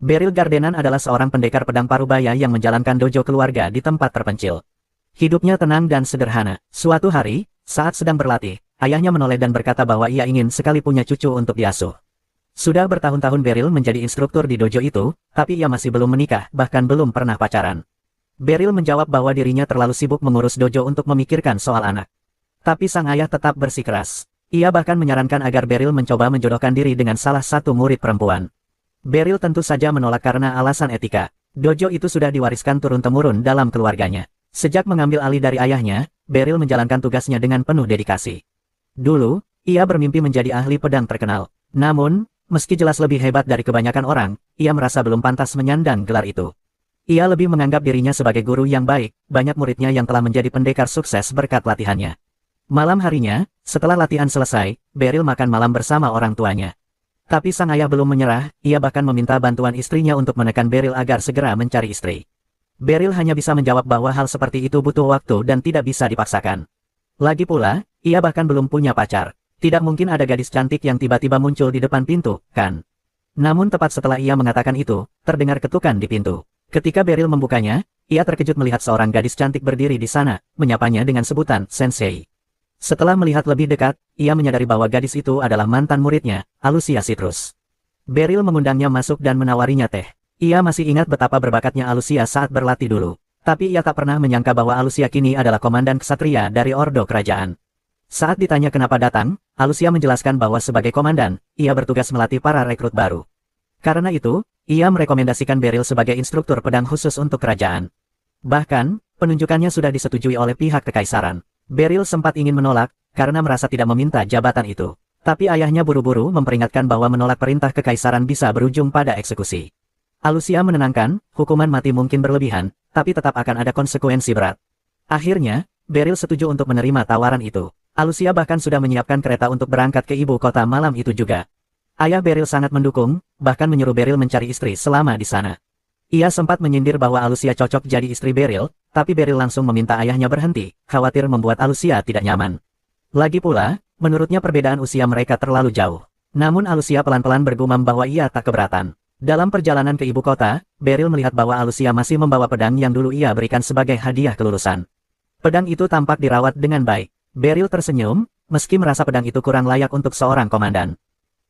Beryl Gardenan adalah seorang pendekar pedang parubaya yang menjalankan dojo keluarga di tempat terpencil. Hidupnya tenang dan sederhana. Suatu hari, saat sedang berlatih, ayahnya menoleh dan berkata bahwa ia ingin sekali punya cucu untuk diasuh. Sudah bertahun-tahun Beryl menjadi instruktur di dojo itu, tapi ia masih belum menikah, bahkan belum pernah pacaran. Beryl menjawab bahwa dirinya terlalu sibuk mengurus dojo untuk memikirkan soal anak. Tapi sang ayah tetap bersikeras. Ia bahkan menyarankan agar Beryl mencoba menjodohkan diri dengan salah satu murid perempuan. Beryl tentu saja menolak karena alasan etika. Dojo itu sudah diwariskan turun-temurun dalam keluarganya. Sejak mengambil alih dari ayahnya, Beryl menjalankan tugasnya dengan penuh dedikasi. Dulu, ia bermimpi menjadi ahli pedang terkenal. Namun, meski jelas lebih hebat dari kebanyakan orang, ia merasa belum pantas menyandang gelar itu. Ia lebih menganggap dirinya sebagai guru yang baik, banyak muridnya yang telah menjadi pendekar sukses berkat latihannya. Malam harinya, setelah latihan selesai, Beryl makan malam bersama orang tuanya. Tapi sang ayah belum menyerah, ia bahkan meminta bantuan istrinya untuk menekan Beryl agar segera mencari istri. Beryl hanya bisa menjawab bahwa hal seperti itu butuh waktu dan tidak bisa dipaksakan. Lagi pula, ia bahkan belum punya pacar. Tidak mungkin ada gadis cantik yang tiba-tiba muncul di depan pintu, kan? Namun tepat setelah ia mengatakan itu, terdengar ketukan di pintu. Ketika Beryl membukanya, ia terkejut melihat seorang gadis cantik berdiri di sana, menyapanya dengan sebutan Sensei. Setelah melihat lebih dekat, ia menyadari bahwa gadis itu adalah mantan muridnya, Alucia Citrus. Beryl mengundangnya masuk dan menawarinya teh. Ia masih ingat betapa berbakatnya Alucia saat berlatih dulu. Tapi ia tak pernah menyangka bahwa Alucia kini adalah komandan ksatria dari Ordo Kerajaan. Saat ditanya kenapa datang, Alucia menjelaskan bahwa sebagai komandan, ia bertugas melatih para rekrut baru. Karena itu, ia merekomendasikan Beryl sebagai instruktur pedang khusus untuk kerajaan. Bahkan, penunjukannya sudah disetujui oleh pihak kekaisaran. Beryl sempat ingin menolak, karena merasa tidak meminta jabatan itu. Tapi ayahnya buru-buru memperingatkan bahwa menolak perintah kekaisaran bisa berujung pada eksekusi. Alucia menenangkan, hukuman mati mungkin berlebihan, tapi tetap akan ada konsekuensi berat. Akhirnya, Beryl setuju untuk menerima tawaran itu. Alucia bahkan sudah menyiapkan kereta untuk berangkat ke ibu kota malam itu juga. Ayah Beryl sangat mendukung, bahkan menyuruh Beryl mencari istri selama di sana. Ia sempat menyindir bahwa Alucia cocok jadi istri Beryl, tapi Beryl langsung meminta ayahnya berhenti, khawatir membuat Alucia tidak nyaman. Lagi pula, menurutnya perbedaan usia mereka terlalu jauh. Namun Alucia pelan-pelan bergumam bahwa ia tak keberatan. Dalam perjalanan ke ibu kota, Beryl melihat bahwa Alucia masih membawa pedang yang dulu ia berikan sebagai hadiah kelulusan. Pedang itu tampak dirawat dengan baik. Beryl tersenyum, meski merasa pedang itu kurang layak untuk seorang komandan.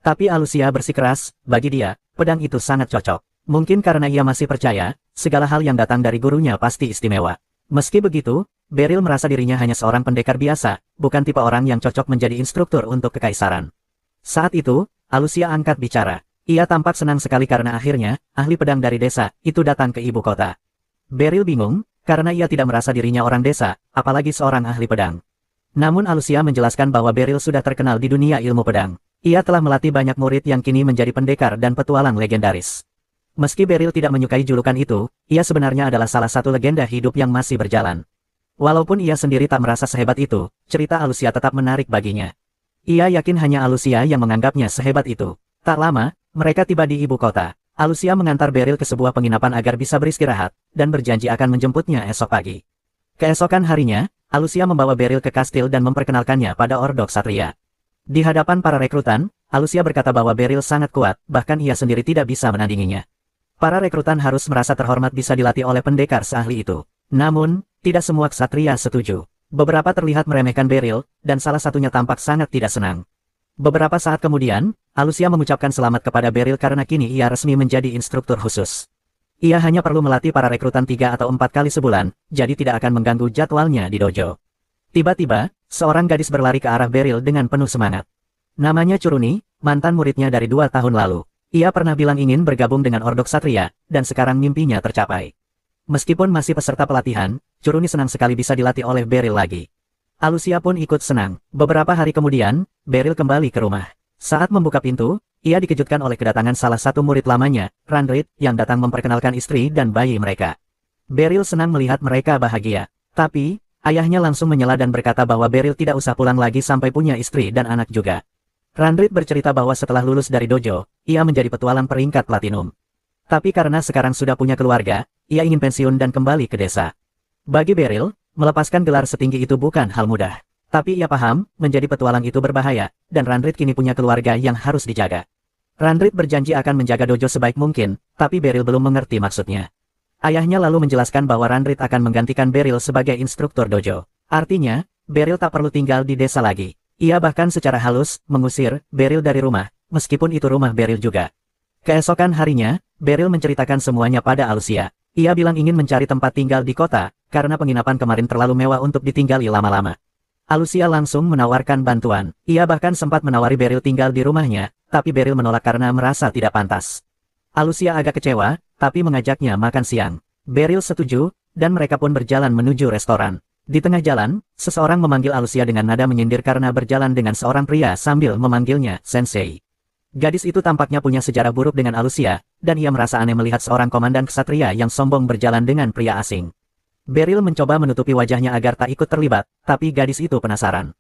Tapi Alucia bersikeras, bagi dia, pedang itu sangat cocok. Mungkin karena ia masih percaya, segala hal yang datang dari gurunya pasti istimewa. Meski begitu, Beryl merasa dirinya hanya seorang pendekar biasa, bukan tipe orang yang cocok menjadi instruktur untuk kekaisaran. Saat itu, Alucia angkat bicara. Ia tampak senang sekali karena akhirnya, ahli pedang dari desa, itu datang ke ibu kota. Beryl bingung, karena ia tidak merasa dirinya orang desa, apalagi seorang ahli pedang. Namun Alucia menjelaskan bahwa Beryl sudah terkenal di dunia ilmu pedang. Ia telah melatih banyak murid yang kini menjadi pendekar dan petualang legendaris. Meski Beryl tidak menyukai julukan itu, ia sebenarnya adalah salah satu legenda hidup yang masih berjalan. Walaupun ia sendiri tak merasa sehebat itu, cerita Alucia tetap menarik baginya. Ia yakin hanya Alucia yang menganggapnya sehebat itu. Tak lama, mereka tiba di ibu kota. Alucia mengantar Beryl ke sebuah penginapan agar bisa beristirahat, dan berjanji akan menjemputnya esok pagi. Keesokan harinya, Alucia membawa Beryl ke kastil dan memperkenalkannya pada Ordo Ksatria. Di hadapan para rekrutan, Alucia berkata bahwa Beryl sangat kuat, bahkan ia sendiri tidak bisa menandinginya. Para rekrutan harus merasa terhormat bisa dilatih oleh pendekar seahli itu. Namun, tidak semua ksatria setuju. Beberapa terlihat meremehkan Beryl, dan salah satunya tampak sangat tidak senang. Beberapa saat kemudian, Alucia mengucapkan selamat kepada Beryl karena kini ia resmi menjadi instruktur khusus. Ia hanya perlu melatih para rekrutan 3 atau 4 kali sebulan, jadi tidak akan mengganggu jadwalnya di dojo. Tiba-tiba, seorang gadis berlari ke arah Beryl dengan penuh semangat. Namanya Curuni, mantan muridnya dari 2 tahun lalu. Ia pernah bilang ingin bergabung dengan Ordo Ksatria, dan sekarang mimpinya tercapai. Meskipun masih peserta pelatihan, Curuni senang sekali bisa dilatih oleh Beryl lagi. Alucia pun ikut senang. Beberapa hari kemudian, Beryl kembali ke rumah. Saat membuka pintu, ia dikejutkan oleh kedatangan salah satu murid lamanya, Randrit, yang datang memperkenalkan istri dan bayi mereka. Beryl senang melihat mereka bahagia. Tapi, ayahnya langsung menyela dan berkata bahwa Beryl tidak usah pulang lagi sampai punya istri dan anak juga. Randrit bercerita bahwa setelah lulus dari dojo, ia menjadi petualang peringkat platinum. Tapi karena sekarang sudah punya keluarga, ia ingin pensiun dan kembali ke desa. Bagi Beryl, melepaskan gelar setinggi itu bukan hal mudah. Tapi ia paham, menjadi petualang itu berbahaya, dan Randrit kini punya keluarga yang harus dijaga. Randrit berjanji akan menjaga dojo sebaik mungkin, tapi Beryl belum mengerti maksudnya. Ayahnya lalu menjelaskan bahwa Randrit akan menggantikan Beryl sebagai instruktur dojo. Artinya, Beryl tak perlu tinggal di desa lagi. Ia bahkan secara halus mengusir Beryl dari rumah, meskipun itu rumah Beryl juga. Keesokan harinya, Beryl menceritakan semuanya pada Alucia. Ia bilang ingin mencari tempat tinggal di kota, karena penginapan kemarin terlalu mewah untuk ditinggali lama-lama. Alucia langsung menawarkan bantuan. Ia bahkan sempat menawari Beryl tinggal di rumahnya, tapi Beryl menolak karena merasa tidak pantas. Alucia agak kecewa, tapi mengajaknya makan siang. Beryl setuju, dan mereka pun berjalan menuju restoran. Di tengah jalan, seseorang memanggil Alucia dengan nada menyindir karena berjalan dengan seorang pria sambil memanggilnya Sensei. Gadis itu tampaknya punya sejarah buruk dengan Alucia, dan ia merasa aneh melihat seorang komandan ksatria yang sombong berjalan dengan pria asing. Beryl mencoba menutupi wajahnya agar tak ikut terlibat, tapi gadis itu penasaran.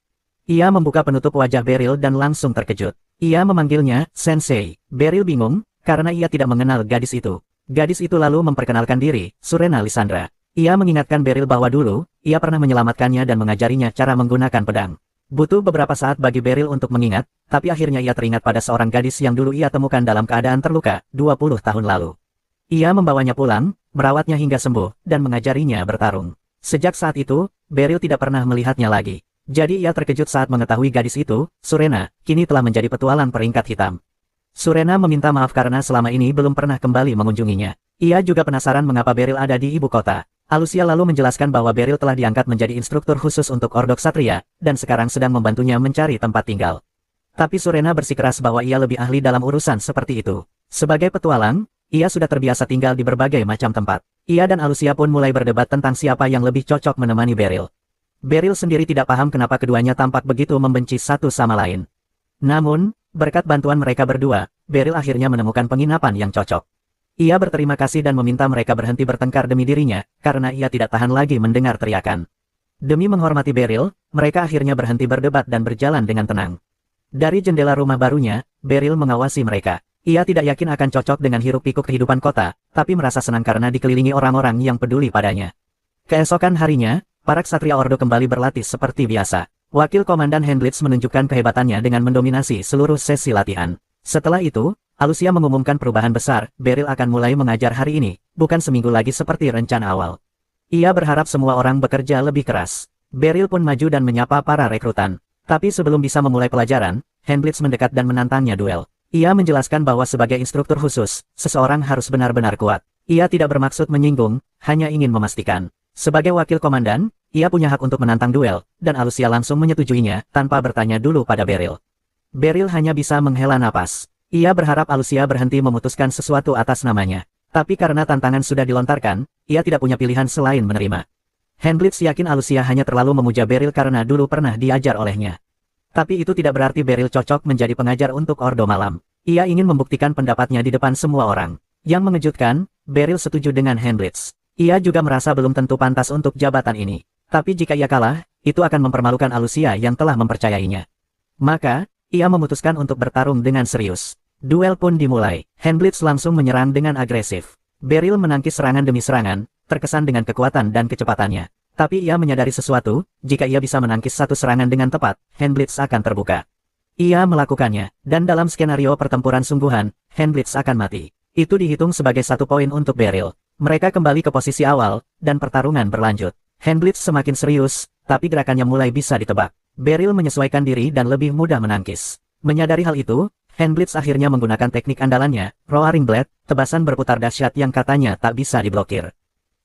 Ia membuka penutup wajah Beryl dan langsung terkejut. Ia memanggilnya Sensei. Beryl bingung, karena ia tidak mengenal gadis itu. Gadis itu lalu memperkenalkan diri, Surena Lysandra. Ia mengingatkan Beryl bahwa dulu, ia pernah menyelamatkannya dan mengajarinya cara menggunakan pedang. Butuh beberapa saat bagi Beryl untuk mengingat, tapi akhirnya ia teringat pada seorang gadis yang dulu ia temukan dalam keadaan terluka, 20 tahun lalu. Ia membawanya pulang, merawatnya hingga sembuh, dan mengajarinya bertarung. Sejak saat itu, Beryl tidak pernah melihatnya lagi. Jadi ia terkejut saat mengetahui gadis itu, Surena, kini telah menjadi petualang peringkat hitam. Surena meminta maaf karena selama ini belum pernah kembali mengunjunginya. Ia juga penasaran mengapa Beryl ada di ibu kota. Alucia lalu menjelaskan bahwa Beryl telah diangkat menjadi instruktur khusus untuk Ordo Ksatria, dan sekarang sedang membantunya mencari tempat tinggal. Tapi Surena bersikeras bahwa ia lebih ahli dalam urusan seperti itu. Sebagai petualang, ia sudah terbiasa tinggal di berbagai macam tempat. Ia dan Alucia pun mulai berdebat tentang siapa yang lebih cocok menemani Beryl. Beryl sendiri tidak paham kenapa keduanya tampak begitu membenci satu sama lain. Namun, berkat bantuan mereka berdua, Beryl akhirnya menemukan penginapan yang cocok. Ia berterima kasih dan meminta mereka berhenti bertengkar demi dirinya, karena ia tidak tahan lagi mendengar teriakan. Demi menghormati Beryl, mereka akhirnya berhenti berdebat dan berjalan dengan tenang. Dari jendela rumah barunya, Beryl mengawasi mereka. Ia tidak yakin akan cocok dengan hiruk-pikuk kehidupan kota, tapi merasa senang karena dikelilingi orang-orang yang peduli padanya. Keesokan harinya, para ksatria Ordo kembali berlatih seperti biasa. Wakil Komandan Hendlitz menunjukkan kehebatannya dengan mendominasi seluruh sesi latihan. Setelah itu, Alucia mengumumkan perubahan besar, Beryl akan mulai mengajar hari ini, bukan seminggu lagi seperti rencana awal. Ia berharap semua orang bekerja lebih keras. Beryl pun maju dan menyapa para rekrutan. Tapi sebelum bisa memulai pelajaran, Hendlitz mendekat dan menantangnya duel. Ia menjelaskan bahwa sebagai instruktur khusus, seseorang harus benar-benar kuat. Ia tidak bermaksud menyinggung, hanya ingin memastikan. Sebagai wakil komandan, ia punya hak untuk menantang duel, dan Alucia langsung menyetujuinya, tanpa bertanya dulu pada Beryl. Beryl hanya bisa menghela napas. Ia berharap Alucia berhenti memutuskan sesuatu atas namanya. Tapi karena tantangan sudah dilontarkan, ia tidak punya pilihan selain menerima. Hendlitz yakin Alucia hanya terlalu memuja Beryl karena dulu pernah diajar olehnya. Tapi itu tidak berarti Beryl cocok menjadi pengajar untuk Ordo Malam. Ia ingin membuktikan pendapatnya di depan semua orang. Yang mengejutkan, Beryl setuju dengan Hendlitz. Ia juga merasa belum tentu pantas untuk jabatan ini. Tapi jika ia kalah, itu akan mempermalukan Alucia yang telah mempercayainya. Maka, ia memutuskan untuk bertarung dengan serius. Duel pun dimulai. Hendlitz langsung menyerang dengan agresif. Beryl menangkis serangan demi serangan, terkesan dengan kekuatan dan kecepatannya. Tapi ia menyadari sesuatu, jika ia bisa menangkis satu serangan dengan tepat, Hendlitz akan terbuka. Ia melakukannya, dan dalam skenario pertempuran sungguhan, Hendlitz akan mati. Itu dihitung sebagai 1 poin untuk Beryl. Mereka kembali ke posisi awal, dan pertarungan berlanjut. Hendlitz semakin serius, tapi gerakannya mulai bisa ditebak. Beryl menyesuaikan diri dan lebih mudah menangkis. Menyadari hal itu, Hendlitz akhirnya menggunakan teknik andalannya, Roaring Blade, tebasan berputar dahsyat yang katanya tak bisa diblokir.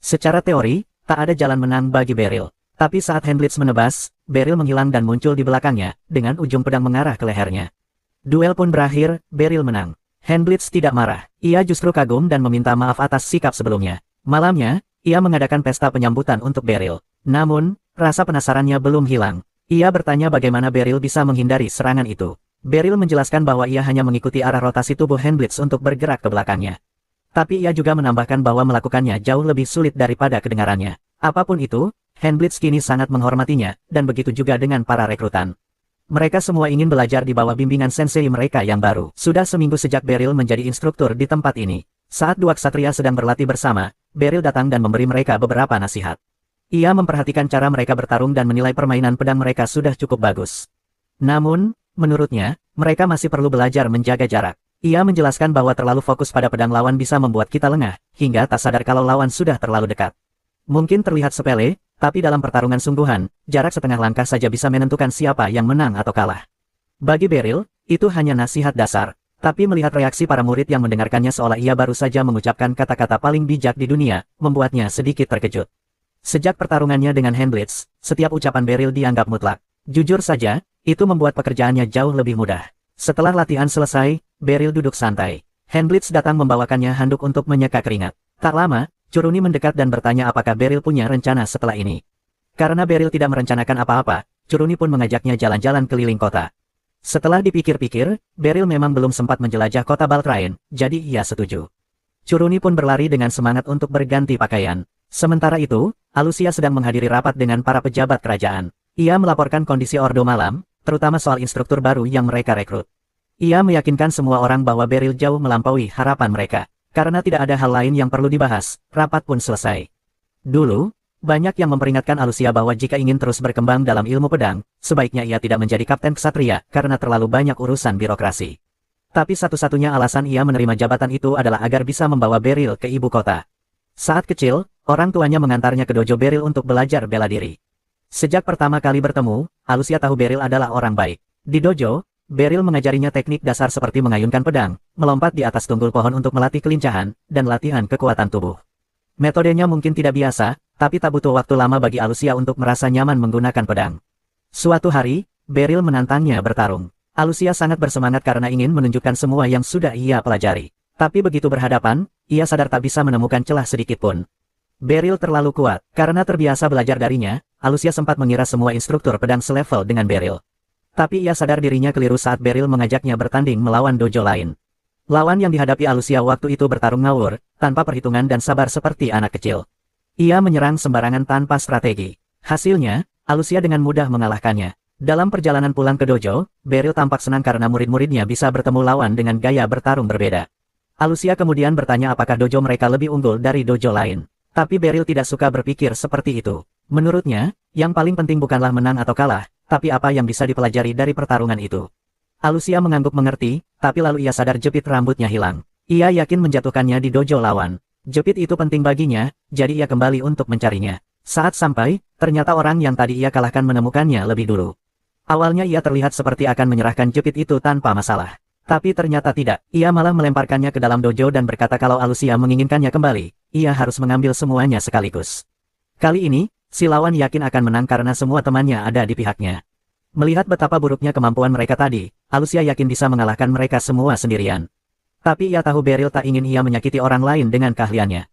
Secara teori, tak ada jalan menang bagi Beryl. Tapi saat Hendlitz menebas, Beryl menghilang dan muncul di belakangnya, dengan ujung pedang mengarah ke lehernya. Duel pun berakhir, Beryl menang. Hendlitz tidak marah. Ia justru kagum dan meminta maaf atas sikap sebelumnya. Malamnya, ia mengadakan pesta penyambutan untuk Beryl. Namun, rasa penasarannya belum hilang. Ia bertanya bagaimana Beryl bisa menghindari serangan itu. Beryl menjelaskan bahwa ia hanya mengikuti arah rotasi tubuh Hendlitz untuk bergerak ke belakangnya. Tapi ia juga menambahkan bahwa melakukannya jauh lebih sulit daripada kedengarannya. Apapun itu, Hendlitz kini sangat menghormatinya, dan begitu juga dengan para rekrutan. Mereka semua ingin belajar di bawah bimbingan sensei mereka yang baru. Sudah seminggu sejak Beryl menjadi instruktur di tempat ini. Saat dua ksatria sedang berlatih bersama, Beryl datang dan memberi mereka beberapa nasihat. Ia memperhatikan cara mereka bertarung dan menilai permainan pedang mereka sudah cukup bagus. Namun, menurutnya, mereka masih perlu belajar menjaga jarak. Ia menjelaskan bahwa terlalu fokus pada pedang lawan bisa membuat kita lengah, hingga tak sadar kalau lawan sudah terlalu dekat. Mungkin terlihat sepele, tapi dalam pertarungan sungguhan, jarak setengah langkah saja bisa menentukan siapa yang menang atau kalah. Bagi Beryl, itu hanya nasihat dasar. Tapi melihat reaksi para murid yang mendengarkannya seolah ia baru saja mengucapkan kata-kata paling bijak di dunia, membuatnya sedikit terkejut. Sejak pertarungannya dengan Handblitz, setiap ucapan Beryl dianggap mutlak. Jujur saja, itu membuat pekerjaannya jauh lebih mudah. Setelah latihan selesai, Beryl duduk santai. Handblitz datang membawakannya handuk untuk menyeka keringat. Tak lama, Curuni mendekat dan bertanya apakah Beryl punya rencana setelah ini. Karena Beryl tidak merencanakan apa-apa, Curuni pun mengajaknya jalan-jalan keliling kota. Setelah dipikir-pikir, Beryl memang belum sempat menjelajah kota Baltrain, jadi ia setuju. Curuni pun berlari dengan semangat untuk berganti pakaian. Sementara itu, Alucia sedang menghadiri rapat dengan para pejabat kerajaan. Ia melaporkan kondisi Ordo Malam, terutama soal instruktur baru yang mereka rekrut. Ia meyakinkan semua orang bahwa Beryl jauh melampaui harapan mereka. Karena tidak ada hal lain yang perlu dibahas, rapat pun selesai. Dulu, banyak yang memperingatkan Alucia bahwa jika ingin terus berkembang dalam ilmu pedang, sebaiknya ia tidak menjadi kapten ksatria karena terlalu banyak urusan birokrasi. Tapi satu-satunya alasan ia menerima jabatan itu adalah agar bisa membawa Beryl ke ibu kota. Saat kecil, orang tuanya mengantarnya ke dojo Beryl untuk belajar bela diri. Sejak pertama kali bertemu, Alucia tahu Beryl adalah orang baik. Di dojo, Beryl mengajarinya teknik dasar seperti mengayunkan pedang, melompat di atas tunggul pohon untuk melatih kelincahan, dan latihan kekuatan tubuh. Metodenya mungkin tidak biasa, tapi tak butuh waktu lama bagi Alucia untuk merasa nyaman menggunakan pedang. Suatu hari, Beryl menantangnya bertarung. Alucia sangat bersemangat karena ingin menunjukkan semua yang sudah ia pelajari. Tapi begitu berhadapan, ia sadar tak bisa menemukan celah sedikit pun. Beryl terlalu kuat. Karena terbiasa belajar darinya, Alucia sempat mengira semua instruktur pedang selevel dengan Beryl. Tapi ia sadar dirinya keliru saat Beryl mengajaknya bertanding melawan dojo lain. Lawan yang dihadapi Alucia waktu itu bertarung ngawur, tanpa perhitungan dan sabar seperti anak kecil. Ia menyerang sembarangan tanpa strategi. Hasilnya, Alucia dengan mudah mengalahkannya. Dalam perjalanan pulang ke dojo, Beryl tampak senang karena murid-muridnya bisa bertemu lawan dengan gaya bertarung berbeda. Alucia kemudian bertanya apakah dojo mereka lebih unggul dari dojo lain. Tapi Beryl tidak suka berpikir seperti itu. Menurutnya, yang paling penting bukanlah menang atau kalah, tapi apa yang bisa dipelajari dari pertarungan itu. Alucia mengangguk mengerti, tapi lalu ia sadar jepit rambutnya hilang. Ia yakin menjatuhkannya di dojo lawan. Jepit itu penting baginya, jadi ia kembali untuk mencarinya. Saat sampai, ternyata orang yang tadi ia kalahkan menemukannya lebih dulu. Awalnya ia terlihat seperti akan menyerahkan jepit itu tanpa masalah. Tapi ternyata tidak, ia malah melemparkannya ke dalam dojo dan berkata kalau Alucia menginginkannya kembali, ia harus mengambil semuanya sekaligus. Kali ini, si lawan yakin akan menang karena semua temannya ada di pihaknya. Melihat betapa buruknya kemampuan mereka tadi, Alucia yakin bisa mengalahkan mereka semua sendirian. Tapi ia tahu Beryl tak ingin ia menyakiti orang lain dengan keahliannya.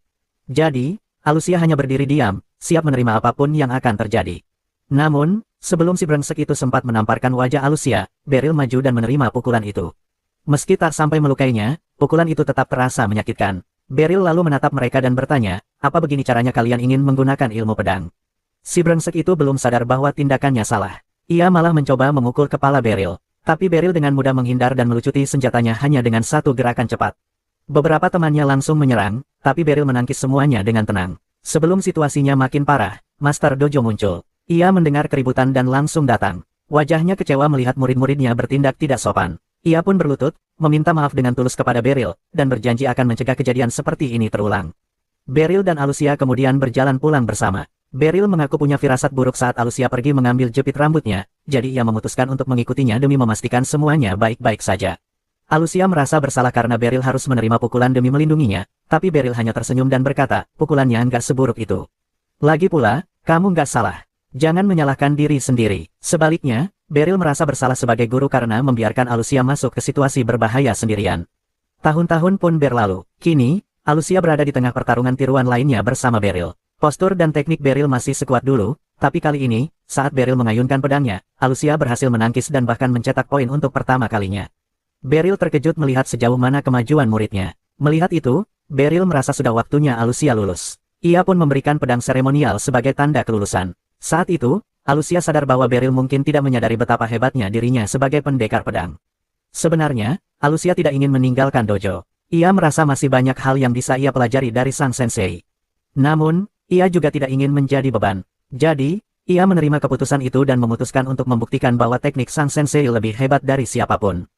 Jadi, Alucia hanya berdiri diam, siap menerima apapun yang akan terjadi. Namun, sebelum si brengsek itu sempat menamparkan wajah Alucia, Beryl maju dan menerima pukulan itu. Meski tak sampai melukainya, pukulan itu tetap terasa menyakitkan. Beryl lalu menatap mereka dan bertanya, apa begini caranya kalian ingin menggunakan ilmu pedang? Si brengsek itu belum sadar bahwa tindakannya salah. Ia malah mencoba memukul kepala Beryl. Tapi Beryl dengan mudah menghindar dan melucuti senjatanya hanya dengan satu gerakan cepat. Beberapa temannya langsung menyerang, tapi Beryl menangkis semuanya dengan tenang. Sebelum situasinya makin parah, Master Dojo muncul. Ia mendengar keributan dan langsung datang. Wajahnya kecewa melihat murid-muridnya bertindak tidak sopan. Ia pun berlutut, meminta maaf dengan tulus kepada Beryl, dan berjanji akan mencegah kejadian seperti ini terulang. Beryl dan Alucia kemudian berjalan pulang bersama. Beryl mengaku punya firasat buruk saat Alucia pergi mengambil jepit rambutnya, jadi ia memutuskan untuk mengikutinya demi memastikan semuanya baik-baik saja. Alucia merasa bersalah karena Beryl harus menerima pukulan demi melindunginya, tapi Beryl hanya tersenyum dan berkata, pukulannya nggak seburuk itu. Lagi pula, kamu nggak salah. Jangan menyalahkan diri sendiri. Sebaliknya, Beryl merasa bersalah sebagai guru karena membiarkan Alucia masuk ke situasi berbahaya sendirian. Tahun-tahun pun berlalu. Kini, Alucia berada di tengah pertarungan tiruan lainnya bersama Beryl. Postur dan teknik Beryl masih sekuat dulu, tapi kali ini, saat Beryl mengayunkan pedangnya, Alucia berhasil menangkis dan bahkan mencetak poin untuk pertama kalinya. Beryl terkejut melihat sejauh mana kemajuan muridnya. Melihat itu, Beryl merasa sudah waktunya Alucia lulus. Ia pun memberikan pedang seremonial sebagai tanda kelulusan. Saat itu, Alucia sadar bahwa Beryl mungkin tidak menyadari betapa hebatnya dirinya sebagai pendekar pedang. Sebenarnya, Alucia tidak ingin meninggalkan dojo. Ia merasa masih banyak hal yang bisa ia pelajari dari sang sensei. Namun, ia juga tidak ingin menjadi beban. Jadi, ia menerima keputusan itu dan memutuskan untuk membuktikan bahwa teknik sang sensei lebih hebat dari siapapun.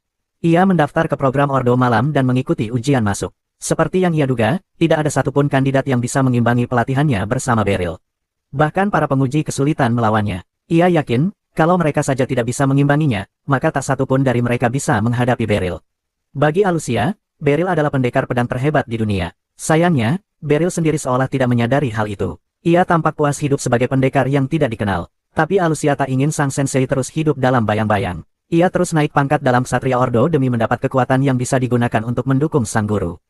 Ia mendaftar ke program Ordo Malam dan mengikuti ujian masuk. Seperti yang ia duga, tidak ada satupun kandidat yang bisa mengimbangi pelatihannya bersama Beryl. Bahkan para penguji kesulitan melawannya. Ia yakin, kalau mereka saja tidak bisa mengimbanginya, maka tak satupun dari mereka bisa menghadapi Beryl. Bagi Alucia, Beryl adalah pendekar pedang terhebat di dunia. Sayangnya, Beryl sendiri seolah tidak menyadari hal itu. Ia tampak puas hidup sebagai pendekar yang tidak dikenal. Tapi Alucia tak ingin sang sensei terus hidup dalam bayang-bayang. Ia terus naik pangkat dalam Ksatria Ordo demi mendapat kekuatan yang bisa digunakan untuk mendukung sang guru.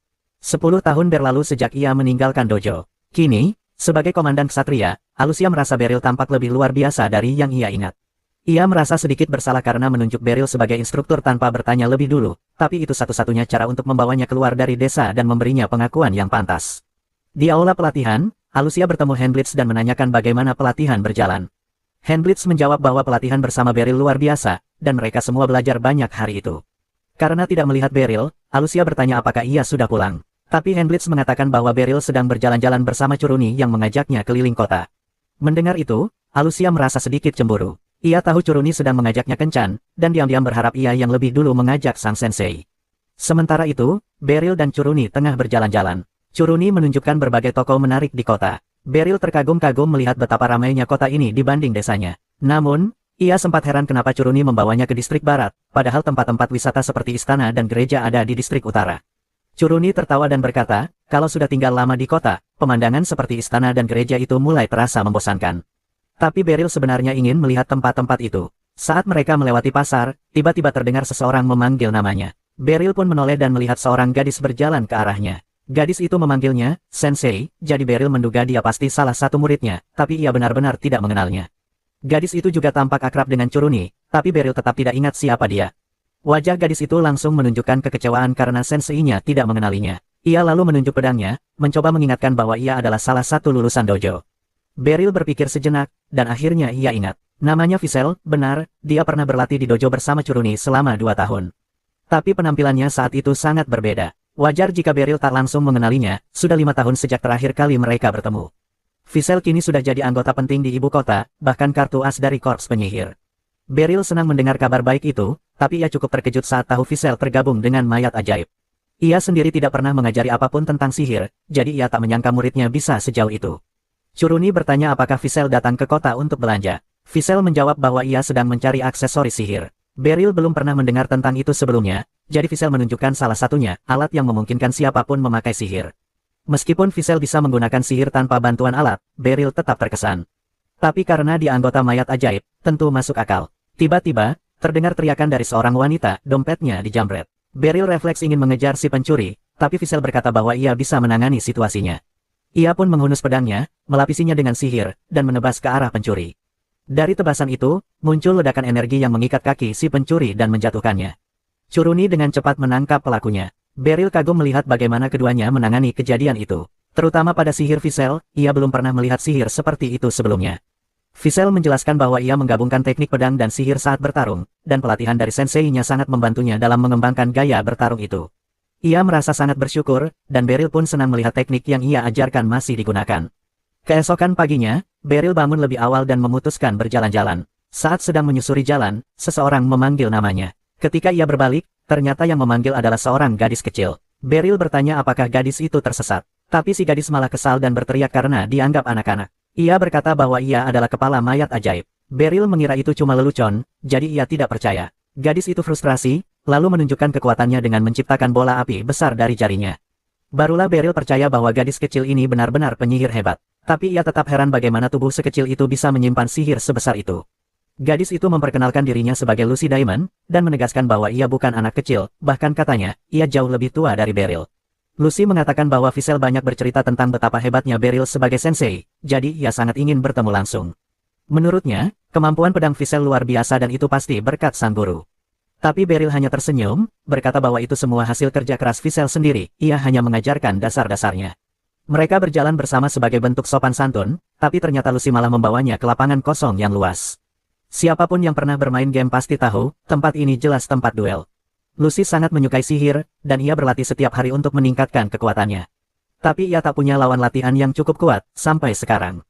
10 tahun berlalu sejak ia meninggalkan dojo. Kini, sebagai komandan ksatria, Alucia merasa Beryl tampak lebih luar biasa dari yang ia ingat. Ia merasa sedikit bersalah karena menunjuk Beryl sebagai instruktur tanpa bertanya lebih dulu, tapi itu satu-satunya cara untuk membawanya keluar dari desa dan memberinya pengakuan yang pantas. Di aula pelatihan, Alucia bertemu Handblitz dan menanyakan bagaimana pelatihan berjalan. Handblitz menjawab bahwa pelatihan bersama Beryl luar biasa, dan mereka semua belajar banyak hari itu. Karena tidak melihat Beryl, Alucia bertanya apakah ia sudah pulang. Tapi Handblitz mengatakan bahwa Beryl sedang berjalan-jalan bersama Curuni yang mengajaknya keliling kota. Mendengar itu, Alucia merasa sedikit cemburu. Ia tahu Curuni sedang mengajaknya kencan, dan diam-diam berharap ia yang lebih dulu mengajak sang sensei. Sementara itu, Beryl dan Curuni tengah berjalan-jalan. Curuni menunjukkan berbagai toko menarik di kota. Beryl terkagum-kagum melihat betapa ramainya kota ini dibanding desanya. Namun, ia sempat heran kenapa Curuni membawanya ke distrik barat, padahal tempat-tempat wisata seperti istana dan gereja ada di distrik utara. Curuni tertawa dan berkata, kalau sudah tinggal lama di kota, pemandangan seperti istana dan gereja itu mulai terasa membosankan. Tapi Beryl sebenarnya ingin melihat tempat-tempat itu. Saat mereka melewati pasar, tiba-tiba terdengar seseorang memanggil namanya. Beryl pun menoleh dan melihat seorang gadis berjalan ke arahnya. Gadis itu memanggilnya, Sensei, jadi Beryl menduga dia pasti salah satu muridnya, tapi ia benar-benar tidak mengenalnya. Gadis itu juga tampak akrab dengan Curuni, tapi Beryl tetap tidak ingat siapa dia. Wajah gadis itu langsung menunjukkan kekecewaan karena senseinya tidak mengenalinya. Ia lalu menunjuk pedangnya, mencoba mengingatkan bahwa ia adalah salah satu lulusan dojo. Beryl berpikir sejenak, dan akhirnya ia ingat. Namanya Visel, benar, dia pernah berlatih di dojo bersama Curuni selama 2 tahun. Tapi penampilannya saat itu sangat berbeda. Wajar jika Beryl tak langsung mengenalinya, sudah 5 tahun sejak terakhir kali mereka bertemu. Visel kini sudah jadi anggota penting di ibu kota, bahkan kartu as dari korps penyihir. Beryl senang mendengar kabar baik itu, tapi ia cukup terkejut saat tahu Visel tergabung dengan mayat ajaib. Ia sendiri tidak pernah mengajari apapun tentang sihir, jadi ia tak menyangka muridnya bisa sejauh itu. Curuni bertanya apakah Visel datang ke kota untuk belanja. Visel menjawab bahwa ia sedang mencari aksesoris sihir. Beryl belum pernah mendengar tentang itu sebelumnya, jadi Visel menunjukkan salah satunya, alat yang memungkinkan siapapun memakai sihir. Meskipun Visel bisa menggunakan sihir tanpa bantuan alat, Beryl tetap terkesan. Tapi karena dia anggota mayat ajaib, tentu masuk akal. Tiba-tiba, terdengar teriakan dari seorang wanita, dompetnya dijamret. Beryl refleks ingin mengejar si pencuri, tapi Visel berkata bahwa ia bisa menangani situasinya. Ia pun menghunus pedangnya, melapisinya dengan sihir, dan menebas ke arah pencuri. Dari tebasan itu, muncul ledakan energi yang mengikat kaki si pencuri dan menjatuhkannya. Curuni dengan cepat menangkap pelakunya. Beryl kagum melihat bagaimana keduanya menangani kejadian itu. Terutama pada sihir Visel, ia belum pernah melihat sihir seperti itu sebelumnya. Visel menjelaskan bahwa ia menggabungkan teknik pedang dan sihir saat bertarung, dan pelatihan dari senseinya sangat membantunya dalam mengembangkan gaya bertarung itu. Ia merasa sangat bersyukur, dan Beryl pun senang melihat teknik yang ia ajarkan masih digunakan. Keesokan paginya, Beryl bangun lebih awal dan memutuskan berjalan-jalan. Saat sedang menyusuri jalan, seseorang memanggil namanya. Ketika ia berbalik, ternyata yang memanggil adalah seorang gadis kecil. Beryl bertanya apakah gadis itu tersesat. Tapi si gadis malah kesal dan berteriak karena dianggap anak-anak. Ia berkata bahwa ia adalah kepala mayat ajaib. Beryl mengira itu cuma lelucon, jadi ia tidak percaya. Gadis itu frustrasi, lalu menunjukkan kekuatannya dengan menciptakan bola api besar dari jarinya. Barulah Beryl percaya bahwa gadis kecil ini benar-benar penyihir hebat. Tapi ia tetap heran bagaimana tubuh sekecil itu bisa menyimpan sihir sebesar itu. Gadis itu memperkenalkan dirinya sebagai Lucy Diamond, dan menegaskan bahwa ia bukan anak kecil, bahkan katanya, ia jauh lebih tua dari Beryl. Lucy mengatakan bahwa Visel banyak bercerita tentang betapa hebatnya Beryl sebagai sensei, jadi ia sangat ingin bertemu langsung. Menurutnya, kemampuan pedang Visel luar biasa dan itu pasti berkat sang guru. Tapi Beryl hanya tersenyum, berkata bahwa itu semua hasil kerja keras Visel sendiri, ia hanya mengajarkan dasar-dasarnya. Mereka berjalan bersama sebagai bentuk sopan santun, tapi ternyata Lucy malah membawanya ke lapangan kosong yang luas. Siapapun yang pernah bermain game pasti tahu, tempat ini jelas tempat duel. Lucy sangat menyukai sihir, dan ia berlatih setiap hari untuk meningkatkan kekuatannya. Tapi ia tak punya lawan latihan yang cukup kuat, sampai sekarang.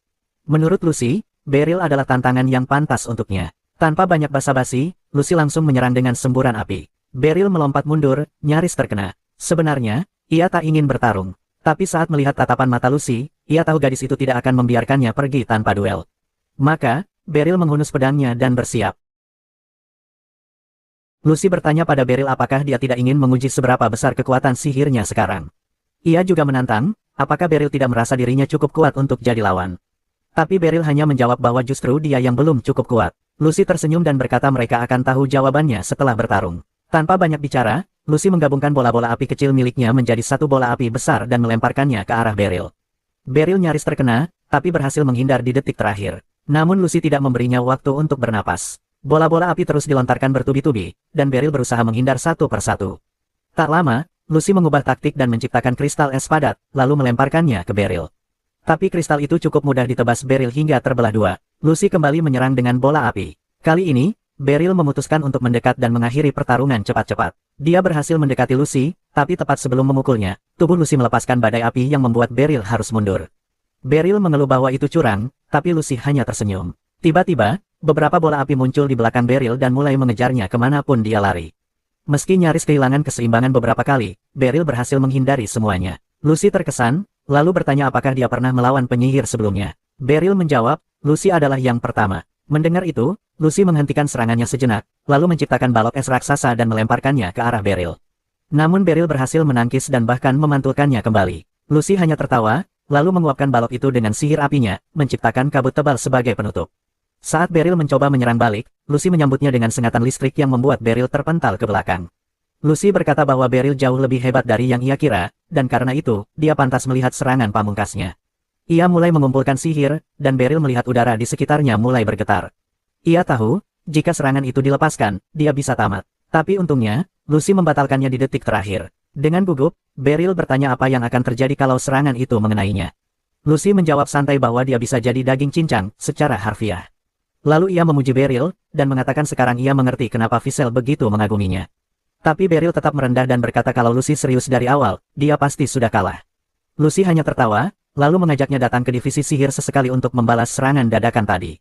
Menurut Lucy, Beryl adalah tantangan yang pantas untuknya. Tanpa banyak basa-basi, Lucy langsung menyerang dengan semburan api. Beryl melompat mundur, nyaris terkena. Sebenarnya, ia tak ingin bertarung. Tapi saat melihat tatapan mata Lucy, ia tahu gadis itu tidak akan membiarkannya pergi tanpa duel. Maka, Beryl menghunus pedangnya dan bersiap. Lucy bertanya pada Beryl apakah dia tidak ingin menguji seberapa besar kekuatan sihirnya sekarang. Ia juga menantang, apakah Beryl tidak merasa dirinya cukup kuat untuk jadi lawan. Tapi Beryl hanya menjawab bahwa justru dia yang belum cukup kuat. Lucy tersenyum dan berkata mereka akan tahu jawabannya setelah bertarung. Tanpa banyak bicara, Lucy menggabungkan bola-bola api kecil miliknya menjadi satu bola api besar dan melemparkannya ke arah Beryl. Beryl nyaris terkena, tapi berhasil menghindar di detik terakhir. Namun Lucy tidak memberinya waktu untuk bernapas. Bola-bola api terus dilontarkan bertubi-tubi, dan Beryl berusaha menghindar satu persatu. Tak lama, Lucy mengubah taktik dan menciptakan kristal es padat, lalu melemparkannya ke Beryl. Tapi kristal itu cukup mudah ditebas Beryl hingga terbelah dua. Lucy kembali menyerang dengan bola api. Kali ini, Beryl memutuskan untuk mendekat dan mengakhiri pertarungan cepat-cepat. Dia berhasil mendekati Lucy, tapi tepat sebelum memukulnya, tubuh Lucy melepaskan badai api yang membuat Beryl harus mundur. Beryl mengeluh bahwa itu curang, tapi Lucy hanya tersenyum. Tiba-tiba, beberapa bola api muncul di belakang Beryl dan mulai mengejarnya kemanapun dia lari. Meski nyaris kehilangan keseimbangan beberapa kali, Beryl berhasil menghindari semuanya. Lucy terkesan, lalu bertanya apakah dia pernah melawan penyihir sebelumnya. Beryl menjawab, Lucy adalah yang pertama. Mendengar itu, Lucy menghentikan serangannya sejenak, lalu menciptakan balok es raksasa dan melemparkannya ke arah Beryl. Namun Beryl berhasil menangkis dan bahkan memantulkannya kembali. Lucy hanya tertawa, lalu menguapkan balok itu dengan sihir apinya, menciptakan kabut tebal sebagai penutup. Saat Beryl mencoba menyerang balik, Lucy menyambutnya dengan sengatan listrik yang membuat Beryl terpental ke belakang. Lucy berkata bahwa Beryl jauh lebih hebat dari yang ia kira, dan karena itu, dia pantas melihat serangan pamungkasnya. Ia mulai mengumpulkan sihir, dan Beryl melihat udara di sekitarnya mulai bergetar. Ia tahu, jika serangan itu dilepaskan, dia bisa tamat. Tapi untungnya, Lucy membatalkannya di detik terakhir. Dengan gugup, Beryl bertanya apa yang akan terjadi kalau serangan itu mengenainya. Lucy menjawab santai bahwa dia bisa jadi daging cincang, secara harfiah. Lalu ia memuji Beryl, dan mengatakan sekarang ia mengerti kenapa Visel begitu mengaguminya. Tapi Beryl tetap merendah dan berkata kalau Lucy serius dari awal, dia pasti sudah kalah. Lucy hanya tertawa, lalu mengajaknya datang ke divisi sihir sesekali untuk membalas serangan dadakan tadi.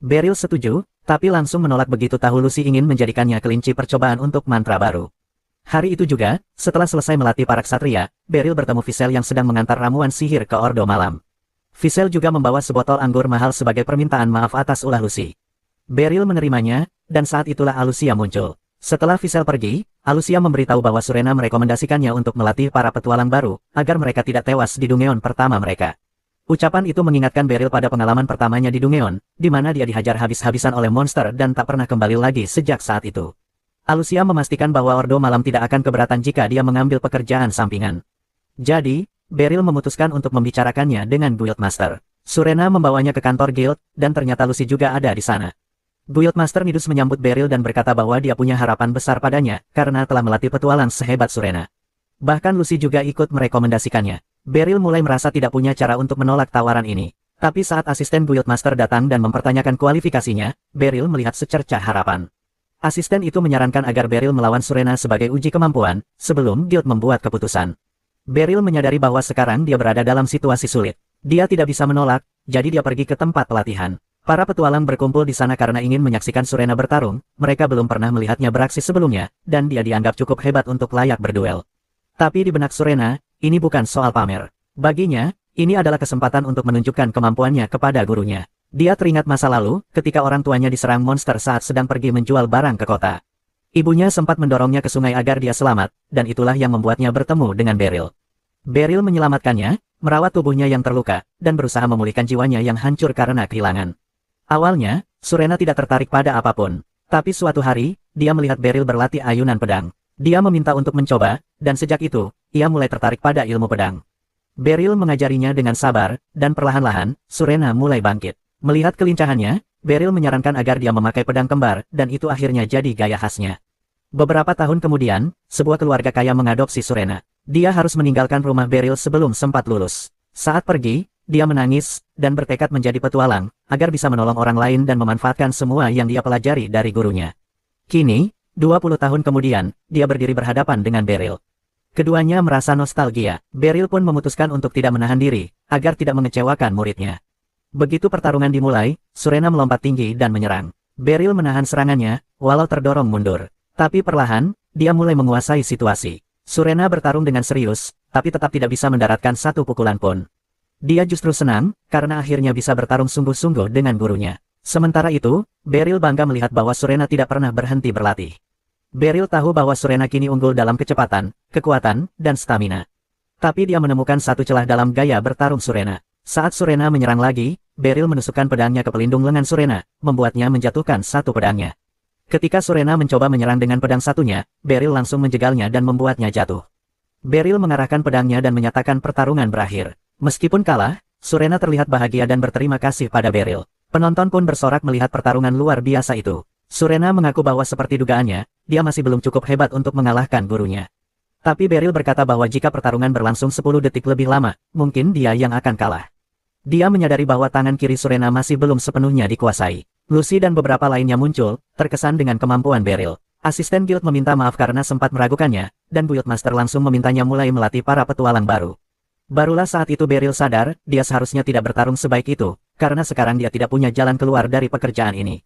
Beryl setuju, tapi langsung menolak begitu tahu Lucy ingin menjadikannya kelinci percobaan untuk mantra baru. Hari itu juga, setelah selesai melatih para ksatria, Beryl bertemu Visel yang sedang mengantar ramuan sihir ke Ordo Malam. Visel juga membawa sebotol anggur mahal sebagai permintaan maaf atas ulah Lucy. Beryl menerimanya, dan saat itulah Alucia muncul. Setelah Visel pergi, Alucia memberitahu bahwa Surena merekomendasikannya untuk melatih para petualang baru, agar mereka tidak tewas di Dungeon pertama mereka. Ucapan itu mengingatkan Beryl pada pengalaman pertamanya di Dungeon, di mana dia dihajar habis-habisan oleh monster dan tak pernah kembali lagi sejak saat itu. Alucia memastikan bahwa Ordo Malam tidak akan keberatan jika dia mengambil pekerjaan sampingan. Jadi, Beryl memutuskan untuk membicarakannya dengan Guildmaster. Surena membawanya ke kantor guild, dan ternyata Lucy juga ada di sana. Guildmaster Nidus menyambut Beryl dan berkata bahwa dia punya harapan besar padanya, karena telah melatih petualang sehebat Surena. Bahkan Lucy juga ikut merekomendasikannya. Beryl mulai merasa tidak punya cara untuk menolak tawaran ini. Tapi saat asisten Guildmaster datang dan mempertanyakan kualifikasinya, Beryl melihat secercah harapan. Asisten itu menyarankan agar Beryl melawan Surena sebagai uji kemampuan, sebelum guild membuat keputusan. Beryl menyadari bahwa sekarang dia berada dalam situasi sulit. Dia tidak bisa menolak, jadi dia pergi ke tempat pelatihan. Para petualang berkumpul di sana karena ingin menyaksikan Surena bertarung, mereka belum pernah melihatnya beraksi sebelumnya, dan dia dianggap cukup hebat untuk layak berduel. Tapi di benak Surena, ini bukan soal pamer. Baginya, ini adalah kesempatan untuk menunjukkan kemampuannya kepada gurunya. Dia teringat masa lalu, ketika orang tuanya diserang monster saat sedang pergi menjual barang ke kota. Ibunya sempat mendorongnya ke sungai agar dia selamat, dan itulah yang membuatnya bertemu dengan Beryl. Beryl menyelamatkannya, merawat tubuhnya yang terluka, dan berusaha memulihkan jiwanya yang hancur karena kehilangan. Awalnya, Surena tidak tertarik pada apapun. Tapi suatu hari, dia melihat Beryl berlatih ayunan pedang. Dia meminta untuk mencoba, dan sejak itu, ia mulai tertarik pada ilmu pedang. Beryl mengajarinya dengan sabar, dan perlahan-lahan, Surena mulai bangkit. Melihat kelincahannya, Beryl menyarankan agar dia memakai pedang kembar, dan itu akhirnya jadi gaya khasnya. Beberapa tahun kemudian, sebuah keluarga kaya mengadopsi Surena. Dia harus meninggalkan rumah Beryl sebelum sempat lulus. Saat pergi, dia menangis, dan bertekad menjadi petualang, agar bisa menolong orang lain dan memanfaatkan semua yang dia pelajari dari gurunya. Kini, 20 tahun kemudian, dia berdiri berhadapan dengan Beryl. Keduanya merasa nostalgia. Beryl pun memutuskan untuk tidak menahan diri, agar tidak mengecewakan muridnya. Begitu pertarungan dimulai, Surena melompat tinggi dan menyerang. Beryl menahan serangannya, walau terdorong mundur. Tapi perlahan, dia mulai menguasai situasi. Surena bertarung dengan serius, tapi tetap tidak bisa mendaratkan satu pukulan pun. Dia justru senang, karena akhirnya bisa bertarung sungguh-sungguh dengan gurunya. Sementara itu, Beryl bangga melihat bahwa Surena tidak pernah berhenti berlatih. Beryl tahu bahwa Surena kini unggul dalam kecepatan, kekuatan, dan stamina. Tapi dia menemukan satu celah dalam gaya bertarung Surena. Saat Surena menyerang lagi, Beryl menusukkan pedangnya ke pelindung lengan Surena, membuatnya menjatuhkan satu pedangnya. Ketika Surena mencoba menyerang dengan pedang satunya, Beryl langsung menjegalnya dan membuatnya jatuh. Beryl mengarahkan pedangnya dan menyatakan pertarungan berakhir. Meskipun kalah, Surena terlihat bahagia dan berterima kasih pada Beryl. Penonton pun bersorak melihat pertarungan luar biasa itu. Surena mengaku bahwa seperti dugaannya, dia masih belum cukup hebat untuk mengalahkan gurunya. Tapi Beryl berkata bahwa jika pertarungan berlangsung 10 detik lebih lama, mungkin dia yang akan kalah. Dia menyadari bahwa tangan kiri Surena masih belum sepenuhnya dikuasai. Lucy dan beberapa lainnya muncul, terkesan dengan kemampuan Beryl. Asisten guild meminta maaf karena sempat meragukannya, dan guildmaster langsung memintanya mulai melatih para petualang baru. Barulah saat itu Beryl sadar, dia seharusnya tidak bertarung sebaik itu, karena sekarang dia tidak punya jalan keluar dari pekerjaan ini.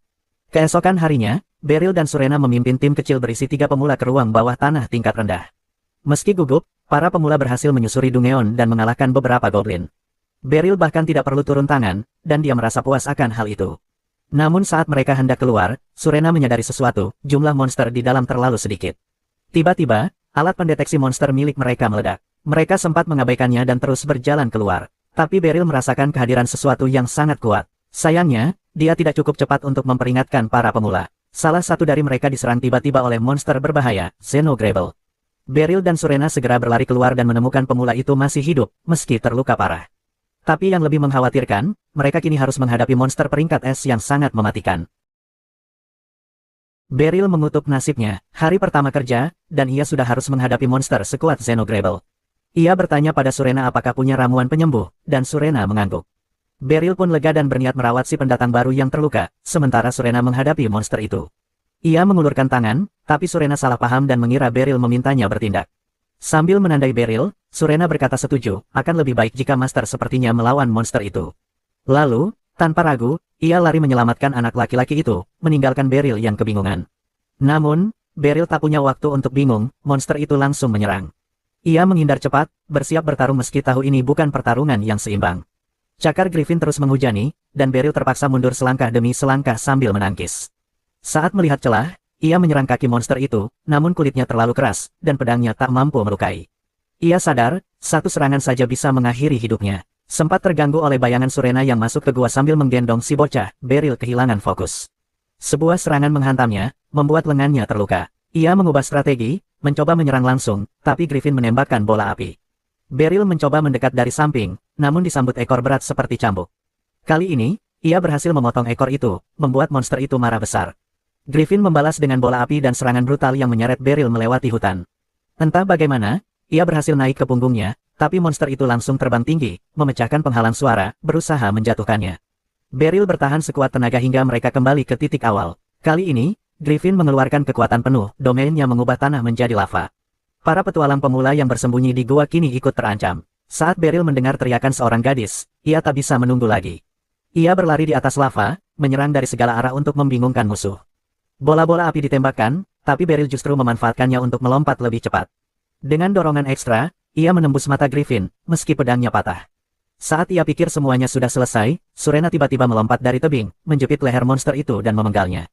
Keesokan harinya, Beryl dan Surena memimpin tim kecil berisi 3 pemula ke ruang bawah tanah tingkat rendah. Meski gugup, para pemula berhasil menyusuri Dungeon dan mengalahkan beberapa goblin. Beryl bahkan tidak perlu turun tangan, dan dia merasa puas akan hal itu. Namun saat mereka hendak keluar, Surena menyadari sesuatu, jumlah monster di dalam terlalu sedikit. Tiba-tiba, alat pendeteksi monster milik mereka meledak. Mereka sempat mengabaikannya dan terus berjalan keluar. Tapi Beryl merasakan kehadiran sesuatu yang sangat kuat. Sayangnya, dia tidak cukup cepat untuk memperingatkan para pemula. Salah satu dari mereka diserang tiba-tiba oleh monster berbahaya, Xenograble. Beryl dan Surena segera berlari keluar dan menemukan pemula itu masih hidup, meski terluka parah. Tapi yang lebih mengkhawatirkan, mereka kini harus menghadapi monster peringkat S yang sangat mematikan. Beryl mengutuk nasibnya, hari pertama kerja, dan ia sudah harus menghadapi monster sekuat Xenograble. Ia bertanya pada Surena apakah punya ramuan penyembuh, dan Surena mengangguk. Beryl pun lega dan berniat merawat si pendatang baru yang terluka, sementara Surena menghadapi monster itu. Ia mengulurkan tangan, tapi Surena salah paham dan mengira Beryl memintanya bertindak. Sambil menandai Beryl, Surena berkata setuju, akan lebih baik jika master sepertinya melawan monster itu. Lalu, tanpa ragu, ia lari menyelamatkan anak laki-laki itu, meninggalkan Beryl yang kebingungan. Namun, Beryl tak punya waktu untuk bingung, monster itu langsung menyerang. Ia menghindar cepat, bersiap bertarung meski tahu ini bukan pertarungan yang seimbang. Cakar Griffin terus menghujani, dan Beryl terpaksa mundur selangkah demi selangkah sambil menangkis. Saat melihat celah, ia menyerang kaki monster itu, namun kulitnya terlalu keras, dan pedangnya tak mampu melukai. Ia sadar, satu serangan saja bisa mengakhiri hidupnya. Sempat terganggu oleh bayangan Surena yang masuk ke gua sambil menggendong si bocah, Beryl kehilangan fokus. Sebuah serangan menghantamnya, membuat lengannya terluka. Ia mengubah strategi, mencoba menyerang langsung, tapi Griffin menembakkan bola api. Beryl mencoba mendekat dari samping, namun disambut ekor berat seperti cambuk. Kali ini, ia berhasil memotong ekor itu, membuat monster itu marah besar. Griffin membalas dengan bola api dan serangan brutal yang menyeret Beryl melewati hutan. Entah bagaimana, ia berhasil naik ke punggungnya, tapi monster itu langsung terbang tinggi, memecahkan penghalang suara, berusaha menjatuhkannya. Beryl bertahan sekuat tenaga hingga mereka kembali ke titik awal. Kali ini, Griffin mengeluarkan kekuatan penuh, domainnya mengubah tanah menjadi lava. Para petualang pemula yang bersembunyi di gua kini ikut terancam. Saat Beryl mendengar teriakan seorang gadis, ia tak bisa menunggu lagi. Ia berlari di atas lava, menyerang dari segala arah untuk membingungkan musuh. Bola-bola api ditembakkan, tapi Beryl justru memanfaatkannya untuk melompat lebih cepat. Dengan dorongan ekstra, ia menembus mata Griffin, meski pedangnya patah. Saat ia pikir semuanya sudah selesai, Surena tiba-tiba melompat dari tebing, menjepit leher monster itu dan memenggalnya.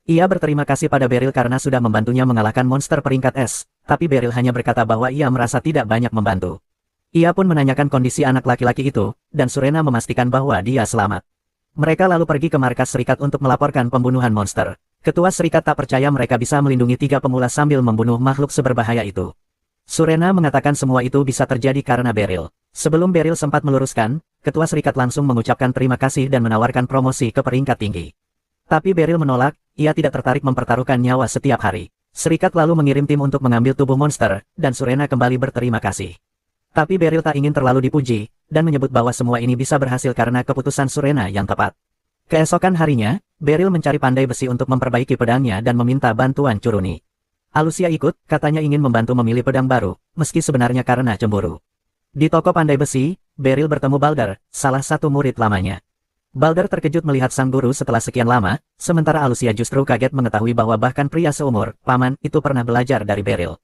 Ia berterima kasih pada Beryl karena sudah membantunya mengalahkan monster peringkat S, tapi Beryl hanya berkata bahwa ia merasa tidak banyak membantu. Ia pun menanyakan kondisi anak laki-laki itu, dan Surena memastikan bahwa dia selamat. Mereka lalu pergi ke markas serikat untuk melaporkan pembunuhan monster. Ketua serikat tak percaya mereka bisa melindungi 3 pemula sambil membunuh makhluk seberbahaya itu. Surena mengatakan semua itu bisa terjadi karena Beryl. Sebelum Beryl sempat meluruskan, ketua serikat langsung mengucapkan terima kasih dan menawarkan promosi ke peringkat tinggi. Tapi Beryl menolak, ia tidak tertarik mempertaruhkan nyawa setiap hari. Serikat lalu mengirim tim untuk mengambil tubuh monster, dan Surena kembali berterima kasih. Tapi Beryl tak ingin terlalu dipuji, dan menyebut bahwa semua ini bisa berhasil karena keputusan Surena yang tepat. Keesokan harinya, Beryl mencari pandai besi untuk memperbaiki pedangnya dan meminta bantuan Curuni. Alusia ikut, katanya ingin membantu memilih pedang baru, meski sebenarnya karena cemburu. Di toko pandai besi, Beryl bertemu Balder, salah satu murid lamanya. Balder terkejut melihat sang guru setelah sekian lama, sementara Alusia justru kaget mengetahui bahwa bahkan pria seumur, paman, itu pernah belajar dari Beryl.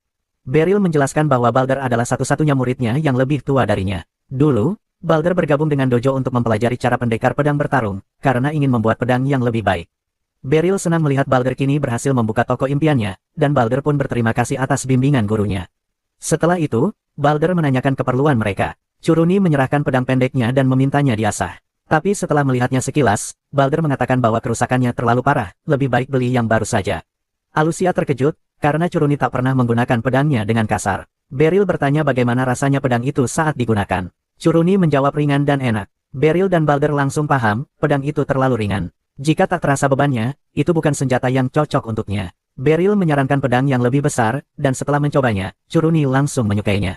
Beryl menjelaskan bahwa Balder adalah satu-satunya muridnya yang lebih tua darinya. Dulu, Balder bergabung dengan dojo untuk mempelajari cara pendekar pedang bertarung, karena ingin membuat pedang yang lebih baik. Beryl senang melihat Balder kini berhasil membuka toko impiannya, dan Balder pun berterima kasih atas bimbingan gurunya. Setelah itu, Balder menanyakan keperluan mereka. Curuni menyerahkan pedang pendeknya dan memintanya diasah. Tapi setelah melihatnya sekilas, Balder mengatakan bahwa kerusakannya terlalu parah, lebih baik beli yang baru saja. Alusia terkejut, karena Curuni tak pernah menggunakan pedangnya dengan kasar. Beryl bertanya bagaimana rasanya pedang itu saat digunakan. Curuni menjawab ringan dan enak. Beryl dan Balder langsung paham, pedang itu terlalu ringan. Jika tak terasa bebannya, itu bukan senjata yang cocok untuknya. Beryl menyarankan pedang yang lebih besar, dan setelah mencobanya, Curuni langsung menyukainya.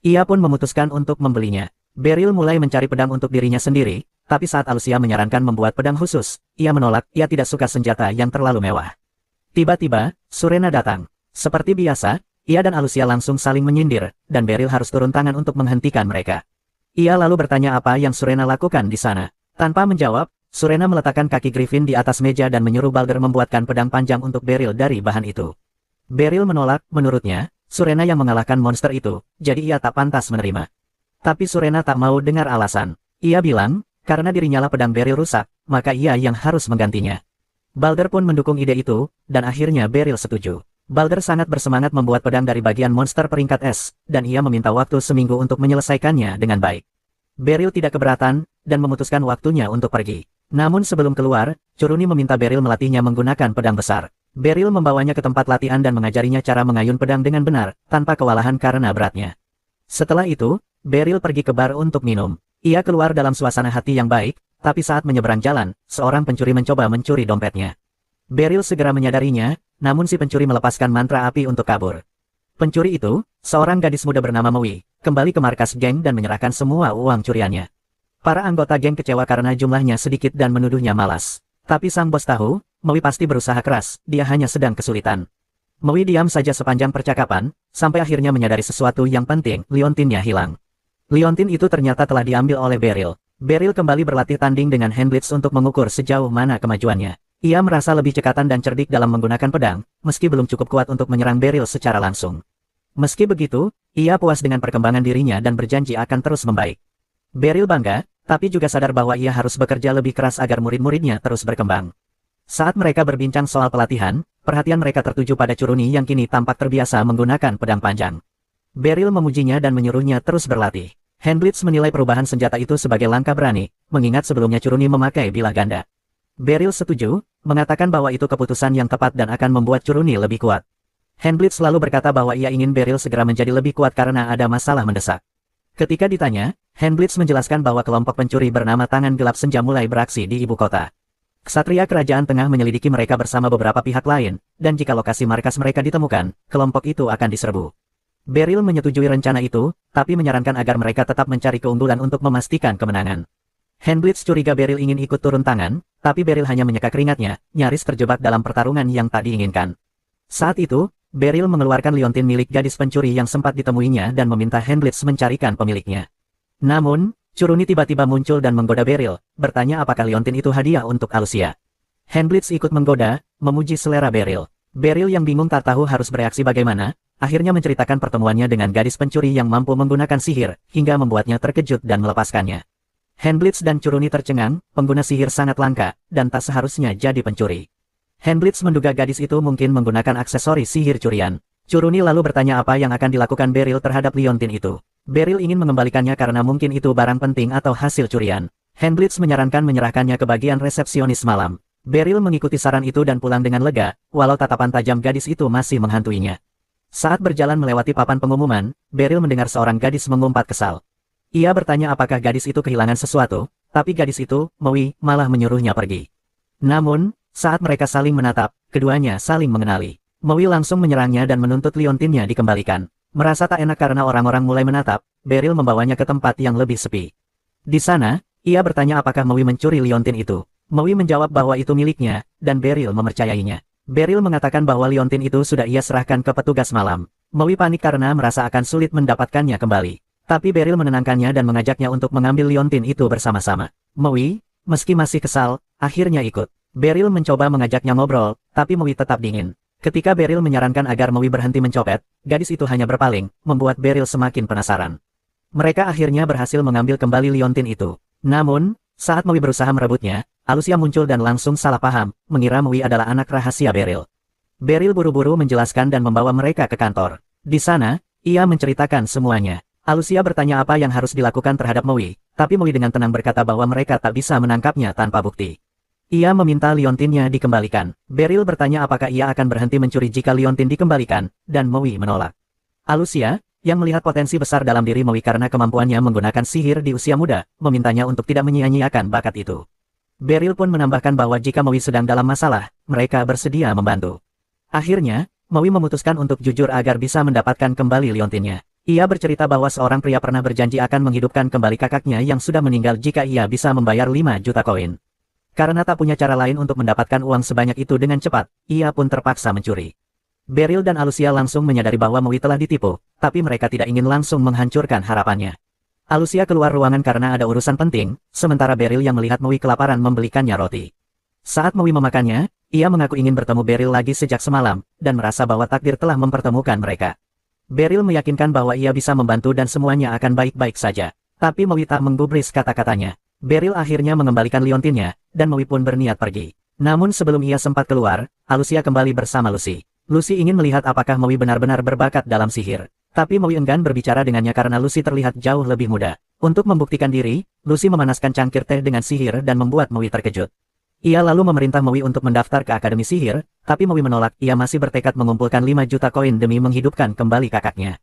Ia pun memutuskan untuk membelinya. Beryl mulai mencari pedang untuk dirinya sendiri, tapi saat Alusia menyarankan membuat pedang khusus, ia menolak, ia tidak suka senjata yang terlalu mewah. Tiba-tiba, Surena datang. Seperti biasa, ia dan Alusia langsung saling menyindir, dan Beryl harus turun tangan untuk menghentikan mereka. Ia lalu bertanya apa yang Surena lakukan di sana. Tanpa menjawab, Surena meletakkan kaki Griffin di atas meja dan menyuruh Balder membuatkan pedang panjang untuk Beryl dari bahan itu. Beryl menolak, menurutnya, Surena yang mengalahkan monster itu, jadi ia tak pantas menerima. Tapi Surena tak mau dengar alasan. Ia bilang, karena dirinya lah pedang Beryl rusak, maka ia yang harus menggantinya. Balder pun mendukung ide itu, dan akhirnya Beryl setuju. Balder sangat bersemangat membuat pedang dari bagian monster peringkat S, dan ia meminta waktu seminggu untuk menyelesaikannya dengan baik. Beryl tidak keberatan, dan memutuskan waktunya untuk pergi. Namun sebelum keluar, Curuni meminta Beryl melatihnya menggunakan pedang besar. Beryl membawanya ke tempat latihan dan mengajarinya cara mengayun pedang dengan benar, tanpa kewalahan karena beratnya. Setelah itu, Beryl pergi ke bar untuk minum. Ia keluar dalam suasana hati yang baik, tapi saat menyeberang jalan, seorang pencuri mencoba mencuri dompetnya. Beryl segera menyadarinya, namun si pencuri melepaskan mantra api untuk kabur. Pencuri itu, seorang gadis muda bernama Maui, kembali ke markas geng dan menyerahkan semua uang curiannya. Para anggota geng kecewa karena jumlahnya sedikit dan menuduhnya malas. Tapi sang bos tahu, Maui pasti berusaha keras, dia hanya sedang kesulitan. Maui diam saja sepanjang percakapan, sampai akhirnya menyadari sesuatu yang penting, liontinnya hilang. Liontin itu ternyata telah diambil oleh Beryl. Beryl kembali berlatih tanding dengan Handblitz untuk mengukur sejauh mana kemajuannya. Ia merasa lebih cekatan dan cerdik dalam menggunakan pedang, meski belum cukup kuat untuk menyerang Beryl secara langsung. Meski begitu, ia puas dengan perkembangan dirinya dan berjanji akan terus membaik. Beryl bangga, tapi juga sadar bahwa ia harus bekerja lebih keras agar murid-muridnya terus berkembang. Saat mereka berbincang soal pelatihan, perhatian mereka tertuju pada Curuni yang kini tampak terbiasa menggunakan pedang panjang. Beryl memujinya dan menyuruhnya terus berlatih. Handblitz menilai perubahan senjata itu sebagai langkah berani, mengingat sebelumnya Curuni memakai bilah ganda. Beryl setuju, mengatakan bahwa itu keputusan yang tepat dan akan membuat Curuni lebih kuat. Handblitz selalu berkata bahwa ia ingin Beryl segera menjadi lebih kuat karena ada masalah mendesak. Ketika ditanya, Handblitz menjelaskan bahwa kelompok pencuri bernama Tangan Gelap Senja mulai beraksi di ibu kota. Ksatria Kerajaan Tengah menyelidiki mereka bersama beberapa pihak lain, dan jika lokasi markas mereka ditemukan, kelompok itu akan diserbu. Beryl menyetujui rencana itu, tapi menyarankan agar mereka tetap mencari keunggulan untuk memastikan kemenangan. Handblitz curiga Beryl ingin ikut turun tangan, tapi Beryl hanya menyeka keringatnya, nyaris terjebak dalam pertarungan yang tak diinginkan. Saat itu, Beryl mengeluarkan liontin milik gadis pencuri yang sempat ditemuinya dan meminta Handblitz mencarikan pemiliknya. Namun, Curuni tiba-tiba muncul dan menggoda Beryl, bertanya apakah liontin itu hadiah untuk Alusia. Handblitz ikut menggoda, memuji selera Beryl. Beryl yang bingung tak tahu harus bereaksi bagaimana, akhirnya menceritakan pertemuannya dengan gadis pencuri yang mampu menggunakan sihir, hingga membuatnya terkejut dan melepaskannya. Handblitz dan Curuni tercengang, pengguna sihir sangat langka, dan tak seharusnya jadi pencuri. Handblitz menduga gadis itu mungkin menggunakan aksesori sihir curian. Curuni lalu bertanya apa yang akan dilakukan Beryl terhadap liontin itu. Beryl ingin mengembalikannya karena mungkin itu barang penting atau hasil curian. Handblitz menyarankan menyerahkannya ke bagian resepsionis malam. Beryl mengikuti saran itu dan pulang dengan lega, walau tatapan tajam gadis itu masih menghantuinya. Saat berjalan melewati papan pengumuman, Beryl mendengar seorang gadis mengumpat kesal. Ia bertanya apakah gadis itu kehilangan sesuatu, tapi gadis itu, Maui, malah menyuruhnya pergi. Namun, saat mereka saling menatap, keduanya saling mengenali. Maui langsung menyerangnya dan menuntut liontinnya dikembalikan. Merasa tak enak karena orang-orang mulai menatap, Beryl membawanya ke tempat yang lebih sepi. Di sana, ia bertanya apakah Maui mencuri liontin itu. Maui menjawab bahwa itu miliknya, dan Beryl mempercayainya. Beryl mengatakan bahwa liontin itu sudah ia serahkan ke petugas malam. Maui panik karena merasa akan sulit mendapatkannya kembali. Tapi Beryl menenangkannya dan mengajaknya untuk mengambil liontin itu bersama-sama. Maui, Meski masih kesal, akhirnya ikut. Beryl mencoba mengajaknya ngobrol, tapi Maui tetap dingin. Ketika Beryl menyarankan agar Maui berhenti mencopet, gadis itu hanya berpaling, membuat Beryl semakin penasaran. Mereka akhirnya berhasil mengambil kembali liontin itu. Namun, saat Maui berusaha merebutnya, Alusia muncul dan langsung salah paham, mengira Maui adalah anak rahasia Beryl. Beryl buru-buru menjelaskan dan membawa mereka ke kantor. Di sana, ia menceritakan semuanya. Alusia bertanya apa yang harus dilakukan terhadap Maui, tapi Maui dengan tenang berkata bahwa mereka tak bisa menangkapnya tanpa bukti. Ia meminta liontinnya dikembalikan. Beryl bertanya apakah ia akan berhenti mencuri jika liontin dikembalikan, dan Maui menolak. Alusia, yang melihat potensi besar dalam diri Maui karena kemampuannya menggunakan sihir di usia muda, memintanya untuk tidak menyia-nyiakan bakat itu. Beryl pun menambahkan bahwa jika Maui sedang dalam masalah, mereka bersedia membantu. Akhirnya, Maui memutuskan untuk jujur agar bisa mendapatkan kembali liontinnya. Ia bercerita bahwa seorang pria pernah berjanji akan menghidupkan kembali kakaknya yang sudah meninggal jika ia bisa membayar 5 juta koin. Karena tak punya cara lain untuk mendapatkan uang sebanyak itu dengan cepat, ia pun terpaksa mencuri. Beryl dan Alusia langsung menyadari bahwa Maui telah ditipu, tapi mereka tidak ingin langsung menghancurkan harapannya. Alusia keluar ruangan karena ada urusan penting, sementara Beryl yang melihat Maui kelaparan membelikannya roti. Saat Maui memakannya, ia mengaku ingin bertemu Beryl lagi sejak semalam, dan merasa bahwa takdir telah mempertemukan mereka. Beryl meyakinkan bahwa ia bisa membantu dan semuanya akan baik-baik saja. Tapi Maui tak menggubris kata-katanya. Beryl akhirnya mengembalikan liontinnya, dan Maui pun berniat pergi. Namun sebelum ia sempat keluar, Alusia kembali bersama Lucy. Lucy ingin melihat apakah Maui benar-benar berbakat dalam sihir. Tapi Maui enggan berbicara dengannya karena Lucy terlihat jauh lebih muda. Untuk membuktikan diri, Lucy memanaskan cangkir teh dengan sihir dan membuat Maui terkejut. Ia lalu memerintah Maui untuk mendaftar ke Akademi Sihir, tapi Maui menolak. Ia masih bertekad mengumpulkan 5 juta koin demi menghidupkan kembali kakaknya.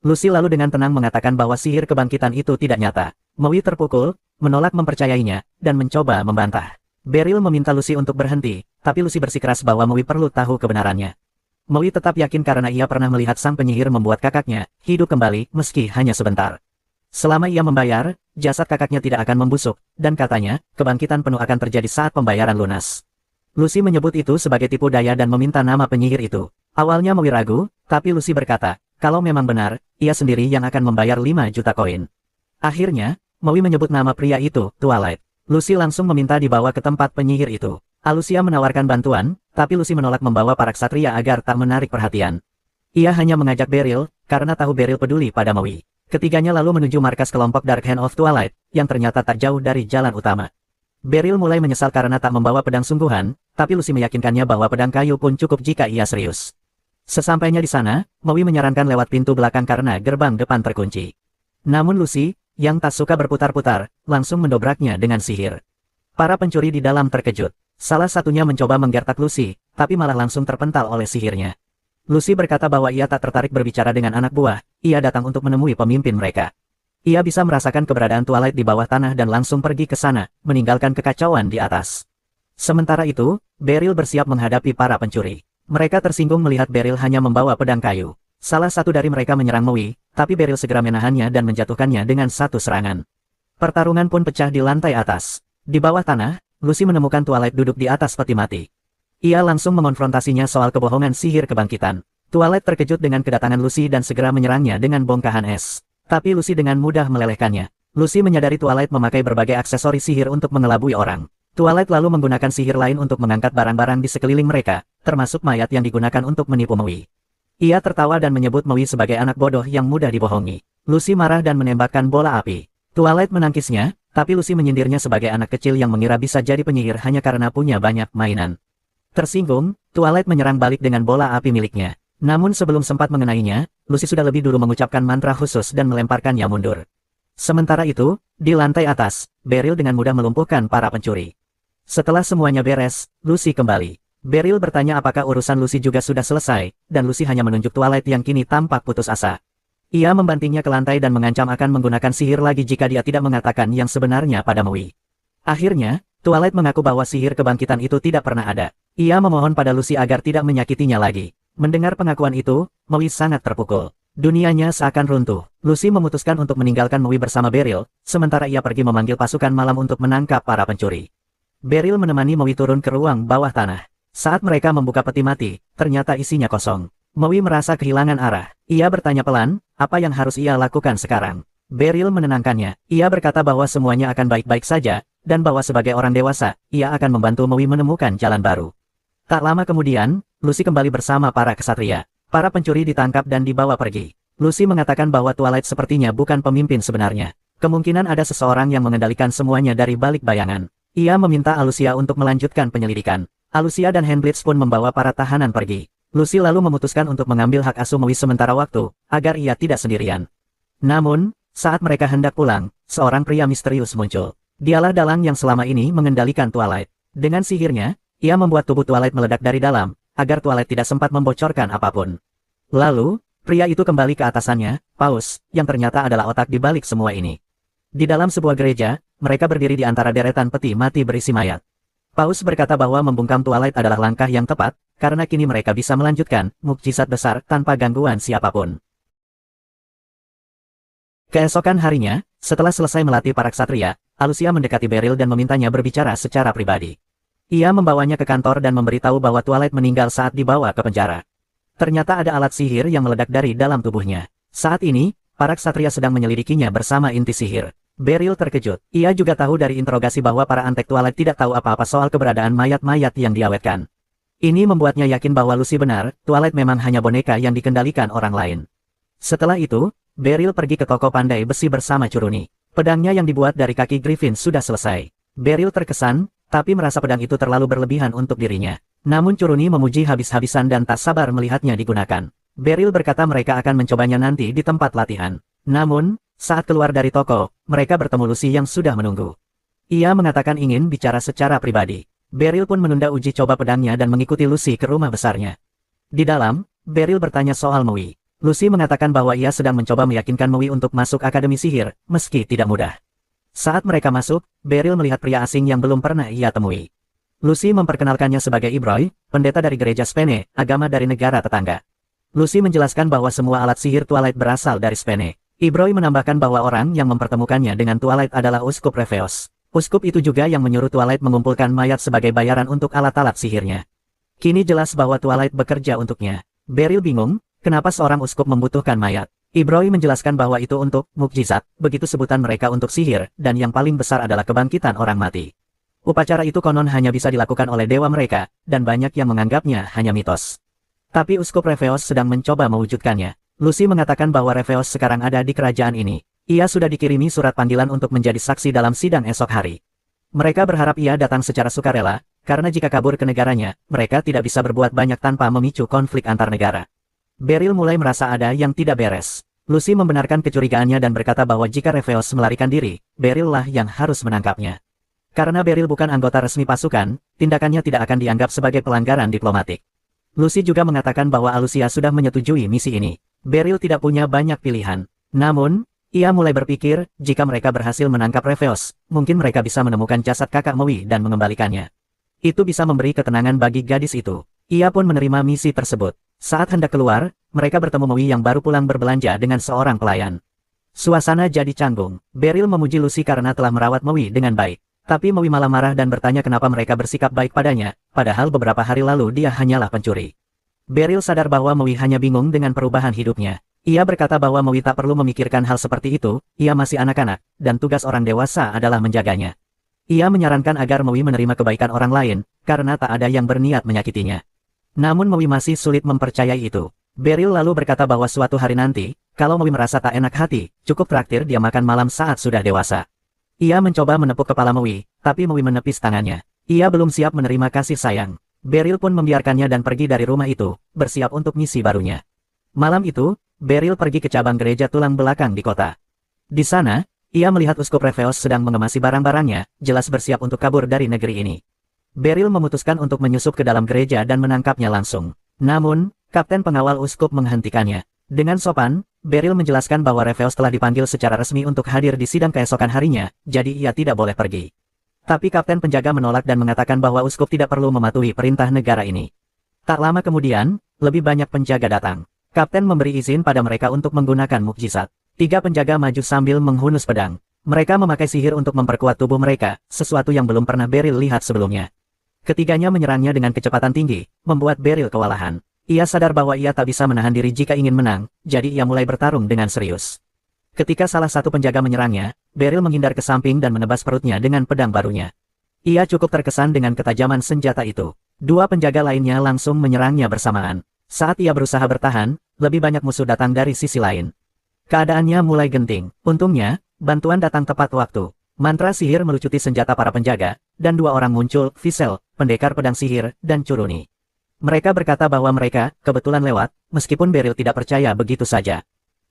Lucy lalu dengan tenang mengatakan bahwa sihir kebangkitan itu tidak nyata. Maui terpukul, menolak mempercayainya, dan mencoba membantah. Beryl meminta Lucy untuk berhenti, tapi Lucy bersikeras bahwa Maui perlu tahu kebenarannya. Maui tetap yakin karena ia pernah melihat sang penyihir membuat kakaknya hidup kembali meski hanya sebentar. Selama ia membayar, jasad kakaknya tidak akan membusuk, dan katanya, kebangkitan penuh akan terjadi saat pembayaran lunas. Lucy menyebut itu sebagai tipu daya dan meminta nama penyihir itu. Awalnya Maui ragu, tapi Lucy berkata, kalau memang benar, ia sendiri yang akan membayar 5 juta koin. Akhirnya, Maui menyebut nama pria itu, Twilight. Lucy langsung meminta dibawa ke tempat penyihir itu. Alusia menawarkan bantuan, tapi Lucy menolak membawa para ksatria agar tak menarik perhatian. Ia hanya mengajak Beryl, karena tahu Beryl peduli pada Maui. Ketiganya lalu menuju markas kelompok Dark Hand of Twilight, yang ternyata tak jauh dari jalan utama. Beryl mulai menyesal karena tak membawa pedang sungguhan, tapi Lucy meyakinkannya bahwa pedang kayu pun cukup jika ia serius. Sesampainya di sana, Maui menyarankan lewat pintu belakang karena gerbang depan terkunci. Namun Lucy, yang tak suka berputar-putar, langsung mendobraknya dengan sihir. Para pencuri di dalam terkejut. Salah satunya mencoba menggertak Lucy, tapi malah langsung terpental oleh sihirnya. Lucy berkata bahwa ia tak tertarik berbicara dengan anak buah, ia datang untuk menemui pemimpin mereka. Ia bisa merasakan keberadaan Twilight di bawah tanah dan langsung pergi ke sana, meninggalkan kekacauan di atas. Sementara itu, Beryl bersiap menghadapi para pencuri. Mereka tersinggung melihat Beryl hanya membawa pedang kayu. Salah satu dari mereka menyerang Maui, tapi Beryl segera menahannya dan menjatuhkannya dengan satu serangan. Pertarungan pun pecah di lantai atas. Di bawah tanah, Lucy menemukan Twilight duduk di atas peti mati. Ia langsung mengonfrontasinya soal kebohongan sihir kebangkitan. Twilight terkejut dengan kedatangan Lucy dan segera menyerangnya dengan bongkahan es. Tapi Lucy dengan mudah melelehkannya. Lucy menyadari Twilight memakai berbagai aksesori sihir untuk mengelabui orang. Twilight lalu menggunakan sihir lain untuk mengangkat barang-barang di sekeliling mereka, termasuk mayat yang digunakan untuk menipu Maui. Ia tertawa dan menyebut Maui sebagai anak bodoh yang mudah dibohongi. Lucy marah dan menembakkan bola api. Twilight menangkisnya, tapi Lucy menyindirnya sebagai anak kecil yang mengira bisa jadi penyihir hanya karena punya banyak mainan. Tersinggung, Twilight menyerang balik dengan bola api miliknya. Namun sebelum sempat mengenainya, Lucy sudah lebih dulu mengucapkan mantra khusus dan melemparkannya mundur. Sementara itu, di lantai atas, Beryl dengan mudah melumpuhkan para pencuri. Setelah semuanya beres, Lucy kembali. Beryl bertanya apakah urusan Lucy juga sudah selesai, dan Lucy hanya menunjuk Twilight yang kini tampak putus asa. Ia membantingnya ke lantai dan mengancam akan menggunakan sihir lagi jika dia tidak mengatakan yang sebenarnya pada Maui. Akhirnya, Twilight mengaku bahwa sihir kebangkitan itu tidak pernah ada. Ia memohon pada Lucy agar tidak menyakitinya lagi. Mendengar pengakuan itu, Maui sangat terpukul. Dunianya seakan runtuh. Lucy memutuskan untuk meninggalkan Maui bersama Beryl, sementara ia pergi memanggil pasukan malam untuk menangkap para pencuri. Beryl menemani Maui turun ke ruang bawah tanah. Saat mereka membuka peti mati, ternyata isinya kosong. Maui merasa kehilangan arah. Ia bertanya pelan, apa yang harus ia lakukan sekarang? Beryl menenangkannya. Ia berkata bahwa semuanya akan baik-baik saja, dan bahwa sebagai orang dewasa, ia akan membantu Maui menemukan jalan baru. Tak lama kemudian, Lucy kembali bersama para kesatria. Para pencuri ditangkap dan dibawa pergi. Lucy mengatakan bahwa Twilight sepertinya bukan pemimpin sebenarnya. Kemungkinan ada seseorang yang mengendalikan semuanya dari balik bayangan. Ia meminta Alucia untuk melanjutkan penyelidikan. Alucia dan Handblitz pun membawa para tahanan pergi. Lucy lalu memutuskan untuk mengambil hak asuh Maui sementara waktu, agar ia tidak sendirian. Namun, saat mereka hendak pulang, seorang pria misterius muncul. Dialah dalang yang selama ini mengendalikan Twilight. Dengan sihirnya, ia membuat tubuh Twilight meledak dari dalam, agar Twilight tidak sempat membocorkan apapun. Lalu, pria itu kembali ke atasannya, Paus, yang ternyata adalah otak di balik semua ini. Di dalam sebuah gereja, mereka berdiri di antara deretan peti mati berisi mayat. Paus berkata bahwa membungkam Twilight adalah langkah yang tepat, karena kini mereka bisa melanjutkan mukjizat besar tanpa gangguan siapapun. Keesokan harinya, setelah selesai melatih para ksatria, Alucia mendekati Beryl dan memintanya berbicara secara pribadi. Ia membawanya ke kantor dan memberitahu bahwa Twilight meninggal saat dibawa ke penjara. Ternyata ada alat sihir yang meledak dari dalam tubuhnya. Saat ini, para ksatria sedang menyelidikinya bersama inti sihir. Beryl terkejut. Ia juga tahu dari interogasi bahwa para antek Twilight tidak tahu apa-apa soal keberadaan mayat-mayat yang diawetkan. Ini membuatnya yakin bahwa Lucy benar, Twilight memang hanya boneka yang dikendalikan orang lain. Setelah itu, Beryl pergi ke toko pandai besi bersama Curuni. Pedangnya yang dibuat dari kaki Griffin sudah selesai. Beryl terkesan, tapi merasa pedang itu terlalu berlebihan untuk dirinya. Namun Curuni memuji habis-habisan dan tak sabar melihatnya digunakan. Beryl berkata mereka akan mencobanya nanti di tempat latihan. Namun, saat keluar dari toko, mereka bertemu Lucy yang sudah menunggu. Ia mengatakan ingin bicara secara pribadi. Beryl pun menunda uji coba pedangnya dan mengikuti Lucy ke rumah besarnya. Di dalam, Beryl bertanya soal Maui. Lucy mengatakan bahwa ia sedang mencoba meyakinkan Maui untuk masuk Akademi Sihir, meski tidak mudah. Saat mereka masuk, Beryl melihat pria asing yang belum pernah ia temui. Lucy memperkenalkannya sebagai Ibroy, pendeta dari gereja Spene, agama dari negara tetangga. Lucy menjelaskan bahwa semua alat sihir Twilight berasal dari Spene. Ibroy menambahkan bahwa orang yang mempertemukannya dengan Twilight adalah Uskup Reveos. Uskup itu juga yang menyuruh Twilight mengumpulkan mayat sebagai bayaran untuk alat-alat sihirnya. Kini jelas bahwa Twilight bekerja untuknya. Beryl bingung, kenapa seorang uskup membutuhkan mayat. Ibroy menjelaskan bahwa itu untuk mukjizat, begitu sebutan mereka untuk sihir, dan yang paling besar adalah kebangkitan orang mati. Upacara itu konon hanya bisa dilakukan oleh dewa mereka, dan banyak yang menganggapnya hanya mitos. Tapi Uskup Reveos sedang mencoba mewujudkannya. Lucy mengatakan bahwa Reveos sekarang ada di kerajaan ini. Ia sudah dikirimi surat panggilan untuk menjadi saksi dalam sidang esok hari. Mereka berharap ia datang secara sukarela, karena jika kabur ke negaranya, mereka tidak bisa berbuat banyak tanpa memicu konflik antar negara. Beryl mulai merasa ada yang tidak beres. Lucy membenarkan kecurigaannya dan berkata bahwa jika Reveos melarikan diri, Beryl lah yang harus menangkapnya. Karena Beryl bukan anggota resmi pasukan, tindakannya tidak akan dianggap sebagai pelanggaran diplomatik. Lucy juga mengatakan bahwa Alucia sudah menyetujui misi ini. Beryl tidak punya banyak pilihan. Namun, ia mulai berpikir, jika mereka berhasil menangkap Reveos, mungkin mereka bisa menemukan jasad kakak Maui dan mengembalikannya. Itu bisa memberi ketenangan bagi gadis itu. Ia pun menerima misi tersebut. Saat hendak keluar, mereka bertemu Maui yang baru pulang berbelanja dengan seorang pelayan. Suasana jadi canggung. Beryl memuji Lucy karena telah merawat Maui dengan baik. Tapi Maui malah marah dan bertanya kenapa mereka bersikap baik padanya, padahal beberapa hari lalu dia hanyalah pencuri. Beryl sadar bahwa Maui hanya bingung dengan perubahan hidupnya. Ia berkata bahwa Maui tak perlu memikirkan hal seperti itu, ia masih anak-anak, dan tugas orang dewasa adalah menjaganya. Ia menyarankan agar Maui menerima kebaikan orang lain, karena tak ada yang berniat menyakitinya. Namun Maui masih sulit mempercayai itu. Beryl lalu berkata bahwa suatu hari nanti, kalau Maui merasa tak enak hati, cukup traktir dia makan malam saat sudah dewasa. Ia mencoba menepuk kepala Maui, tapi Maui menepis tangannya. Ia belum siap menerima kasih sayang. Beryl pun membiarkannya dan pergi dari rumah itu, bersiap untuk misi barunya. Malam itu, Beryl pergi ke cabang gereja tulang belakang di kota. Di sana, ia melihat Uskup Reveos sedang mengemasi barang-barangnya, jelas bersiap untuk kabur dari negeri ini. Beryl memutuskan untuk menyusup ke dalam gereja dan menangkapnya langsung. Namun, kapten pengawal uskup menghentikannya. Dengan sopan, Beryl menjelaskan bahwa Reveos telah dipanggil secara resmi untuk hadir di sidang keesokan harinya, jadi ia tidak boleh pergi. Tapi kapten penjaga menolak dan mengatakan bahwa uskup tidak perlu mematuhi perintah negara ini. Tak lama kemudian, lebih banyak penjaga datang. Kapten memberi izin pada mereka untuk menggunakan mukjizat. 3 penjaga maju sambil menghunus pedang. Mereka memakai sihir untuk memperkuat tubuh mereka, sesuatu yang belum pernah Beryl lihat sebelumnya. Ketiganya menyerangnya dengan kecepatan tinggi, membuat Beryl kewalahan. Ia sadar bahwa ia tak bisa menahan diri jika ingin menang, jadi ia mulai bertarung dengan serius. Ketika salah satu penjaga menyerangnya, Beryl menghindar ke samping dan menebas perutnya dengan pedang barunya. Ia cukup terkesan dengan ketajaman senjata itu. Dua penjaga lainnya langsung menyerangnya bersamaan. Saat ia berusaha bertahan, lebih banyak musuh datang dari sisi lain. Keadaannya mulai genting. Untungnya, bantuan datang tepat waktu. Mantra sihir melucuti senjata para penjaga, dan dua orang muncul, Visel, pendekar pedang sihir, dan Curuni. Mereka berkata bahwa mereka, kebetulan lewat, meskipun Beryl tidak percaya begitu saja.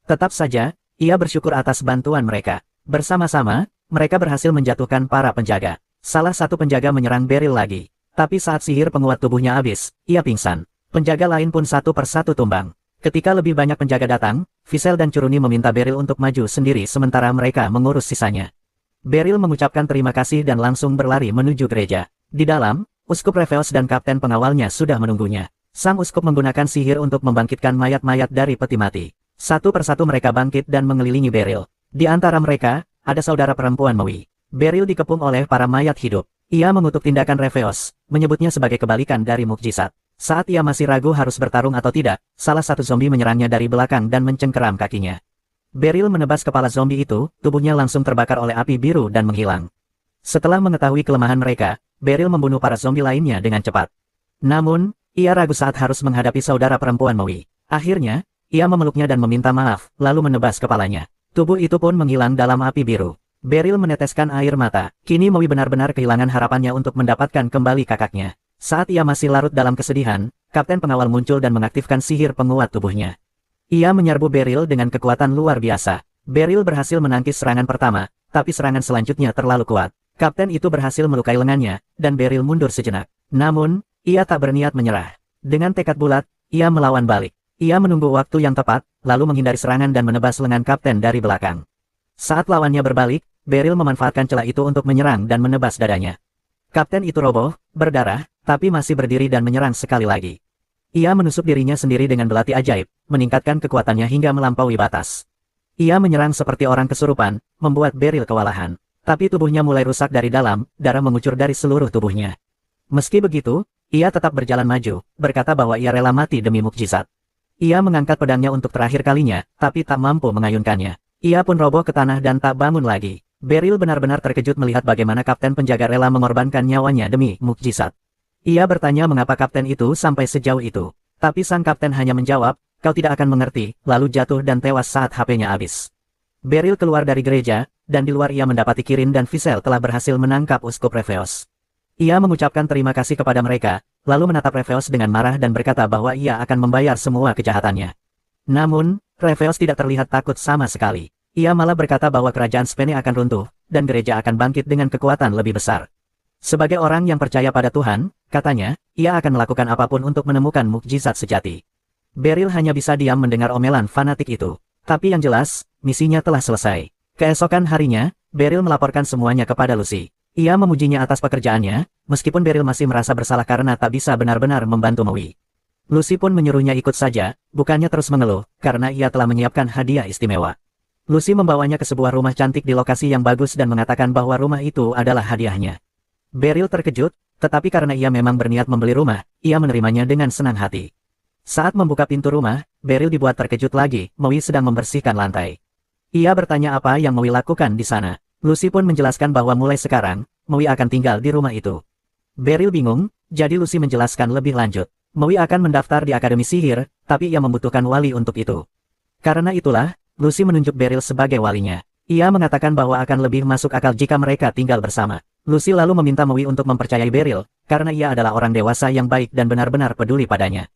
Tetap saja, ia bersyukur atas bantuan mereka. Bersama-sama, mereka berhasil menjatuhkan para penjaga. Salah satu penjaga menyerang Beryl lagi. Tapi saat sihir penguat tubuhnya habis, ia pingsan. Penjaga lain pun satu persatu tumbang. Ketika lebih banyak penjaga datang, Visel dan Curuni meminta Beryl untuk maju sendiri sementara mereka mengurus sisanya. Beryl mengucapkan terima kasih dan langsung berlari menuju gereja. Di dalam, Uskup Reveos dan kapten pengawalnya sudah menunggunya. Sang uskup menggunakan sihir untuk membangkitkan mayat-mayat dari peti mati. Satu persatu mereka bangkit dan mengelilingi Beryl. Di antara mereka, ada saudara perempuan Maui. Beryl dikepung oleh para mayat hidup. Ia mengutuk tindakan Reveos, menyebutnya sebagai kebalikan dari mukjizat. Saat ia masih ragu harus bertarung atau tidak, salah satu zombie menyerangnya dari belakang dan mencengkeram kakinya. Beryl menebas kepala zombie itu, tubuhnya langsung terbakar oleh api biru dan menghilang. Setelah mengetahui kelemahan mereka, Beryl membunuh para zombie lainnya dengan cepat. Namun, ia ragu saat harus menghadapi saudara perempuan Maui. Akhirnya, ia memeluknya dan meminta maaf, lalu menebas kepalanya. Tubuh itu pun menghilang dalam api biru. Beryl meneteskan air mata. Kini Maui benar-benar kehilangan harapannya untuk mendapatkan kembali kakaknya. Saat ia masih larut dalam kesedihan, kapten pengawal muncul dan mengaktifkan sihir penguat tubuhnya. Ia menyerbu Beryl dengan kekuatan luar biasa. Beryl berhasil menangkis serangan pertama, tapi serangan selanjutnya terlalu kuat. Kapten itu berhasil melukai lengannya, dan Beryl mundur sejenak. Namun, ia tak berniat menyerah. Dengan tekad bulat, ia melawan balik. Ia menunggu waktu yang tepat, lalu menghindari serangan dan menebas lengan kapten dari belakang. Saat lawannya berbalik, Beryl memanfaatkan celah itu untuk menyerang dan menebas dadanya. Kapten itu roboh, berdarah, tapi masih berdiri dan menyerang sekali lagi. Ia menusuk dirinya sendiri dengan belati ajaib, meningkatkan kekuatannya hingga melampaui batas. Ia menyerang seperti orang kesurupan, membuat Beryl kewalahan. Tapi tubuhnya mulai rusak dari dalam, darah mengucur dari seluruh tubuhnya. Meski begitu, ia tetap berjalan maju, berkata bahwa ia rela mati demi mukjizat. Ia mengangkat pedangnya untuk terakhir kalinya, tapi tak mampu mengayunkannya. Ia pun roboh ke tanah dan tak bangun lagi. Beryl benar-benar terkejut melihat bagaimana kapten penjaga rela mengorbankan nyawanya demi mukjizat. Ia bertanya mengapa kapten itu sampai sejauh itu. Tapi sang kapten hanya menjawab, kau tidak akan mengerti, lalu jatuh dan tewas saat HP-nya habis. Beryl keluar dari gereja, dan di luar ia mendapati Kirin dan Visel telah berhasil menangkap Uskup Reveos. Ia mengucapkan terima kasih kepada mereka, lalu menatap Reveos dengan marah dan berkata bahwa ia akan membayar semua kejahatannya. Namun, Reveos tidak terlihat takut sama sekali. Ia malah berkata bahwa kerajaan Spene akan runtuh, dan gereja akan bangkit dengan kekuatan lebih besar. Sebagai orang yang percaya pada Tuhan, katanya, ia akan melakukan apapun untuk menemukan mukjizat sejati. Beryl hanya bisa diam mendengar omelan fanatik itu. Tapi yang jelas, misinya telah selesai. Keesokan harinya, Beryl melaporkan semuanya kepada Lucy. Ia memujinya atas pekerjaannya, meskipun Beryl masih merasa bersalah karena tak bisa benar-benar membantu Maui. Lucy pun menyuruhnya ikut saja, bukannya terus mengeluh, karena ia telah menyiapkan hadiah istimewa. Lucy membawanya ke sebuah rumah cantik di lokasi yang bagus dan mengatakan bahwa rumah itu adalah hadiahnya. Beryl terkejut, tetapi karena ia memang berniat membeli rumah, ia menerimanya dengan senang hati. Saat membuka pintu rumah, Beryl dibuat terkejut lagi, Maui sedang membersihkan lantai. Ia bertanya apa yang Maui lakukan di sana. Lucy pun menjelaskan bahwa mulai sekarang, Maui akan tinggal di rumah itu. Beryl bingung, jadi Lucy menjelaskan lebih lanjut. Maui akan mendaftar di Akademi Sihir, tapi ia membutuhkan wali untuk itu. Karena itulah, Lucy menunjuk Beryl sebagai walinya. Ia mengatakan bahwa akan lebih masuk akal jika mereka tinggal bersama. Lucy lalu meminta Maui untuk mempercayai Beryl, karena ia adalah orang dewasa yang baik dan benar-benar peduli padanya.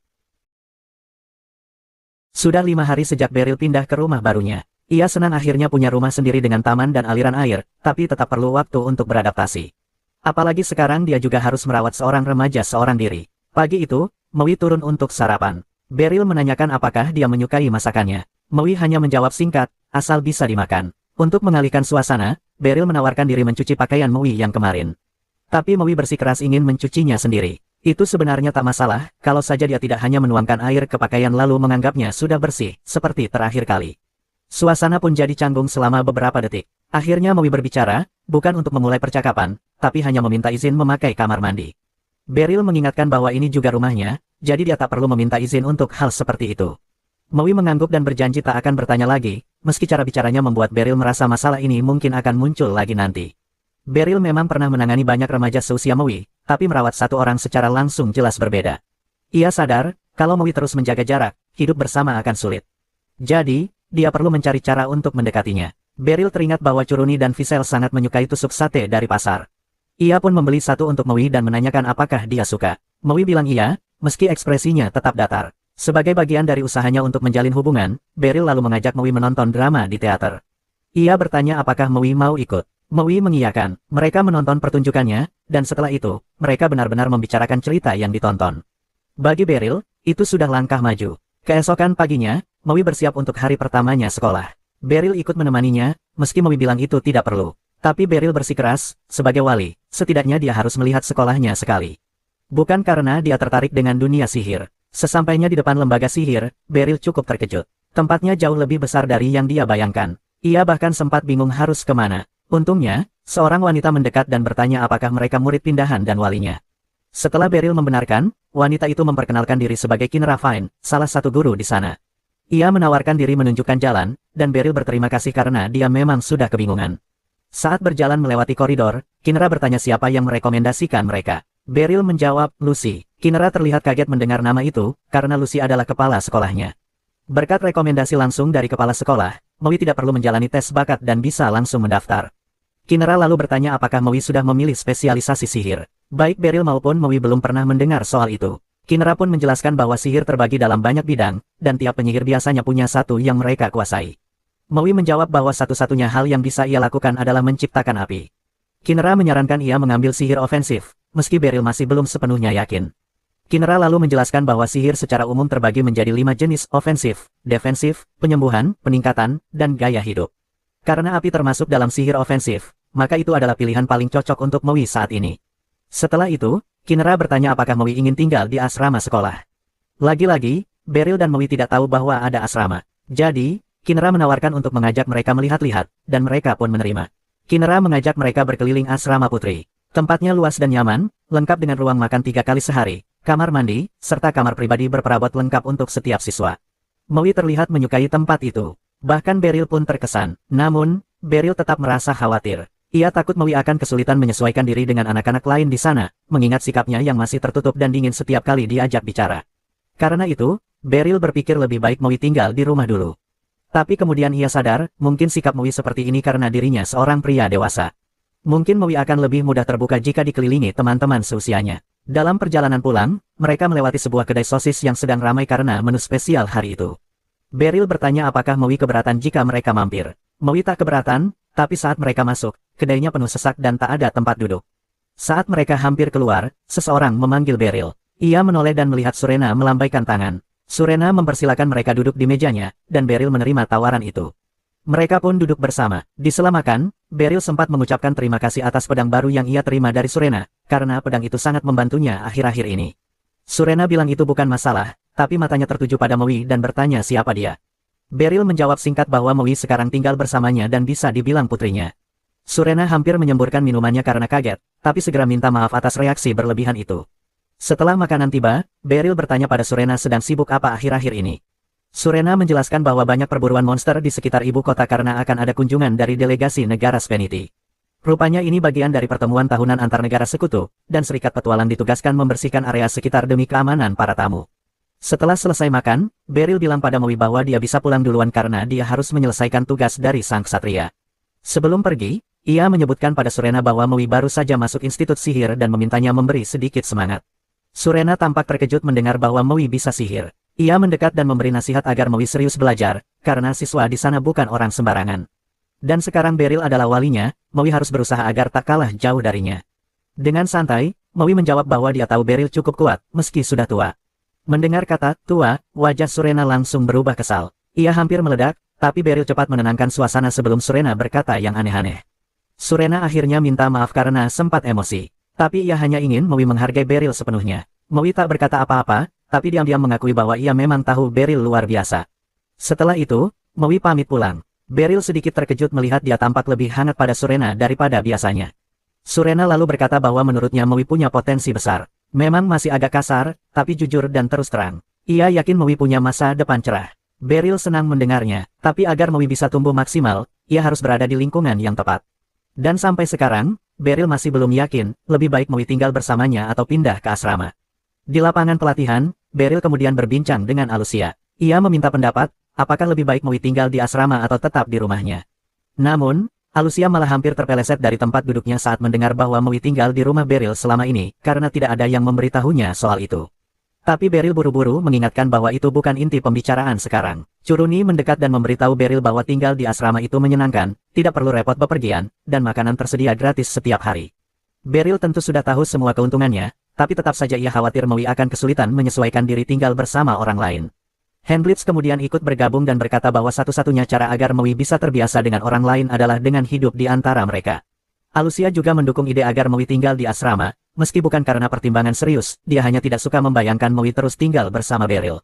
Sudah 5 hari sejak Beryl pindah ke rumah barunya. Ia senang akhirnya punya rumah sendiri dengan taman dan aliran air, tapi tetap perlu waktu untuk beradaptasi. Apalagi sekarang dia juga harus merawat seorang remaja seorang diri. Pagi itu, Maui turun untuk sarapan. Beryl menanyakan apakah dia menyukai masakannya. Maui hanya menjawab singkat, asal bisa dimakan. Untuk mengalihkan suasana, Beryl menawarkan diri mencuci pakaian Maui yang kemarin. Tapi Maui bersikeras ingin mencucinya sendiri. Itu sebenarnya tak masalah, kalau saja dia tidak hanya menuangkan air ke pakaian lalu menganggapnya sudah bersih, seperti terakhir kali. Suasana pun jadi canggung selama beberapa detik. Akhirnya Maui berbicara, bukan untuk memulai percakapan, tapi hanya meminta izin memakai kamar mandi. Beryl mengingatkan bahwa ini juga rumahnya, jadi dia tak perlu meminta izin untuk hal seperti itu. Maui mengangguk dan berjanji tak akan bertanya lagi, meski cara bicaranya membuat Beryl merasa masalah ini mungkin akan muncul lagi nanti. Beryl memang pernah menangani banyak remaja seusia Maui, tapi merawat satu orang secara langsung jelas berbeda. Ia sadar, kalau Maui terus menjaga jarak, hidup bersama akan sulit. Jadi, dia perlu mencari cara untuk mendekatinya. Beryl teringat bahwa Curuni dan Visel sangat menyukai tusuk sate dari pasar. Ia pun membeli satu untuk Maui dan menanyakan apakah dia suka. Maui bilang iya, meski ekspresinya tetap datar. Sebagai bagian dari usahanya untuk menjalin hubungan, Beryl lalu mengajak Maui menonton drama di teater. Ia bertanya apakah Maui mau ikut. Maui mengiyakan. Mereka menonton pertunjukannya, dan setelah itu, mereka benar-benar membicarakan cerita yang ditonton. Bagi Beryl, itu sudah langkah maju. Keesokan paginya, Maui bersiap untuk hari pertamanya sekolah. Beryl ikut menemaninya, meski Maui bilang itu tidak perlu. Tapi Beryl bersikeras, sebagai wali, setidaknya dia harus melihat sekolahnya sekali. Bukan karena dia tertarik dengan dunia sihir. Sesampainya di depan lembaga sihir, Beryl cukup terkejut. Tempatnya jauh lebih besar dari yang dia bayangkan. Ia bahkan sempat bingung harus kemana. Untungnya, seorang wanita mendekat dan bertanya apakah mereka murid pindahan dan walinya. Setelah Beryl membenarkan, wanita itu memperkenalkan diri sebagai Kinra Fine, salah satu guru di sana. Ia menawarkan diri menunjukkan jalan, dan Beryl berterima kasih karena dia memang sudah kebingungan. Saat berjalan melewati koridor, Kinra bertanya siapa yang merekomendasikan mereka. Beryl menjawab, Lucy. Kinra terlihat kaget mendengar nama itu, karena Lucy adalah kepala sekolahnya. Berkat rekomendasi langsung dari kepala sekolah, Maui tidak perlu menjalani tes bakat dan bisa langsung mendaftar. Kinra lalu bertanya apakah Maui sudah memilih spesialisasi sihir. Baik Beryl maupun Maui belum pernah mendengar soal itu. Kinra pun menjelaskan bahwa sihir terbagi dalam banyak bidang, dan tiap penyihir biasanya punya satu yang mereka kuasai. Maui menjawab bahwa satu-satunya hal yang bisa ia lakukan adalah menciptakan api. Kinra menyarankan ia mengambil sihir ofensif, meski Beryl masih belum sepenuhnya yakin. Kinra lalu menjelaskan bahwa sihir secara umum terbagi menjadi 5 jenis: ofensif, defensif, penyembuhan, peningkatan, dan gaya hidup. Karena api termasuk dalam sihir ofensif, maka itu adalah pilihan paling cocok untuk Maui saat ini. Setelah itu, Kinra bertanya apakah Maui ingin tinggal di asrama sekolah. Lagi-lagi, Beryl dan Maui tidak tahu bahwa ada asrama. Jadi, Kinra menawarkan untuk mengajak mereka melihat-lihat, dan mereka pun menerima. Kinra mengajak mereka berkeliling asrama putri. Tempatnya luas dan nyaman, lengkap dengan ruang makan 3 kali sehari, kamar mandi, serta kamar pribadi berperabot lengkap untuk setiap siswa. Maui terlihat menyukai tempat itu. Bahkan Beryl pun terkesan. Namun, Beryl tetap merasa khawatir. Ia takut Maui akan kesulitan menyesuaikan diri dengan anak-anak lain di sana, mengingat sikapnya yang masih tertutup dan dingin setiap kali diajak bicara. Karena itu, Beryl berpikir lebih baik Maui tinggal di rumah dulu. Tapi kemudian ia sadar, mungkin sikap Maui seperti ini karena dirinya seorang pria dewasa. Mungkin Maui akan lebih mudah terbuka jika dikelilingi teman-teman seusianya. Dalam perjalanan pulang, mereka melewati sebuah kedai sosis yang sedang ramai karena menu spesial hari itu. Beryl bertanya apakah Maui keberatan jika mereka mampir. Maui tak keberatan, tapi saat mereka masuk, kedainya penuh sesak dan tak ada tempat duduk. Saat mereka hampir keluar, seseorang memanggil Beryl. Ia menoleh dan melihat Surena melambaikan tangan. Surena mempersilakan mereka duduk di mejanya, dan Beryl menerima tawaran itu. Mereka pun duduk bersama. Di sela makan, Beryl sempat mengucapkan terima kasih atas pedang baru yang ia terima dari Surena, karena pedang itu sangat membantunya akhir-akhir ini. Surena bilang itu bukan masalah, tapi matanya tertuju pada Maui dan bertanya siapa dia. Beryl menjawab singkat bahwa Maui sekarang tinggal bersamanya dan bisa dibilang putrinya. Surena hampir menyemburkan minumannya karena kaget, tapi segera minta maaf atas reaksi berlebihan itu. Setelah makanan tiba, Beryl bertanya pada Surena sedang sibuk apa akhir-akhir ini. Surena menjelaskan bahwa banyak perburuan monster di sekitar ibu kota karena akan ada kunjungan dari delegasi negara Spenity. Rupanya ini bagian dari pertemuan tahunan antar negara sekutu, dan serikat petualang ditugaskan membersihkan area sekitar demi keamanan para tamu. Setelah selesai makan, Beryl bilang pada Maui bahwa dia bisa pulang duluan karena dia harus menyelesaikan tugas dari sang ksatria. Sebelum pergi, ia menyebutkan pada Surena bahwa Maui baru saja masuk institut sihir dan memintanya memberi sedikit semangat. Surena tampak terkejut mendengar bahwa Maui bisa sihir. Ia mendekat dan memberi nasihat agar Maui serius belajar, karena siswa di sana bukan orang sembarangan. Dan sekarang Beryl adalah walinya, Maui harus berusaha agar tak kalah jauh darinya. Dengan santai, Maui menjawab bahwa dia tahu Beryl cukup kuat, meski sudah tua. Mendengar kata tua, wajah Surena langsung berubah kesal. Ia hampir meledak, tapi Beryl cepat menenangkan suasana sebelum Surena berkata yang aneh-aneh. Surena akhirnya minta maaf karena sempat emosi. Tapi ia hanya ingin Maui menghargai Beryl sepenuhnya. Maui tak berkata apa-apa, tapi diam-diam mengakui bahwa ia memang tahu Beryl luar biasa. Setelah itu, Maui pamit pulang. Beryl sedikit terkejut melihat dia tampak lebih hangat pada Surena daripada biasanya. Surena lalu berkata bahwa menurutnya Maui punya potensi besar. Memang masih agak kasar, tapi jujur dan terus terang. Ia yakin Maui punya masa depan cerah. Beryl senang mendengarnya, tapi agar Maui bisa tumbuh maksimal, ia harus berada di lingkungan yang tepat. Dan sampai sekarang, Beryl masih belum yakin, lebih baik Maui tinggal bersamanya atau pindah ke asrama. Di lapangan pelatihan, Beryl kemudian berbincang dengan Alucia. Ia meminta pendapat, apakah lebih baik Maui tinggal di asrama atau tetap di rumahnya. Namun, Alucia malah hampir terpeleset dari tempat duduknya saat mendengar bahwa Maui tinggal di rumah Beryl selama ini, karena tidak ada yang memberitahunya soal itu. Tapi Beryl buru-buru mengingatkan bahwa itu bukan inti pembicaraan sekarang. Curuni mendekat dan memberitahu Beryl bahwa tinggal di asrama itu menyenangkan, tidak perlu repot bepergian, dan makanan tersedia gratis setiap hari. Beryl tentu sudah tahu semua keuntungannya, tapi tetap saja ia khawatir Maui akan kesulitan menyesuaikan diri tinggal bersama orang lain. Hendlitz kemudian ikut bergabung dan berkata bahwa satu-satunya cara agar Maui bisa terbiasa dengan orang lain adalah dengan hidup di antara mereka. Alucia juga mendukung ide agar Maui tinggal di asrama, meski bukan karena pertimbangan serius, dia hanya tidak suka membayangkan Maui terus tinggal bersama Beryl.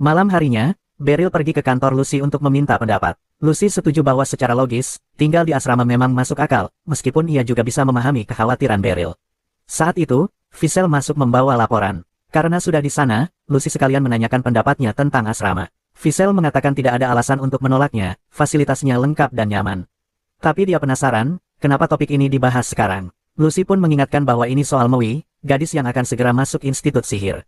Malam harinya, Beryl pergi ke kantor Lucy untuk meminta pendapat. Lucy setuju bahwa secara logis, tinggal di asrama memang masuk akal, meskipun ia juga bisa memahami kekhawatiran Beryl. Saat itu, Fischl masuk membawa laporan. Karena sudah di sana, Lucy sekalian menanyakan pendapatnya tentang asrama. Fischl mengatakan tidak ada alasan untuk menolaknya, fasilitasnya lengkap dan nyaman. Tapi dia penasaran, kenapa topik ini dibahas sekarang. Lucy pun mengingatkan bahwa ini soal Maui, gadis yang akan segera masuk institut sihir.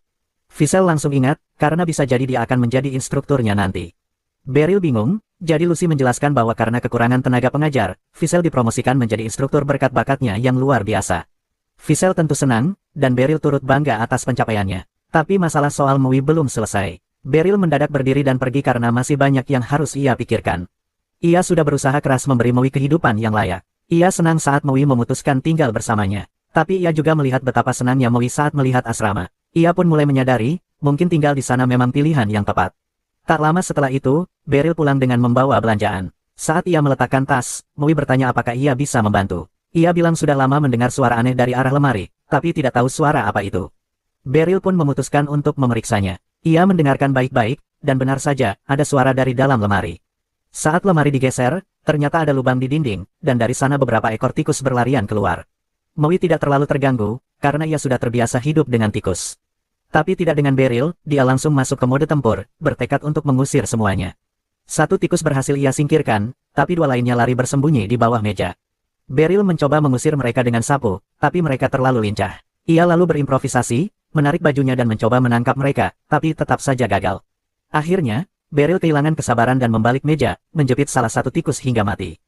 Fischl langsung ingat, karena bisa jadi dia akan menjadi instrukturnya nanti. Beryl bingung, jadi Lucy menjelaskan bahwa karena kekurangan tenaga pengajar, Fischl dipromosikan menjadi instruktur berkat bakatnya yang luar biasa. Fischl tentu senang, dan Beryl turut bangga atas pencapaiannya. Tapi masalah soal Maui belum selesai. Beryl mendadak berdiri dan pergi karena masih banyak yang harus ia pikirkan. Ia sudah berusaha keras memberi Maui kehidupan yang layak. Ia senang saat Maui memutuskan tinggal bersamanya. Tapi ia juga melihat betapa senangnya Maui saat melihat asrama. Ia pun mulai menyadari, mungkin tinggal di sana memang pilihan yang tepat. Tak lama setelah itu, Beryl pulang dengan membawa belanjaan. Saat ia meletakkan tas, Maui bertanya apakah ia bisa membantu. Ia bilang sudah lama mendengar suara aneh dari arah lemari, tapi tidak tahu suara apa itu. Beryl pun memutuskan untuk memeriksanya. Ia mendengarkan baik-baik, dan benar saja, ada suara dari dalam lemari. Saat lemari digeser, ternyata ada lubang di dinding, dan dari sana beberapa ekor tikus berlarian keluar. Maui tidak terlalu terganggu, karena ia sudah terbiasa hidup dengan tikus. Tapi tidak dengan Beryl, dia langsung masuk ke mode tempur, bertekad untuk mengusir semuanya. Satu tikus berhasil ia singkirkan, tapi dua lainnya lari bersembunyi di bawah meja. Beryl mencoba mengusir mereka dengan sapu, tapi mereka terlalu lincah. Ia lalu berimprovisasi, menarik bajunya dan mencoba menangkap mereka, tapi tetap saja gagal. Akhirnya, Beryl kehilangan kesabaran dan membalik meja, menjepit salah satu tikus hingga mati.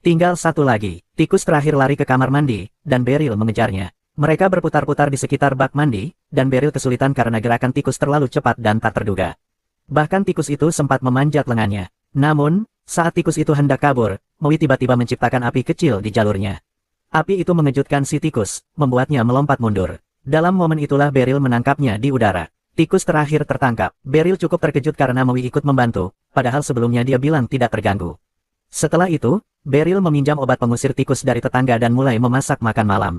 Tinggal satu lagi, tikus terakhir lari ke kamar mandi, dan Beryl mengejarnya. Mereka berputar-putar di sekitar bak mandi, dan Beryl kesulitan karena gerakan tikus terlalu cepat dan tak terduga. Bahkan tikus itu sempat memanjat lengannya. Namun, saat tikus itu hendak kabur, Maui tiba-tiba menciptakan api kecil di jalurnya. Api itu mengejutkan si tikus, membuatnya melompat mundur. Dalam momen itulah Beryl menangkapnya di udara. Tikus terakhir tertangkap. Beryl cukup terkejut karena Maui ikut membantu, padahal sebelumnya dia bilang tidak terganggu. Setelah itu, Beryl meminjam obat pengusir tikus dari tetangga dan mulai memasak makan malam.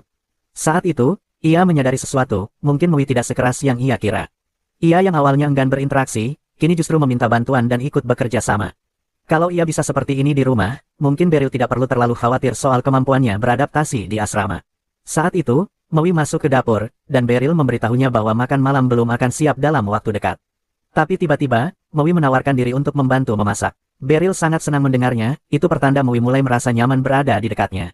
Saat itu, ia menyadari sesuatu, mungkin Maui tidak sekeras yang ia kira. Ia yang awalnya enggan berinteraksi, kini justru meminta bantuan dan ikut bekerja sama. Kalau ia bisa seperti ini di rumah, mungkin Beryl tidak perlu terlalu khawatir soal kemampuannya beradaptasi di asrama. Saat itu, Maui masuk ke dapur, dan Beryl memberitahunya bahwa makan malam belum akan siap dalam waktu dekat. Tapi tiba-tiba, Maui menawarkan diri untuk membantu memasak. Beryl sangat senang mendengarnya, itu pertanda Maui mulai merasa nyaman berada di dekatnya.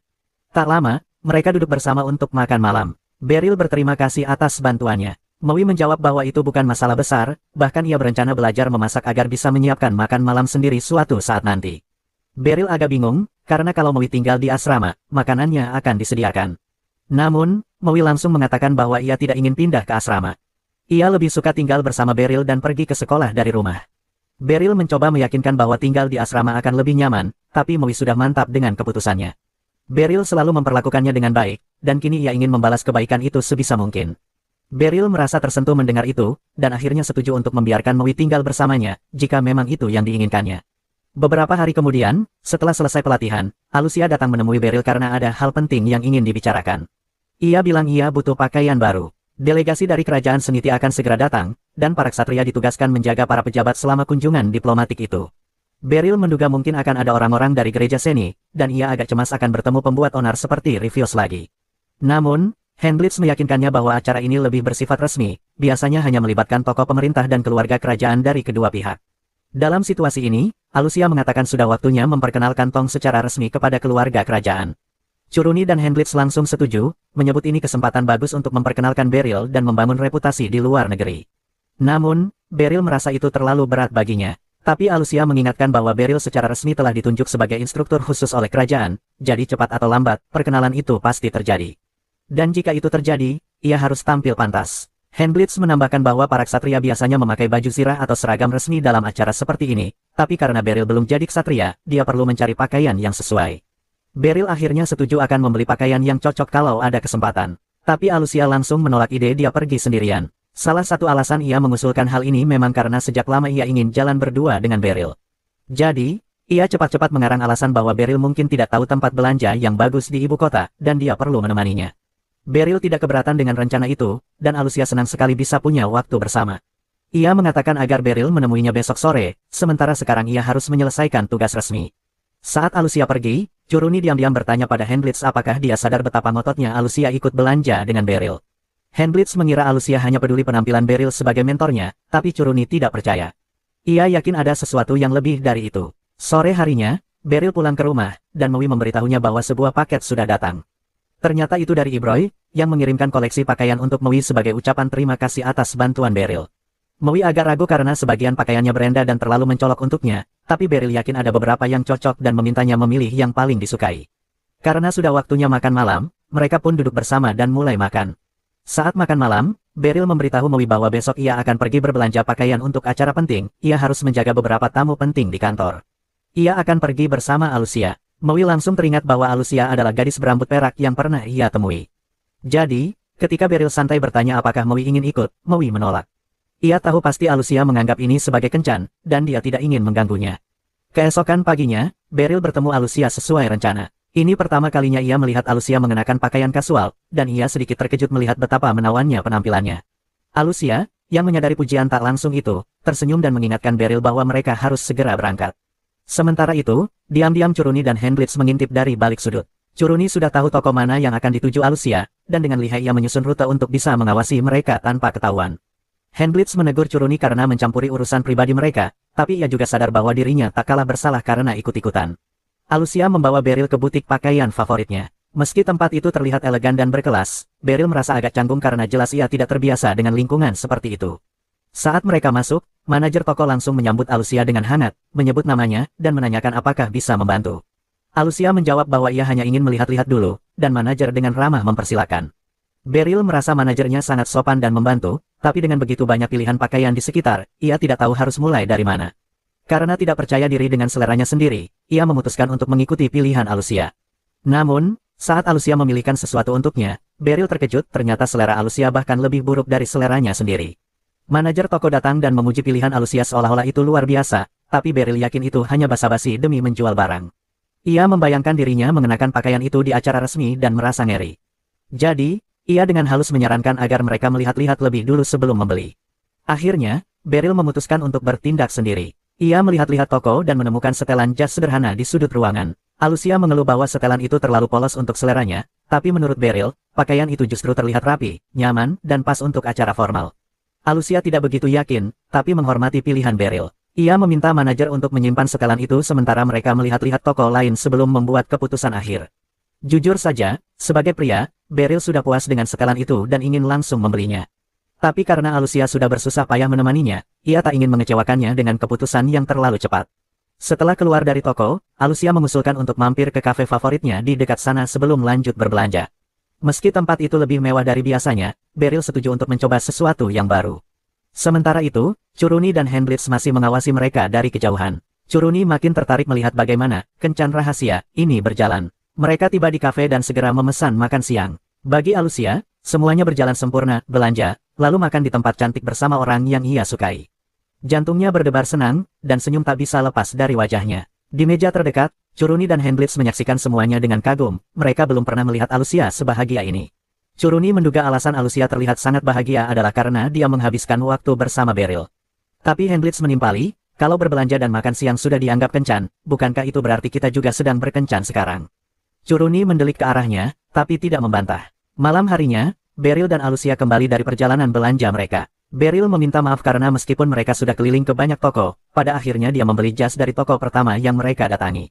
Tak lama, mereka duduk bersama untuk makan malam. Beryl berterima kasih atas bantuannya. Maui menjawab bahwa itu bukan masalah besar, bahkan ia berencana belajar memasak agar bisa menyiapkan makan malam sendiri suatu saat nanti. Beryl agak bingung, karena kalau Maui tinggal di asrama, makanannya akan disediakan. Namun, Maui langsung mengatakan bahwa ia tidak ingin pindah ke asrama. Ia lebih suka tinggal bersama Beryl dan pergi ke sekolah dari rumah. Beryl mencoba meyakinkan bahwa tinggal di asrama akan lebih nyaman, tapi Maui sudah mantap dengan keputusannya. Beryl selalu memperlakukannya dengan baik, dan kini ia ingin membalas kebaikan itu sebisa mungkin. Beryl merasa tersentuh mendengar itu, dan akhirnya setuju untuk membiarkan Maui tinggal bersamanya, jika memang itu yang diinginkannya. Beberapa hari kemudian, setelah selesai pelatihan, Alucia datang menemui Beryl karena ada hal penting yang ingin dibicarakan. Ia bilang ia butuh pakaian baru. Delegasi dari kerajaan Seniti akan segera datang, dan para ksatria ditugaskan menjaga para pejabat selama kunjungan diplomatik itu. Beryl menduga mungkin akan ada orang-orang dari gereja Seni, dan ia agak cemas akan bertemu pembuat onar seperti Rivios lagi. Namun, Hendlitz meyakinkannya bahwa acara ini lebih bersifat resmi, biasanya hanya melibatkan tokoh pemerintah dan keluarga kerajaan dari kedua pihak. Dalam situasi ini, Alusia mengatakan sudah waktunya memperkenalkan Tong secara resmi kepada keluarga kerajaan. Curuni dan Hendlitz langsung setuju, menyebut ini kesempatan bagus untuk memperkenalkan Beryl dan membangun reputasi di luar negeri. Namun, Beryl merasa itu terlalu berat baginya. Tapi Alusia mengingatkan bahwa Beryl secara resmi telah ditunjuk sebagai instruktur khusus oleh kerajaan, jadi cepat atau lambat, perkenalan itu pasti terjadi. Dan jika itu terjadi, ia harus tampil pantas. Hendlitz menambahkan bahwa para ksatria biasanya memakai baju zirah atau seragam resmi dalam acara seperti ini, tapi karena Beryl belum jadi ksatria, dia perlu mencari pakaian yang sesuai. Beryl akhirnya setuju akan membeli pakaian yang cocok kalau ada kesempatan. Tapi Alusia langsung menolak ide dia pergi sendirian. Salah satu alasan ia mengusulkan hal ini memang karena sejak lama ia ingin jalan berdua dengan Beryl. Jadi, ia cepat-cepat mengarang alasan bahwa Beryl mungkin tidak tahu tempat belanja yang bagus di ibu kota, dan dia perlu menemaninya. Beryl tidak keberatan dengan rencana itu, dan Alusia senang sekali bisa punya waktu bersama. Ia mengatakan agar Beryl menemuinya besok sore, sementara sekarang ia harus menyelesaikan tugas resmi. Saat Alusia pergi, Curuni diam-diam bertanya pada Hendlitz apakah dia sadar betapa ngototnya Alusia ikut belanja dengan Beryl. Hendlitz mengira Alusia hanya peduli penampilan Beryl sebagai mentornya, tapi Curuni tidak percaya. Ia yakin ada sesuatu yang lebih dari itu. Sore harinya, Beryl pulang ke rumah, dan Maui memberitahunya bahwa sebuah paket sudah datang. Ternyata itu dari Ibroy, yang mengirimkan koleksi pakaian untuk Maui sebagai ucapan terima kasih atas bantuan Beryl. Maui agak ragu karena sebagian pakaiannya berenda dan terlalu mencolok untuknya, tapi Beryl yakin ada beberapa yang cocok dan memintanya memilih yang paling disukai. Karena sudah waktunya makan malam, mereka pun duduk bersama dan mulai makan. Saat makan malam, Beryl memberitahu Maui bahwa besok ia akan pergi berbelanja pakaian untuk acara penting, ia harus menjaga beberapa tamu penting di kantor. Ia akan pergi bersama Alusia. Maui langsung teringat bahwa Alusia adalah gadis berambut perak yang pernah ia temui. Jadi, ketika Beryl santai bertanya apakah Maui ingin ikut, Maui menolak. Ia tahu pasti Alusia menganggap ini sebagai kencan, dan dia tidak ingin mengganggunya. Keesokan paginya, Beryl bertemu Alusia sesuai rencana. Ini pertama kalinya ia melihat Alusia mengenakan pakaian kasual, dan ia sedikit terkejut melihat betapa menawannya penampilannya. Alusia, yang menyadari pujian tak langsung itu, tersenyum dan mengingatkan Beryl bahwa mereka harus segera berangkat. Sementara itu, diam-diam Curuni dan Hendlitz mengintip dari balik sudut. Curuni sudah tahu toko mana yang akan dituju Alusia, dan dengan lihai ia menyusun rute untuk bisa mengawasi mereka tanpa ketahuan. Hendlitz menegur Curuni karena mencampuri urusan pribadi mereka, tapi ia juga sadar bahwa dirinya tak kalah bersalah karena ikut-ikutan. Alusia membawa Beryl ke butik pakaian favoritnya. Meski tempat itu terlihat elegan dan berkelas, Beryl merasa agak canggung karena jelas ia tidak terbiasa dengan lingkungan seperti itu. Saat mereka masuk, manajer toko langsung menyambut Alusia dengan hangat, menyebut namanya, dan menanyakan apakah bisa membantu. Alusia menjawab bahwa ia hanya ingin melihat-lihat dulu, dan manajer dengan ramah mempersilakan. Beryl merasa manajernya sangat sopan dan membantu, tapi dengan begitu banyak pilihan pakaian di sekitar, ia tidak tahu harus mulai dari mana. Karena tidak percaya diri dengan seleranya sendiri, ia memutuskan untuk mengikuti pilihan Alusia. Namun, saat Alusia memilihkan sesuatu untuknya, Beryl terkejut ternyata selera Alusia bahkan lebih buruk dari seleranya sendiri. Manajer toko datang dan memuji pilihan Alusia seolah-olah itu luar biasa, tapi Beryl yakin itu hanya basa-basi demi menjual barang. Ia membayangkan dirinya mengenakan pakaian itu di acara resmi dan merasa ngeri. Jadi, ia dengan halus menyarankan agar mereka melihat-lihat lebih dulu sebelum membeli. Akhirnya, Beryl memutuskan untuk bertindak sendiri. Ia melihat-lihat toko dan menemukan setelan jas sederhana di sudut ruangan. Alusia mengeluh bahwa setelan itu terlalu polos untuk seleranya, tapi menurut Beryl, pakaian itu justru terlihat rapi, nyaman, dan pas untuk acara formal. Alusia tidak begitu yakin, tapi menghormati pilihan Beryl. Ia meminta manajer untuk menyimpan setelan itu sementara mereka melihat-lihat toko lain sebelum membuat keputusan akhir. Jujur saja, sebagai pria, Beryl sudah puas dengan setelan itu dan ingin langsung membelinya. Tapi karena Alusia sudah bersusah payah menemaninya, ia tak ingin mengecewakannya dengan keputusan yang terlalu cepat. Setelah keluar dari toko, Alusia mengusulkan untuk mampir ke kafe favoritnya di dekat sana sebelum lanjut berbelanja. Meski tempat itu lebih mewah dari biasanya, Beryl setuju untuk mencoba sesuatu yang baru. Sementara itu, Curuni dan Hendlitz masih mengawasi mereka dari kejauhan. Curuni makin tertarik melihat bagaimana kencan rahasia ini berjalan. Mereka tiba di kafe dan segera memesan makan siang. Bagi Alusia, semuanya berjalan sempurna, belanja, lalu makan di tempat cantik bersama orang yang ia sukai. Jantungnya berdebar senang, dan senyum tak bisa lepas dari wajahnya. Di meja terdekat, Curuni dan Hendlitz menyaksikan semuanya dengan kagum, mereka belum pernah melihat Alusia sebahagia ini. Curuni menduga alasan Alusia terlihat sangat bahagia adalah karena dia menghabiskan waktu bersama Beryl. Tapi Hendlitz menimpali, kalau berbelanja dan makan siang sudah dianggap kencan, bukankah itu berarti kita juga sedang berkencan sekarang? Curuni mendelik ke arahnya, tapi tidak membantah. Malam harinya, Beryl dan Alusia kembali dari perjalanan belanja mereka. Beryl meminta maaf karena meskipun mereka sudah keliling ke banyak toko, pada akhirnya dia membeli jas dari toko pertama yang mereka datangi.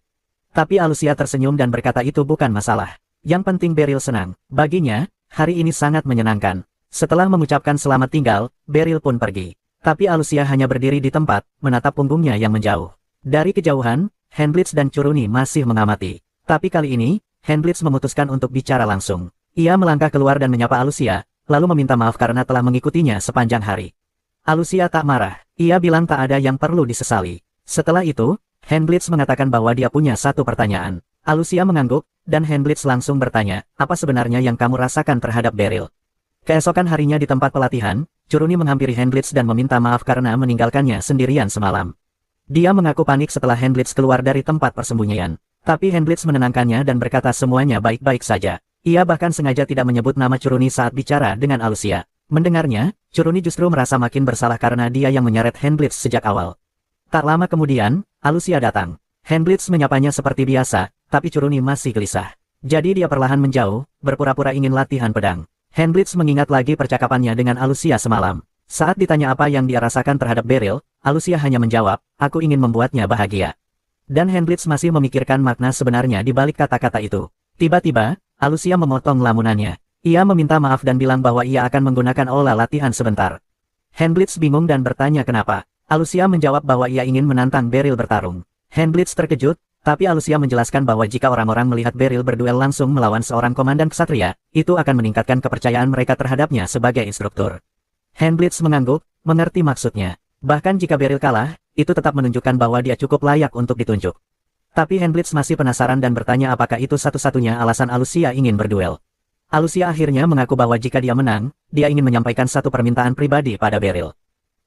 Tapi Alucia tersenyum dan berkata itu bukan masalah. Yang penting Beryl senang. Baginya, hari ini sangat menyenangkan. Setelah mengucapkan selamat tinggal, Beryl pun pergi. Tapi Alucia hanya berdiri di tempat, menatap punggungnya yang menjauh. Dari kejauhan, Handblitz dan Curuni masih mengamati. Tapi kali ini, Handblitz memutuskan untuk bicara langsung. Ia melangkah keluar dan menyapa Alucia, lalu meminta maaf karena telah mengikutinya sepanjang hari. Alucia tak marah. Ia bilang tak ada yang perlu disesali. Setelah itu, Handblitz mengatakan bahwa dia punya satu pertanyaan. Alucia mengangguk, dan Handblitz langsung bertanya, apa sebenarnya yang kamu rasakan terhadap Beryl? Keesokan harinya di tempat pelatihan, Curuni menghampiri Handblitz dan meminta maaf karena meninggalkannya sendirian semalam. Dia mengaku panik setelah Handblitz keluar dari tempat persembunyian. Tapi Handblitz menenangkannya dan berkata semuanya baik-baik saja. Ia bahkan sengaja tidak menyebut nama Curuni saat bicara dengan Alucia. Mendengarnya, Curuni justru merasa makin bersalah karena dia yang menyeret Handblitz sejak awal. Tak lama kemudian, Alucia datang. Handblitz menyapanya seperti biasa, tapi Curuni masih gelisah. Jadi dia perlahan menjauh, berpura-pura ingin latihan pedang. Handblitz mengingat lagi percakapannya dengan Alucia semalam. Saat ditanya apa yang dia rasakan terhadap Beryl, Alucia hanya menjawab, aku ingin membuatnya bahagia. Dan Handblitz masih memikirkan makna sebenarnya di balik kata-kata itu. Tiba-tiba, Alucia memotong lamunannya. Ia meminta maaf dan bilang bahwa ia akan menggunakan olah latihan sebentar. Handblitz bingung dan bertanya kenapa. Alucia menjawab bahwa ia ingin menantang Beryl bertarung. Handblitz terkejut, tapi Alucia menjelaskan bahwa jika orang-orang melihat Beryl berduel langsung melawan seorang komandan ksatria, itu akan meningkatkan kepercayaan mereka terhadapnya sebagai instruktur. Handblitz mengangguk, mengerti maksudnya. Bahkan jika Beryl kalah, itu tetap menunjukkan bahwa dia cukup layak untuk ditunjuk. Tapi Handblitz masih penasaran dan bertanya apakah itu satu-satunya alasan Alucia ingin berduel. Alucia akhirnya mengaku bahwa jika dia menang, dia ingin menyampaikan satu permintaan pribadi pada Beryl.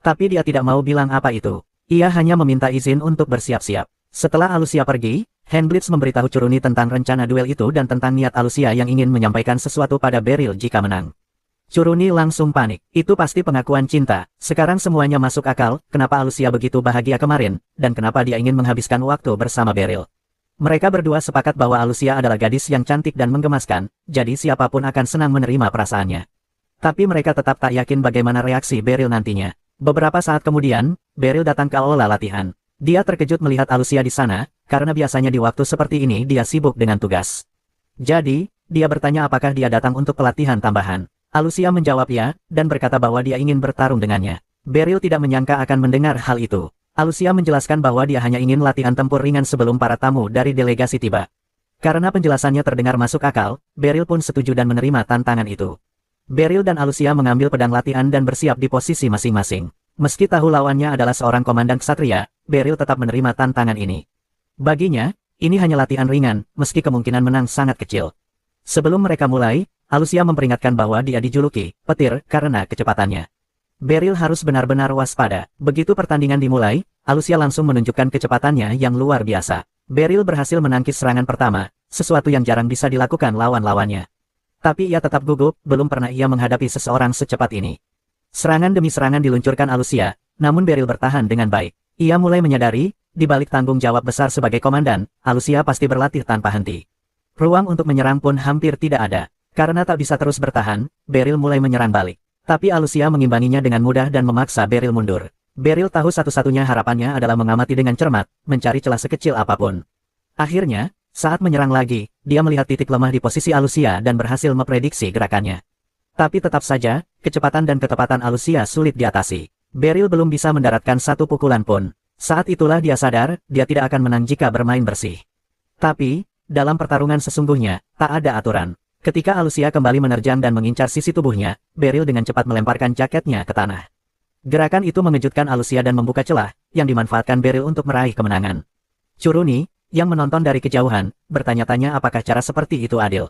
Tapi dia tidak mau bilang apa itu. Ia hanya meminta izin untuk bersiap-siap. Setelah Alucia pergi, Handblitz memberitahu Curuni tentang rencana duel itu dan tentang niat Alucia yang ingin menyampaikan sesuatu pada Beryl jika menang. Curuni langsung panik. Itu pasti pengakuan cinta. Sekarang semuanya masuk akal, kenapa Alucia begitu bahagia kemarin, dan kenapa dia ingin menghabiskan waktu bersama Beryl. Mereka berdua sepakat bahwa Alucia adalah gadis yang cantik dan menggemaskan, jadi siapapun akan senang menerima perasaannya. Tapi mereka tetap tak yakin bagaimana reaksi Beryl nantinya. Beberapa saat kemudian, Beryl datang ke aula latihan. Dia terkejut melihat Alucia di sana, karena biasanya di waktu seperti ini dia sibuk dengan tugas. Jadi, dia bertanya apakah dia datang untuk pelatihan tambahan. Alucia menjawab ya, dan berkata bahwa dia ingin bertarung dengannya. Beryl tidak menyangka akan mendengar hal itu. Alucia menjelaskan bahwa dia hanya ingin latihan tempur ringan sebelum para tamu dari delegasi tiba. Karena penjelasannya terdengar masuk akal, Beryl pun setuju dan menerima tantangan itu. Beryl dan Alucia mengambil pedang latihan dan bersiap di posisi masing-masing. Meski tahu lawannya adalah seorang komandan ksatria, Beryl tetap menerima tantangan ini. Baginya, ini hanya latihan ringan, meski kemungkinan menang sangat kecil. Sebelum mereka mulai, Alucia memperingatkan bahwa dia dijuluki petir karena kecepatannya. Beryl harus benar-benar waspada. Begitu pertandingan dimulai, Alucia langsung menunjukkan kecepatannya yang luar biasa. Beryl berhasil menangkis serangan pertama, sesuatu yang jarang bisa dilakukan lawan-lawannya. Tapi ia tetap gugup, belum pernah ia menghadapi seseorang secepat ini. Serangan demi serangan diluncurkan Alucia, namun Beryl bertahan dengan baik. Ia mulai menyadari, di balik tanggung jawab besar sebagai komandan, Alucia pasti berlatih tanpa henti. Ruang untuk menyerang pun hampir tidak ada. Karena tak bisa terus bertahan, Beryl mulai menyerang balik. Tapi Alucia mengimbanginya dengan mudah dan memaksa Beryl mundur. Beryl tahu satu-satunya harapannya adalah mengamati dengan cermat, mencari celah sekecil apapun. Akhirnya, saat menyerang lagi, dia melihat titik lemah di posisi Alucia dan berhasil memprediksi gerakannya. Tapi tetap saja, kecepatan dan ketepatan Alucia sulit diatasi. Beryl belum bisa mendaratkan satu pukulan pun. Saat itulah dia sadar, dia tidak akan menang jika bermain bersih. Tapi, dalam pertarungan sesungguhnya, tak ada aturan. Ketika Alucia kembali menerjang dan mengincar sisi tubuhnya, Beryl dengan cepat melemparkan jaketnya ke tanah. Gerakan itu mengejutkan Alucia dan membuka celah, yang dimanfaatkan Beryl untuk meraih kemenangan. Curuni, yang menonton dari kejauhan, bertanya-tanya apakah cara seperti itu adil.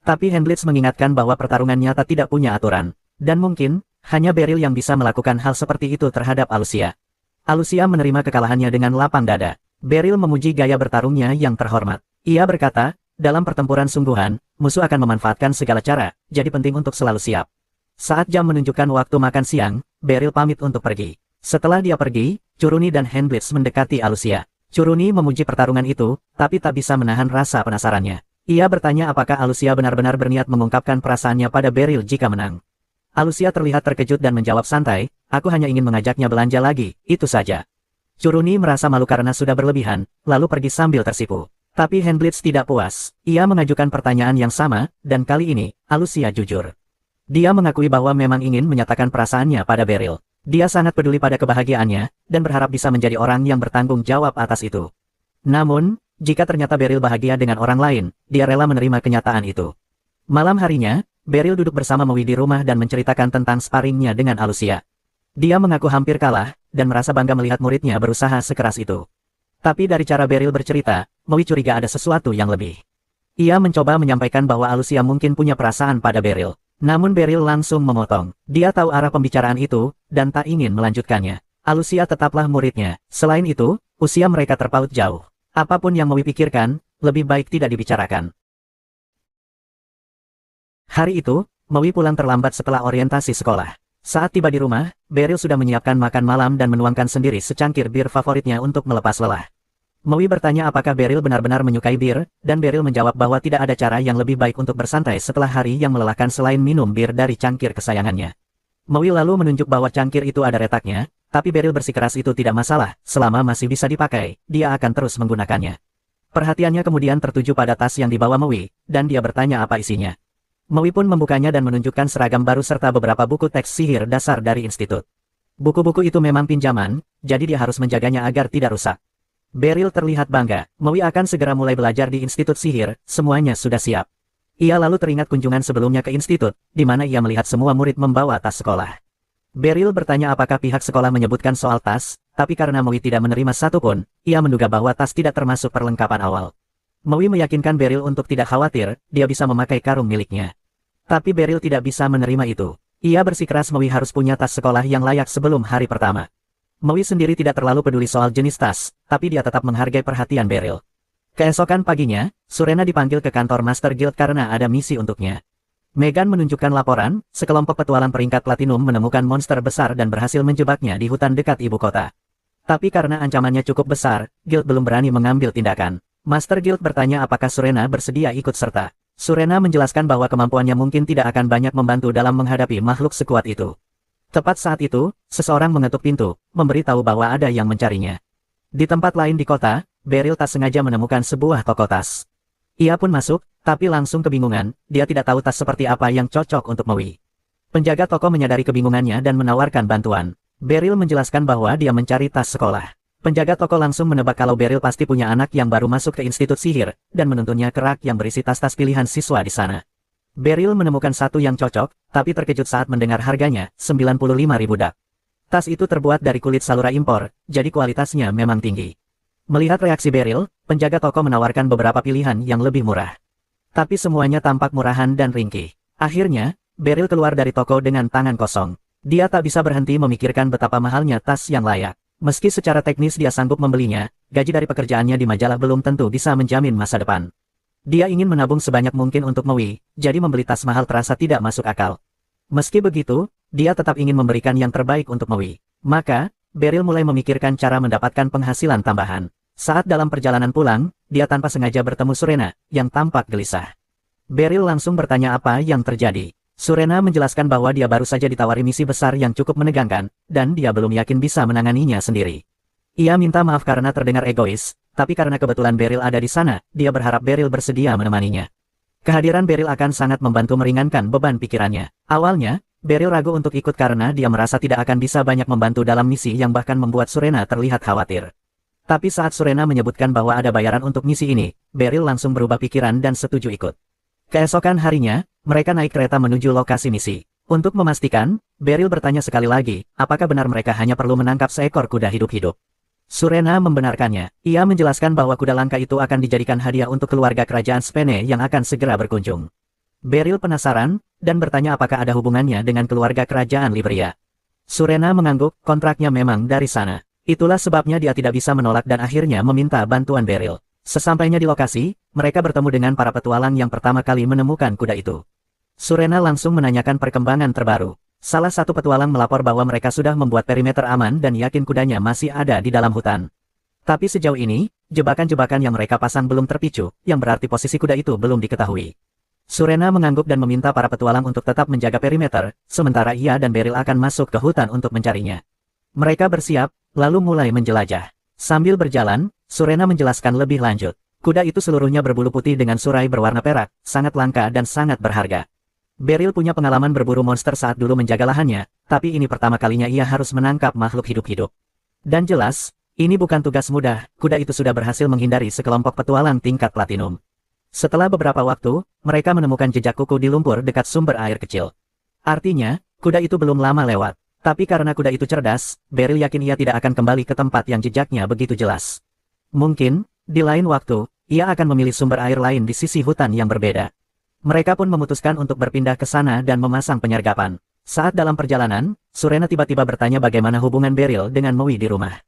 Tapi Handblitz mengingatkan bahwa pertarungan nyata tidak punya aturan. Dan mungkin, hanya Beryl yang bisa melakukan hal seperti itu terhadap Alucia. Alucia menerima kekalahannya dengan lapang dada. Beryl memuji gaya bertarungnya yang terhormat. Ia berkata, dalam pertempuran sungguhan, musuh akan memanfaatkan segala cara, jadi penting untuk selalu siap. Saat jam menunjukkan waktu makan siang, Beryl pamit untuk pergi. Setelah dia pergi, Curuni dan Handblitz mendekati Alucia. Curuni memuji pertarungan itu, tapi tak bisa menahan rasa penasarannya. Ia bertanya apakah Alucia benar-benar berniat mengungkapkan perasaannya pada Beryl jika menang. Alusia terlihat terkejut dan menjawab santai, aku hanya ingin mengajaknya belanja lagi, itu saja. Curuni merasa malu karena sudah berlebihan, lalu pergi sambil tersipu. Tapi Handblitz tidak puas. Ia mengajukan pertanyaan yang sama, dan kali ini, Alusia jujur. Dia mengakui bahwa memang ingin menyatakan perasaannya pada Beryl. Dia sangat peduli pada kebahagiaannya, dan berharap bisa menjadi orang yang bertanggung jawab atas itu. Namun, jika ternyata Beryl bahagia dengan orang lain, dia rela menerima kenyataan itu. Malam harinya, Beryl duduk bersama Maui di rumah dan menceritakan tentang sparringnya dengan Alusia. Dia mengaku hampir kalah, dan merasa bangga melihat muridnya berusaha sekeras itu. Tapi dari cara Beryl bercerita, Maui curiga ada sesuatu yang lebih. Ia mencoba menyampaikan bahwa Alusia mungkin punya perasaan pada Beryl. Namun Beryl langsung memotong. Dia tahu arah pembicaraan itu, dan tak ingin melanjutkannya. Alusia tetaplah muridnya. Selain itu, usia mereka terpaut jauh. Apapun yang Maui pikirkan, lebih baik tidak dibicarakan. Hari itu, Maui pulang terlambat setelah orientasi sekolah. Saat tiba di rumah, Beryl sudah menyiapkan makan malam dan menuangkan sendiri secangkir bir favoritnya untuk melepas lelah. Maui bertanya apakah Beryl benar-benar menyukai bir, dan Beryl menjawab bahwa tidak ada cara yang lebih baik untuk bersantai setelah hari yang melelahkan selain minum bir dari cangkir kesayangannya. Maui lalu menunjuk bahwa cangkir itu ada retaknya, tapi Beryl bersikeras itu tidak masalah, selama masih bisa dipakai, dia akan terus menggunakannya. Perhatiannya kemudian tertuju pada tas yang dibawa Maui, dan dia bertanya apa isinya. Maui pun membukanya dan menunjukkan seragam baru serta beberapa buku teks sihir dasar dari institut. Buku-buku itu memang pinjaman, jadi dia harus menjaganya agar tidak rusak. Beryl terlihat bangga. Maui akan segera mulai belajar di institut sihir, semuanya sudah siap. Ia lalu teringat kunjungan sebelumnya ke institut, di mana ia melihat semua murid membawa tas sekolah. Beryl bertanya apakah pihak sekolah menyebutkan soal tas, tapi karena Maui tidak menerima satupun, ia menduga bahwa tas tidak termasuk perlengkapan awal. Maui meyakinkan Beryl untuk tidak khawatir, dia bisa memakai karung miliknya. Tapi Beryl tidak bisa menerima itu. Ia bersikeras Maui harus punya tas sekolah yang layak sebelum hari pertama. Maui sendiri tidak terlalu peduli soal jenis tas, tapi dia tetap menghargai perhatian Beryl. Keesokan paginya, Surena dipanggil ke kantor Master Guild karena ada misi untuknya. Megan menunjukkan laporan, sekelompok petualang peringkat platinum menemukan monster besar dan berhasil menjebaknya di hutan dekat ibu kota. Tapi karena ancamannya cukup besar, Guild belum berani mengambil tindakan. Master Guild bertanya apakah Surena bersedia ikut serta. Surena menjelaskan bahwa kemampuannya mungkin tidak akan banyak membantu dalam menghadapi makhluk sekuat itu. Tepat saat itu, seseorang mengetuk pintu, memberitahu bahwa ada yang mencarinya. Di tempat lain di kota, Beryl tak sengaja menemukan sebuah toko tas. Ia pun masuk, tapi langsung kebingungan, dia tidak tahu tas seperti apa yang cocok untuk Maui. Penjaga toko menyadari kebingungannya dan menawarkan bantuan. Beryl menjelaskan bahwa dia mencari tas sekolah. Penjaga toko langsung menebak kalau Beryl pasti punya anak yang baru masuk ke institut sihir, dan menuntunnya ke rak yang berisi tas-tas pilihan siswa di sana. Beryl menemukan satu yang cocok, tapi terkejut saat mendengar harganya, 95.000 dak. Tas itu terbuat dari kulit salura impor, jadi kualitasnya memang tinggi. Melihat reaksi Beryl, penjaga toko menawarkan beberapa pilihan yang lebih murah. Tapi semuanya tampak murahan dan ringkih. Akhirnya, Beryl keluar dari toko dengan tangan kosong. Dia tak bisa berhenti memikirkan betapa mahalnya tas yang layak. Meski secara teknis dia sanggup membelinya, gaji dari pekerjaannya di majalah belum tentu bisa menjamin masa depan. Dia ingin menabung sebanyak mungkin untuk Maui, jadi membeli tas mahal terasa tidak masuk akal. Meski begitu, dia tetap ingin memberikan yang terbaik untuk Maui. Maka, Beryl mulai memikirkan cara mendapatkan penghasilan tambahan. Saat dalam perjalanan pulang, dia tanpa sengaja bertemu Surena, yang tampak gelisah. Beryl langsung bertanya apa yang terjadi. Surena menjelaskan bahwa dia baru saja ditawari misi besar yang cukup menegangkan, dan dia belum yakin bisa menanganinya sendiri. Ia minta maaf karena terdengar egois, tapi karena kebetulan Beryl ada di sana, dia berharap Beryl bersedia menemaninya. Kehadiran Beryl akan sangat membantu meringankan beban pikirannya. Awalnya, Beryl ragu untuk ikut karena dia merasa tidak akan bisa banyak membantu dalam misi yang bahkan membuat Surena terlihat khawatir. Tapi saat Surena menyebutkan bahwa ada bayaran untuk misi ini, Beryl langsung berubah pikiran dan setuju ikut. Keesokan harinya, mereka naik kereta menuju lokasi misi. Untuk memastikan, Beryl bertanya sekali lagi, apakah benar mereka hanya perlu menangkap seekor kuda hidup-hidup. Surena membenarkannya. Ia menjelaskan bahwa kuda langka itu akan dijadikan hadiah untuk keluarga kerajaan Spene yang akan segera berkunjung. Beryl penasaran, dan bertanya apakah ada hubungannya dengan keluarga kerajaan Liberia. Surena mengangguk, kontraknya memang dari sana. Itulah sebabnya dia tidak bisa menolak dan akhirnya meminta bantuan Beryl. Sesampainya di lokasi, mereka bertemu dengan para petualang yang pertama kali menemukan kuda itu. Surena langsung menanyakan perkembangan terbaru. Salah satu petualang melapor bahwa mereka sudah membuat perimeter aman dan yakin kudanya masih ada di dalam hutan. Tapi sejauh ini, jebakan-jebakan yang mereka pasang belum terpicu, yang berarti posisi kuda itu belum diketahui. Surena mengangguk dan meminta para petualang untuk tetap menjaga perimeter, sementara ia dan Beryl akan masuk ke hutan untuk mencarinya. Mereka bersiap, lalu mulai menjelajah. Sambil berjalan, Surena menjelaskan lebih lanjut. Kuda itu seluruhnya berbulu putih dengan surai berwarna perak, sangat langka dan sangat berharga. Beryl punya pengalaman berburu monster saat dulu menjaga lahannya, tapi ini pertama kalinya ia harus menangkap makhluk hidup-hidup. Dan jelas, ini bukan tugas mudah, kuda itu sudah berhasil menghindari sekelompok petualang tingkat platinum. Setelah beberapa waktu, mereka menemukan jejak kuku di lumpur dekat sumber air kecil. Artinya, kuda itu belum lama lewat. Tapi karena kuda itu cerdas, Beryl yakin ia tidak akan kembali ke tempat yang jejaknya begitu jelas. Mungkin, di lain waktu, ia akan memilih sumber air lain di sisi hutan yang berbeda. Mereka pun memutuskan untuk berpindah ke sana dan memasang penyergapan. Saat dalam perjalanan, Surena tiba-tiba bertanya bagaimana hubungan Beryl dengan Maui di rumah.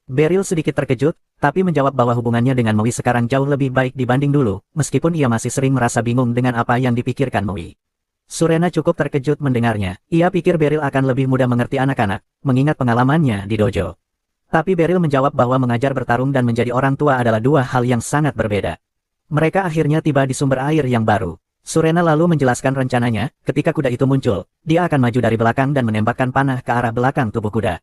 Beryl sedikit terkejut, tapi menjawab bahwa hubungannya dengan Maui sekarang jauh lebih baik dibanding dulu, meskipun ia masih sering merasa bingung dengan apa yang dipikirkan Maui. Surena cukup terkejut mendengarnya. Ia pikir Beryl akan lebih mudah mengerti anak-anak, mengingat pengalamannya di dojo. Tapi Beryl menjawab bahwa mengajar bertarung dan menjadi orang tua adalah dua hal yang sangat berbeda. Mereka akhirnya tiba di sumber air yang baru. Surena lalu menjelaskan rencananya, ketika kuda itu muncul, dia akan maju dari belakang dan menembakkan panah ke arah belakang tubuh kuda.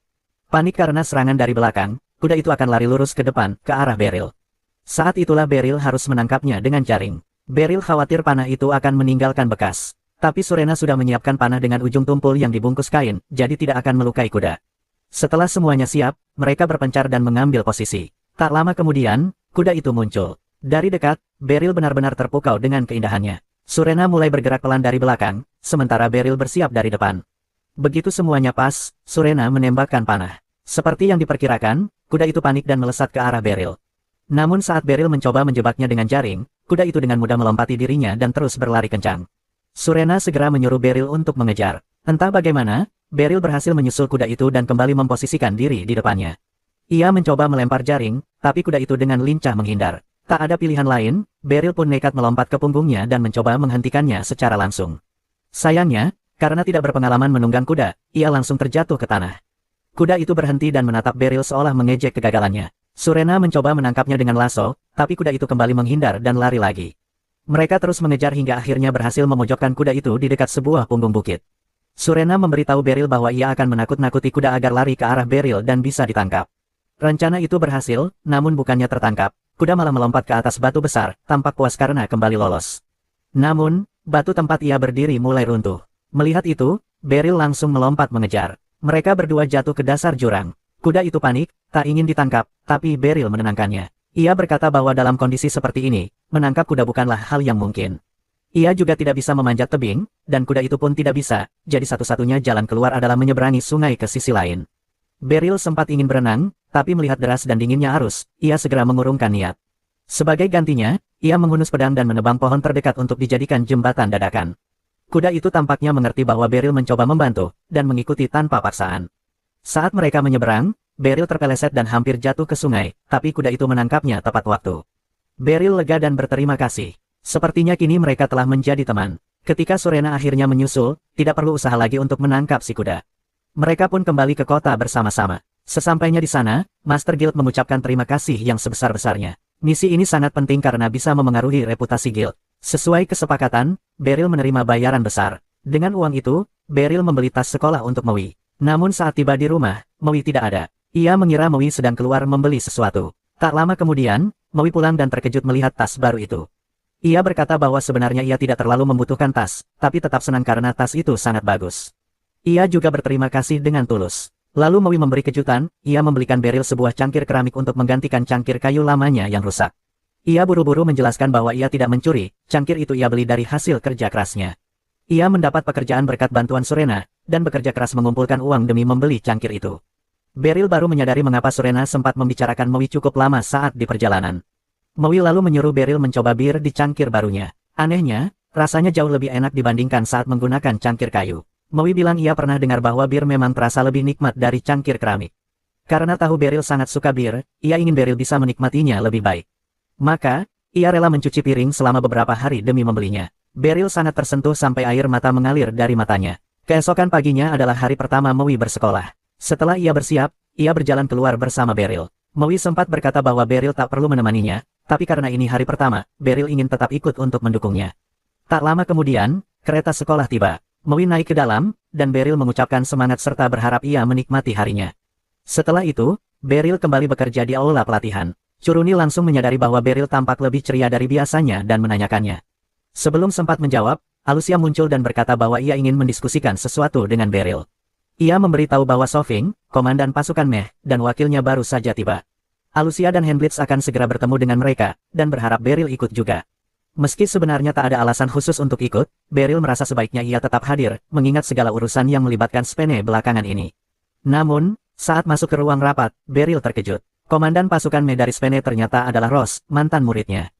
Panik karena serangan dari belakang, kuda itu akan lari lurus ke depan, ke arah Beryl. Saat itulah Beryl harus menangkapnya dengan jaring. Beryl khawatir panah itu akan meninggalkan bekas. Tapi Surena sudah menyiapkan panah dengan ujung tumpul yang dibungkus kain, jadi tidak akan melukai kuda. Setelah semuanya siap, mereka berpencar dan mengambil posisi. Tak lama kemudian, kuda itu muncul. Dari dekat, Beryl benar-benar terpukau dengan keindahannya. Surena mulai bergerak pelan dari belakang, sementara Beryl bersiap dari depan. Begitu semuanya pas, Surena menembakkan panah. Seperti yang diperkirakan, kuda itu panik dan melesat ke arah Beryl. Namun saat Beryl mencoba menjebaknya dengan jaring, kuda itu dengan mudah melompati dirinya dan terus berlari kencang. Surena segera menyuruh Beryl untuk mengejar. Entah bagaimana, Beryl berhasil menyusul kuda itu dan kembali memposisikan diri di depannya. Ia mencoba melempar jaring, tapi kuda itu dengan lincah menghindar. Tak ada pilihan lain, Beryl pun nekat melompat ke punggungnya dan mencoba menghentikannya secara langsung. Sayangnya, karena tidak berpengalaman menunggang kuda, ia langsung terjatuh ke tanah. Kuda itu berhenti dan menatap Beryl seolah mengejek kegagalannya. Surena mencoba menangkapnya dengan lasso, tapi kuda itu kembali menghindar dan lari lagi. Mereka terus mengejar hingga akhirnya berhasil memojokkan kuda itu di dekat sebuah punggung bukit. Surena memberitahu Beryl bahwa ia akan menakut-nakuti kuda agar lari ke arah Beryl dan bisa ditangkap. Rencana itu berhasil, namun bukannya tertangkap. Kuda malah melompat ke atas batu besar, tampak puas karena kembali lolos. Namun, batu tempat ia berdiri mulai runtuh. Melihat itu, Beryl langsung melompat mengejar. Mereka berdua jatuh ke dasar jurang. Kuda itu panik, tak ingin ditangkap, tapi Beryl menenangkannya. Ia berkata bahwa dalam kondisi seperti ini, menangkap kuda bukanlah hal yang mungkin. Ia juga tidak bisa memanjat tebing, dan kuda itu pun tidak bisa, jadi satu-satunya jalan keluar adalah menyeberangi sungai ke sisi lain. Beryl sempat ingin berenang, tapi melihat deras dan dinginnya arus, ia segera mengurungkan niat. Sebagai gantinya, ia menghunus pedang dan menebang pohon terdekat untuk dijadikan jembatan dadakan. Kuda itu tampaknya mengerti bahwa Beryl mencoba membantu, dan mengikuti tanpa paksaan. Saat mereka menyeberang, Beryl terpeleset dan hampir jatuh ke sungai, tapi kuda itu menangkapnya tepat waktu. Beryl lega dan berterima kasih. Sepertinya kini mereka telah menjadi teman. Ketika Surena akhirnya menyusul, tidak perlu usaha lagi untuk menangkap si kuda. Mereka pun kembali ke kota bersama-sama. Sesampainya di sana, Master Guild mengucapkan terima kasih yang sebesar-besarnya. Misi ini sangat penting karena bisa memengaruhi reputasi Guild. Sesuai kesepakatan, Beryl menerima bayaran besar. Dengan uang itu, Beryl membeli tas sekolah untuk Maui. Namun saat tiba di rumah, Maui tidak ada. Ia mengira Maui sedang keluar membeli sesuatu. Tak lama kemudian, Maui pulang dan terkejut melihat tas baru itu. Ia berkata bahwa sebenarnya ia tidak terlalu membutuhkan tas, tapi tetap senang karena tas itu sangat bagus. Ia juga berterima kasih dengan tulus. Lalu Maui memberi kejutan, ia membelikan Beryl sebuah cangkir keramik untuk menggantikan cangkir kayu lamanya yang rusak. Ia buru-buru menjelaskan bahwa ia tidak mencuri, cangkir itu ia beli dari hasil kerja kerasnya. Ia mendapat pekerjaan berkat bantuan Surena, dan bekerja keras mengumpulkan uang demi membeli cangkir itu. Beryl baru menyadari mengapa Surena sempat membicarakan Maui cukup lama saat di perjalanan. Maui lalu menyuruh Beryl mencoba bir di cangkir barunya. Anehnya, rasanya jauh lebih enak dibandingkan saat menggunakan cangkir kayu. Maui bilang ia pernah dengar bahwa bir memang terasa lebih nikmat dari cangkir keramik. Karena tahu Beryl sangat suka bir, ia ingin Beryl bisa menikmatinya lebih baik. Maka, ia rela mencuci piring selama beberapa hari demi membelinya. Beryl sangat tersentuh sampai air mata mengalir dari matanya. Keesokan paginya adalah hari pertama Maui bersekolah. Setelah ia bersiap, ia berjalan keluar bersama Beryl. Maui sempat berkata bahwa Beryl tak perlu menemaninya, tapi karena ini hari pertama, Beryl ingin tetap ikut untuk mendukungnya. Tak lama kemudian, kereta sekolah tiba. Maui naik ke dalam, dan Beryl mengucapkan semangat serta berharap ia menikmati harinya. Setelah itu, Beryl kembali bekerja di aula pelatihan. Curuni langsung menyadari bahwa Beryl tampak lebih ceria dari biasanya dan menanyakannya. Sebelum sempat menjawab, Alusia muncul dan berkata bahwa ia ingin mendiskusikan sesuatu dengan Beryl. Ia memberitahu bahwa Sofing, komandan pasukan Meh, dan wakilnya baru saja tiba. Alusia dan Handblitz akan segera bertemu dengan mereka, dan berharap Beryl ikut juga. Meski sebenarnya tak ada alasan khusus untuk ikut, Beryl merasa sebaiknya ia tetap hadir, mengingat segala urusan yang melibatkan Spene belakangan ini. Namun, saat masuk ke ruang rapat, Beryl terkejut. Komandan pasukan Meh dari Spene ternyata adalah Ross, mantan muridnya.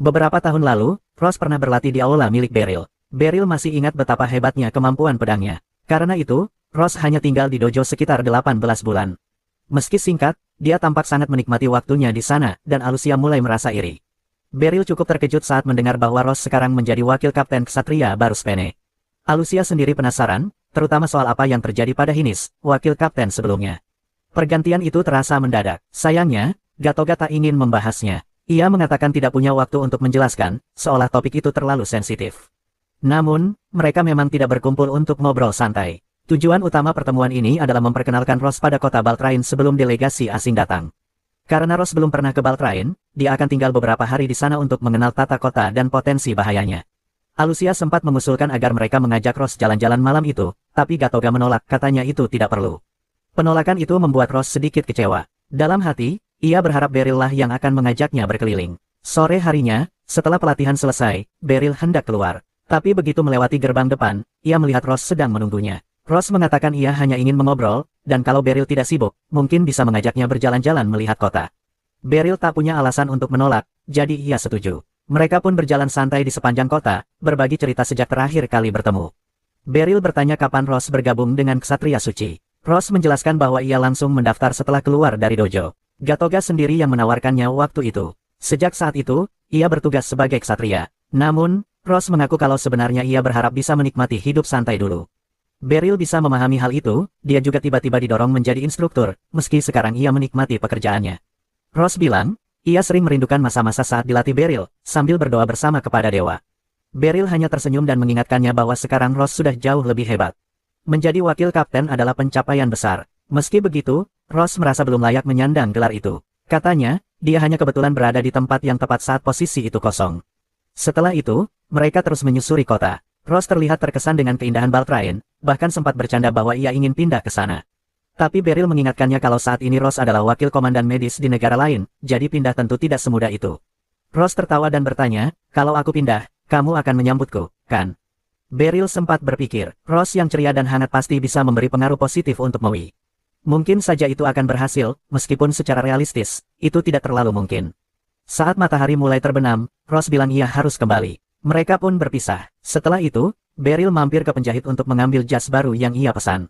Beberapa tahun lalu, Ross pernah berlatih di aula milik Beryl. Beryl masih ingat betapa hebatnya kemampuan pedangnya. Karena itu, Ross hanya tinggal di dojo sekitar 18 bulan. Meski singkat, dia tampak sangat menikmati waktunya di sana, dan Alusia mulai merasa iri. Beryl cukup terkejut saat mendengar bahwa Ross sekarang menjadi wakil kapten ksatria baru Spene. Alusia sendiri penasaran, terutama soal apa yang terjadi pada Hinis, wakil kapten sebelumnya. Pergantian itu terasa mendadak. Sayangnya, Gatoga tak ingin membahasnya. Ia mengatakan tidak punya waktu untuk menjelaskan, seolah topik itu terlalu sensitif. Namun, mereka memang tidak berkumpul untuk ngobrol santai. Tujuan utama pertemuan ini adalah memperkenalkan Ross pada kota Baltrain sebelum delegasi asing datang. Karena Ross belum pernah ke Baltrain, dia akan tinggal beberapa hari di sana untuk mengenal tata kota dan potensi bahayanya. Alusia sempat mengusulkan agar mereka mengajak Ross jalan-jalan malam itu, tapi Gatoga menolak, katanya itu tidak perlu. Penolakan itu membuat Ross sedikit kecewa. Dalam hati, ia berharap Beryl lah yang akan mengajaknya berkeliling. Sore harinya, setelah pelatihan selesai, Beryl hendak keluar. Tapi begitu melewati gerbang depan, ia melihat Ross sedang menunggunya. Ross mengatakan ia hanya ingin mengobrol, dan kalau Beryl tidak sibuk, mungkin bisa mengajaknya berjalan-jalan melihat kota. Beryl tak punya alasan untuk menolak, jadi ia setuju. Mereka pun berjalan santai di sepanjang kota, berbagi cerita sejak terakhir kali bertemu. Beryl bertanya kapan Ross bergabung dengan Ksatria Suci. Ross menjelaskan bahwa ia langsung mendaftar setelah keluar dari dojo. Gatoga sendiri yang menawarkannya waktu itu. Sejak saat itu, ia bertugas sebagai ksatria. Namun, Ross mengaku kalau sebenarnya ia berharap bisa menikmati hidup santai dulu. Beryl bisa memahami hal itu, dia juga tiba-tiba didorong menjadi instruktur, meski sekarang ia menikmati pekerjaannya. Ross bilang, ia sering merindukan masa-masa saat dilatih Beryl, sambil berdoa bersama kepada dewa. Beryl hanya tersenyum dan mengingatkannya bahwa sekarang Ross sudah jauh lebih hebat. Menjadi wakil kapten adalah pencapaian besar. Meski begitu, Ross merasa belum layak menyandang gelar itu. Katanya, dia hanya kebetulan berada di tempat yang tepat saat posisi itu kosong. Setelah itu, mereka terus menyusuri kota. Ross terlihat terkesan dengan keindahan Baltrain, bahkan sempat bercanda bahwa ia ingin pindah ke sana. Tapi Beryl mengingatkannya kalau saat ini Ross adalah wakil komandan medis di negara lain, jadi pindah tentu tidak semudah itu. Ross tertawa dan bertanya, kalau aku pindah, kamu akan menyambutku, kan? Beryl sempat berpikir, Ross yang ceria dan hangat pasti bisa memberi pengaruh positif untuk Maui. Mungkin saja itu akan berhasil, meskipun secara realistis, itu tidak terlalu mungkin. Saat matahari mulai terbenam, Ross bilang ia harus kembali. Mereka pun berpisah. Setelah itu, Beryl mampir ke penjahit untuk mengambil jas baru yang ia pesan.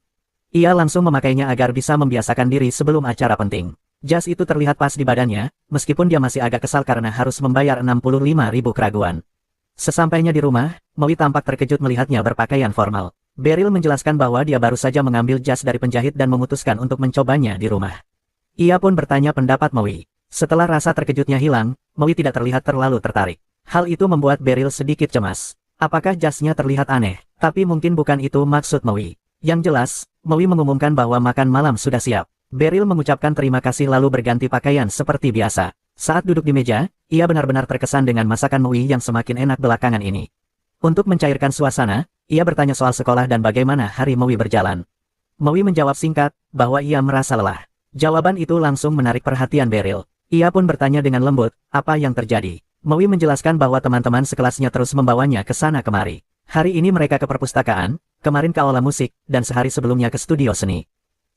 Ia langsung memakainya agar bisa membiasakan diri sebelum acara penting. Jas itu terlihat pas di badannya, meskipun dia masih agak kesal karena harus membayar 65.000 keraguan. Sesampainya di rumah, Maui tampak terkejut melihatnya berpakaian formal. Beryl menjelaskan bahwa dia baru saja mengambil jas dari penjahit dan memutuskan untuk mencobanya di rumah. Ia pun bertanya pendapat Maui. Setelah rasa terkejutnya hilang, Maui tidak terlihat terlalu tertarik. Hal itu membuat Beryl sedikit cemas. Apakah jasnya terlihat aneh? Tapi mungkin bukan itu maksud Maui. Yang jelas, Maui mengumumkan bahwa makan malam sudah siap. Beryl mengucapkan terima kasih lalu berganti pakaian seperti biasa. Saat duduk di meja, ia benar-benar terkesan dengan masakan Maui yang semakin enak belakangan ini. Untuk mencairkan suasana, ia bertanya soal sekolah dan bagaimana hari Maui berjalan. Maui menjawab singkat, bahwa ia merasa lelah. Jawaban itu langsung menarik perhatian Beryl. Ia pun bertanya dengan lembut, apa yang terjadi? Maui menjelaskan bahwa teman-teman sekelasnya terus membawanya ke sana kemari. Hari ini mereka ke perpustakaan, kemarin ke aula musik, dan sehari sebelumnya ke studio seni.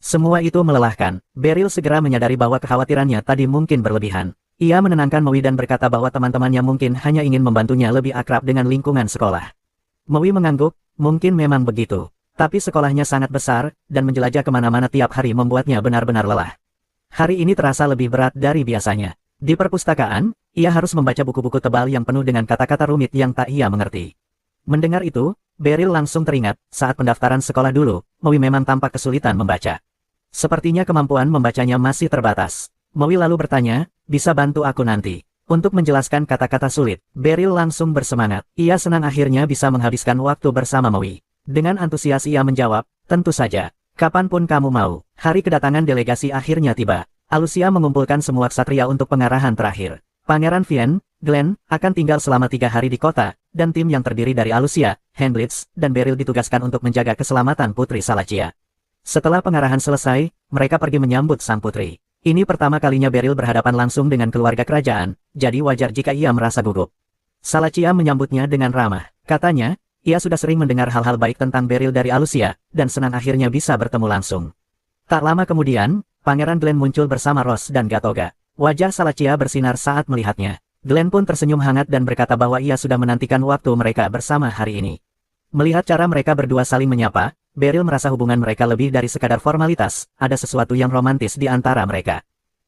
Semua itu melelahkan. Beryl segera menyadari bahwa kekhawatirannya tadi mungkin berlebihan. Ia menenangkan Maui dan berkata bahwa teman-temannya mungkin hanya ingin membantunya lebih akrab dengan lingkungan sekolah. Maui mengangguk, mungkin memang begitu. Tapi sekolahnya sangat besar, dan menjelajah kemana-mana tiap hari membuatnya benar-benar lelah. Hari ini terasa lebih berat dari biasanya. Di perpustakaan, ia harus membaca buku-buku tebal yang penuh dengan kata-kata rumit yang tak ia mengerti. Mendengar itu, Beryl langsung teringat, saat pendaftaran sekolah dulu, Maui memang tampak kesulitan membaca. Sepertinya kemampuan membacanya masih terbatas. Maui lalu bertanya, bisa bantu aku nanti? Untuk menjelaskan kata-kata sulit, Beryl langsung bersemangat. Ia senang akhirnya bisa menghabiskan waktu bersama Maui. Dengan antusias ia menjawab, tentu saja. Kapanpun kamu mau. Hari kedatangan delegasi akhirnya tiba. Alusia mengumpulkan semua ksatria untuk pengarahan terakhir. Pangeran Vian, Glenn, akan tinggal selama 3 hari di kota, dan tim yang terdiri dari Alusia, Handblitz, dan Beryl ditugaskan untuk menjaga keselamatan Putri Salachia. Setelah pengarahan selesai, mereka pergi menyambut sang putri. Ini pertama kalinya Beryl berhadapan langsung dengan keluarga kerajaan, jadi wajar jika ia merasa gugup. Salachia menyambutnya dengan ramah. Katanya, ia sudah sering mendengar hal-hal baik tentang Beryl dari Alusia, dan senang akhirnya bisa bertemu langsung. Tak lama kemudian, Pangeran Glenn muncul bersama Ross dan Gatoga. Wajah Salachia bersinar saat melihatnya. Glenn pun tersenyum hangat dan berkata bahwa ia sudah menantikan waktu mereka bersama hari ini. Melihat cara mereka berdua saling menyapa, Beryl merasa hubungan mereka lebih dari sekadar formalitas, ada sesuatu yang romantis di antara mereka.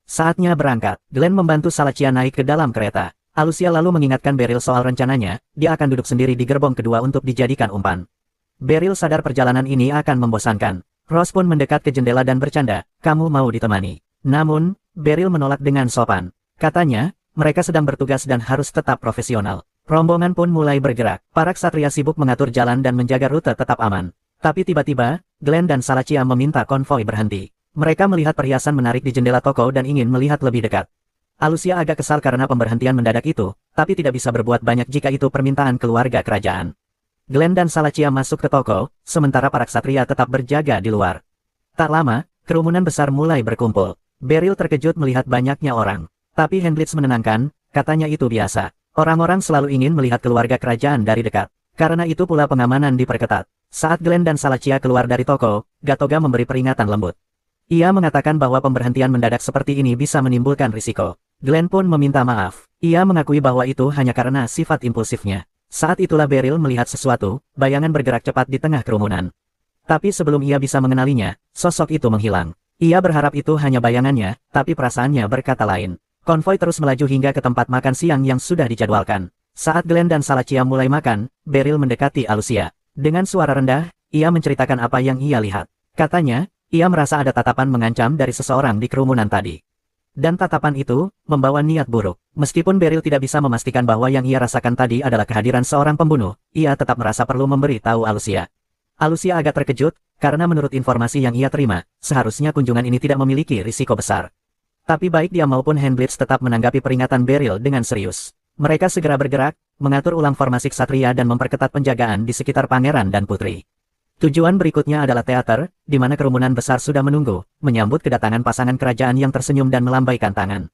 Saatnya berangkat, Glenn membantu Salachia naik ke dalam kereta. Alusia lalu mengingatkan Beryl soal rencananya, dia akan duduk sendiri di gerbong kedua untuk dijadikan umpan. Beryl sadar perjalanan ini akan membosankan. Ross pun mendekat ke jendela dan bercanda, kamu mau ditemani. Namun, Beryl menolak dengan sopan. Katanya, mereka sedang bertugas dan harus tetap profesional. Rombongan pun mulai bergerak. Para ksatria sibuk mengatur jalan dan menjaga rute tetap aman. Tapi tiba-tiba, Glenn dan Salachia meminta konvoi berhenti. Mereka melihat perhiasan menarik di jendela toko dan ingin melihat lebih dekat. Alusia agak kesal karena pemberhentian mendadak itu, tapi tidak bisa berbuat banyak jika itu permintaan keluarga kerajaan. Glenn dan Salachia masuk ke toko, sementara para ksatria tetap berjaga di luar. Tak lama, kerumunan besar mulai berkumpul. Beryl terkejut melihat banyaknya orang. Tapi Handblitz menenangkan, katanya itu biasa. Orang-orang selalu ingin melihat keluarga kerajaan dari dekat. Karena itu pula pengamanan diperketat. Saat Glenn dan Salachia keluar dari toko, Gatoga memberi peringatan lembut. Ia mengatakan bahwa pemberhentian mendadak seperti ini bisa menimbulkan risiko. Glenn pun meminta maaf. Ia mengakui bahwa itu hanya karena sifat impulsifnya. Saat itulah Beryl melihat sesuatu, bayangan bergerak cepat di tengah kerumunan. Tapi sebelum ia bisa mengenalinya, sosok itu menghilang. Ia berharap itu hanya bayangannya, tapi perasaannya berkata lain. Konvoi terus melaju hingga ke tempat makan siang yang sudah dijadwalkan. Saat Glenn dan Salachia mulai makan, Beryl mendekati Alusia. Dengan suara rendah, ia menceritakan apa yang ia lihat. Katanya, ia merasa ada tatapan mengancam dari seseorang di kerumunan tadi. Dan tatapan itu, membawa niat buruk. Meskipun Beryl tidak bisa memastikan bahwa yang ia rasakan tadi adalah kehadiran seorang pembunuh, ia tetap merasa perlu memberi tahu Alusia. Alusia agak terkejut, karena menurut informasi yang ia terima, seharusnya kunjungan ini tidak memiliki risiko besar. Tapi baik dia maupun Handblitz tetap menanggapi peringatan Beryl dengan serius. Mereka segera bergerak, mengatur ulang formasi ksatria dan memperketat penjagaan di sekitar pangeran dan putri. Tujuan berikutnya adalah teater, di mana kerumunan besar sudah menunggu, menyambut kedatangan pasangan kerajaan yang tersenyum dan melambaikan tangan.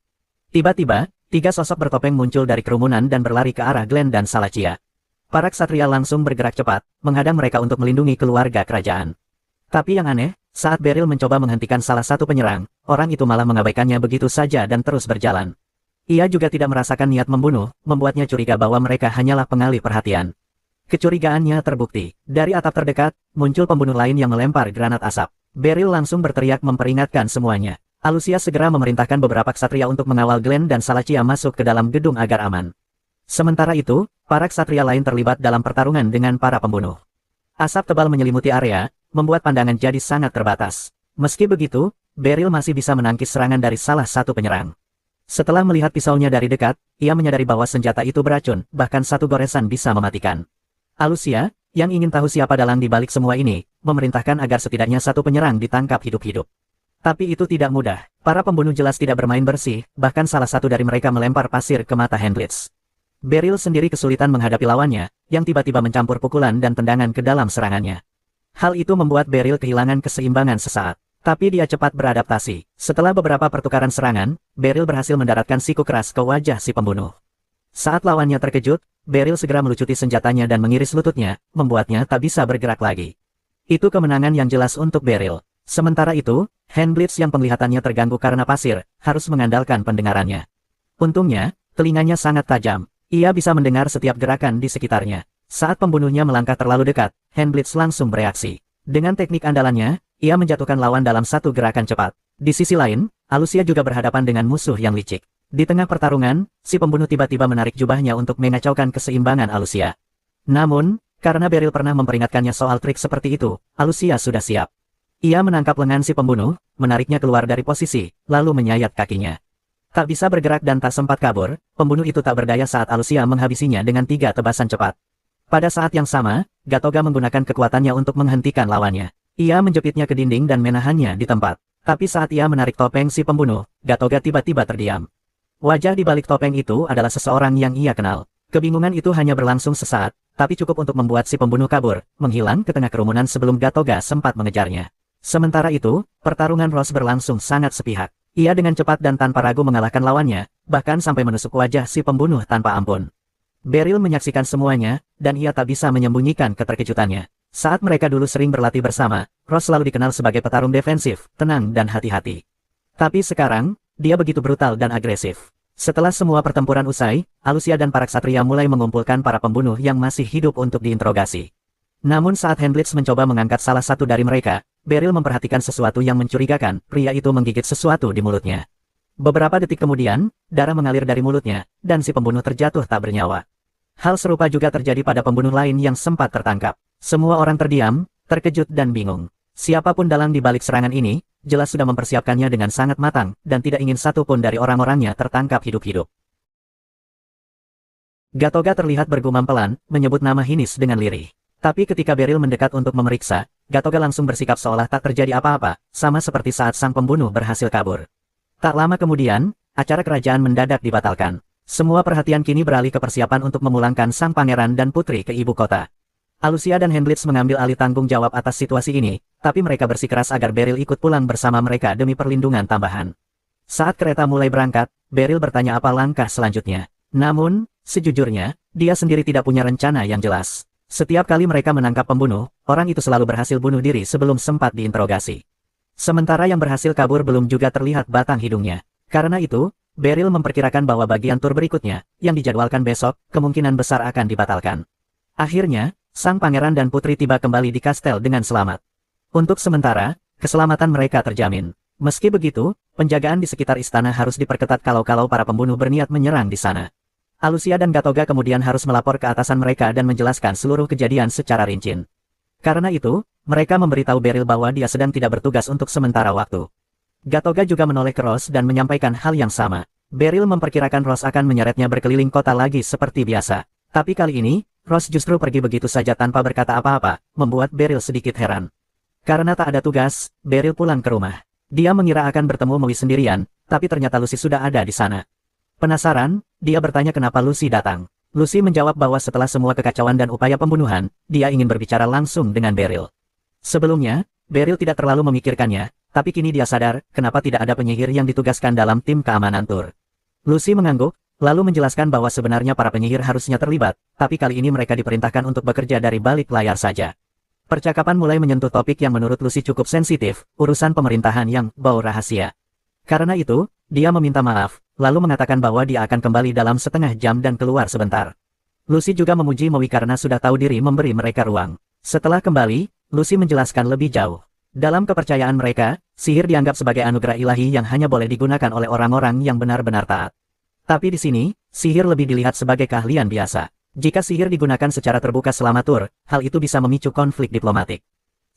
Tiba-tiba, 3 sosok bertopeng muncul dari kerumunan dan berlari ke arah Glenn dan Salachia. Para ksatria langsung bergerak cepat, menghadang mereka untuk melindungi keluarga kerajaan. Tapi yang aneh, saat Beryl mencoba menghentikan salah satu penyerang, orang itu malah mengabaikannya begitu saja dan terus berjalan. Ia juga tidak merasakan niat membunuh, membuatnya curiga bahwa mereka hanyalah pengalih perhatian. Kecurigaannya terbukti. Dari atap terdekat, muncul pembunuh lain yang melempar granat asap. Beryl langsung berteriak memperingatkan semuanya. Alusia segera memerintahkan beberapa ksatria untuk mengawal Glenn dan Salachia masuk ke dalam gedung agar aman. Sementara itu, para ksatria lain terlibat dalam pertarungan dengan para pembunuh. Asap tebal menyelimuti area, membuat pandangan jadi sangat terbatas. Meski begitu, Beryl masih bisa menangkis serangan dari salah satu penyerang. Setelah melihat pisaunya dari dekat, ia menyadari bahwa senjata itu beracun, bahkan satu goresan bisa mematikan. Alusia, yang ingin tahu siapa dalang di balik semua ini, memerintahkan agar setidaknya satu penyerang ditangkap hidup-hidup. Tapi itu tidak mudah. Para pembunuh jelas tidak bermain bersih, bahkan salah satu dari mereka melempar pasir ke mata Handblitz. Beryl sendiri kesulitan menghadapi lawannya, yang tiba-tiba mencampur pukulan dan tendangan ke dalam serangannya. Hal itu membuat Beryl kehilangan keseimbangan sesaat. Tapi dia cepat beradaptasi. Setelah beberapa pertukaran serangan, Beryl berhasil mendaratkan siku keras ke wajah si pembunuh. Saat lawannya terkejut, Beryl segera melucuti senjatanya dan mengiris lututnya, membuatnya tak bisa bergerak lagi. Itu kemenangan yang jelas untuk Beryl. Sementara itu, Handblitz yang penglihatannya terganggu karena pasir, harus mengandalkan pendengarannya. Untungnya, telinganya sangat tajam. Ia bisa mendengar setiap gerakan di sekitarnya. Saat pembunuhnya melangkah terlalu dekat, Handblitz langsung bereaksi. Dengan teknik andalannya, ia menjatuhkan lawan dalam satu gerakan cepat. Di sisi lain, Alusia juga berhadapan dengan musuh yang licik. Di tengah pertarungan, si pembunuh tiba-tiba menarik jubahnya untuk mengacaukan keseimbangan Alusia. Namun, karena Beryl pernah memperingatkannya soal trik seperti itu, Alusia sudah siap. Ia menangkap lengan si pembunuh, menariknya keluar dari posisi, lalu menyayat kakinya. Tak bisa bergerak dan tak sempat kabur, pembunuh itu tak berdaya saat Alusia menghabisinya dengan 3 tebasan cepat. Pada saat yang sama, Gatoga menggunakan kekuatannya untuk menghentikan lawannya. Ia menjepitnya ke dinding dan menahannya di tempat. Tapi saat ia menarik topeng si pembunuh, Gatoga tiba-tiba terdiam. Wajah di balik topeng itu adalah seseorang yang ia kenal. Kebingungan itu hanya berlangsung sesaat, tapi cukup untuk membuat si pembunuh kabur, menghilang ke tengah kerumunan sebelum Gatoga sempat mengejarnya. Sementara itu, pertarungan Ross berlangsung sangat sepihak. Ia dengan cepat dan tanpa ragu mengalahkan lawannya, bahkan sampai menusuk wajah si pembunuh tanpa ampun. Beryl menyaksikan semuanya, dan ia tak bisa menyembunyikan keterkejutannya. Saat mereka dulu sering berlatih bersama, Ross selalu dikenal sebagai petarung defensif, tenang dan hati-hati. Tapi sekarang, dia begitu brutal dan agresif. Setelah semua pertempuran usai, Alusia dan para ksatria mulai mengumpulkan para pembunuh yang masih hidup untuk diinterogasi. Namun saat Hendlitz mencoba mengangkat salah satu dari mereka, Beryl memperhatikan sesuatu yang mencurigakan, pria itu menggigit sesuatu di mulutnya. Beberapa detik kemudian, darah mengalir dari mulutnya, dan si pembunuh terjatuh tak bernyawa. Hal serupa juga terjadi pada pembunuh lain yang sempat tertangkap. Semua orang terdiam, terkejut dan bingung. Siapapun dalang di balik serangan ini, jelas sudah mempersiapkannya dengan sangat matang, dan tidak ingin satu pun dari orang-orangnya tertangkap hidup-hidup. Gatoga terlihat bergumam pelan, menyebut nama Hinis dengan lirih. Tapi ketika Beryl mendekat untuk memeriksa, Gatoga langsung bersikap seolah tak terjadi apa-apa, sama seperti saat sang pembunuh berhasil kabur. Tak lama kemudian, acara kerajaan mendadak dibatalkan. Semua perhatian kini beralih ke persiapan untuk memulangkan sang pangeran dan putri ke ibu kota. Alusia dan Hendlitz mengambil alih tanggung jawab atas situasi ini, tapi mereka bersikeras agar Beryl ikut pulang bersama mereka demi perlindungan tambahan. Saat kereta mulai berangkat, Beryl bertanya apa langkah selanjutnya. Namun, sejujurnya, dia sendiri tidak punya rencana yang jelas. Setiap kali mereka menangkap pembunuh, orang itu selalu berhasil bunuh diri sebelum sempat diinterogasi. Sementara yang berhasil kabur belum juga terlihat batang hidungnya. Karena itu, Beryl memperkirakan bahwa bagian tur berikutnya, yang dijadwalkan besok, kemungkinan besar akan dibatalkan. Akhirnya, sang pangeran dan putri tiba kembali di kastel dengan selamat. Untuk sementara, keselamatan mereka terjamin. Meski begitu, penjagaan di sekitar istana harus diperketat kalau-kalau para pembunuh berniat menyerang di sana. Alusia dan Gatoga kemudian harus melapor ke atasan mereka dan menjelaskan seluruh kejadian secara rinci. Karena itu, mereka memberitahu Beryl bahwa dia sedang tidak bertugas untuk sementara waktu. Gatoga juga menoleh ke Ross dan menyampaikan hal yang sama. Beryl memperkirakan Ross akan menyeretnya berkeliling kota lagi seperti biasa. Tapi kali ini, Ross justru pergi begitu saja tanpa berkata apa-apa, membuat Beryl sedikit heran. Karena tak ada tugas, Beryl pulang ke rumah. Dia mengira akan bertemu Moe sendirian, tapi ternyata Lucy sudah ada di sana. Penasaran, dia bertanya kenapa Lucy datang. Lucy menjawab bahwa setelah semua kekacauan dan upaya pembunuhan, dia ingin berbicara langsung dengan Beryl. Sebelumnya, Beryl tidak terlalu memikirkannya, tapi kini dia sadar, kenapa tidak ada penyihir yang ditugaskan dalam tim keamanan tur. Lucy mengangguk, lalu menjelaskan bahwa sebenarnya para penyihir harusnya terlibat, tapi kali ini mereka diperintahkan untuk bekerja dari balik layar saja. Percakapan mulai menyentuh topik yang menurut Lucy cukup sensitif, urusan pemerintahan yang bau rahasia. Karena itu, dia meminta maaf, lalu mengatakan bahwa dia akan kembali dalam setengah jam dan keluar sebentar. Lucy juga memuji Moe karena sudah tahu diri memberi mereka ruang. Setelah kembali, Lucy menjelaskan lebih jauh. Dalam kepercayaan mereka, sihir dianggap sebagai anugerah ilahi yang hanya boleh digunakan oleh orang-orang yang benar-benar taat. Tapi di sini, sihir lebih dilihat sebagai keahlian biasa. Jika sihir digunakan secara terbuka selama tur, hal itu bisa memicu konflik diplomatik.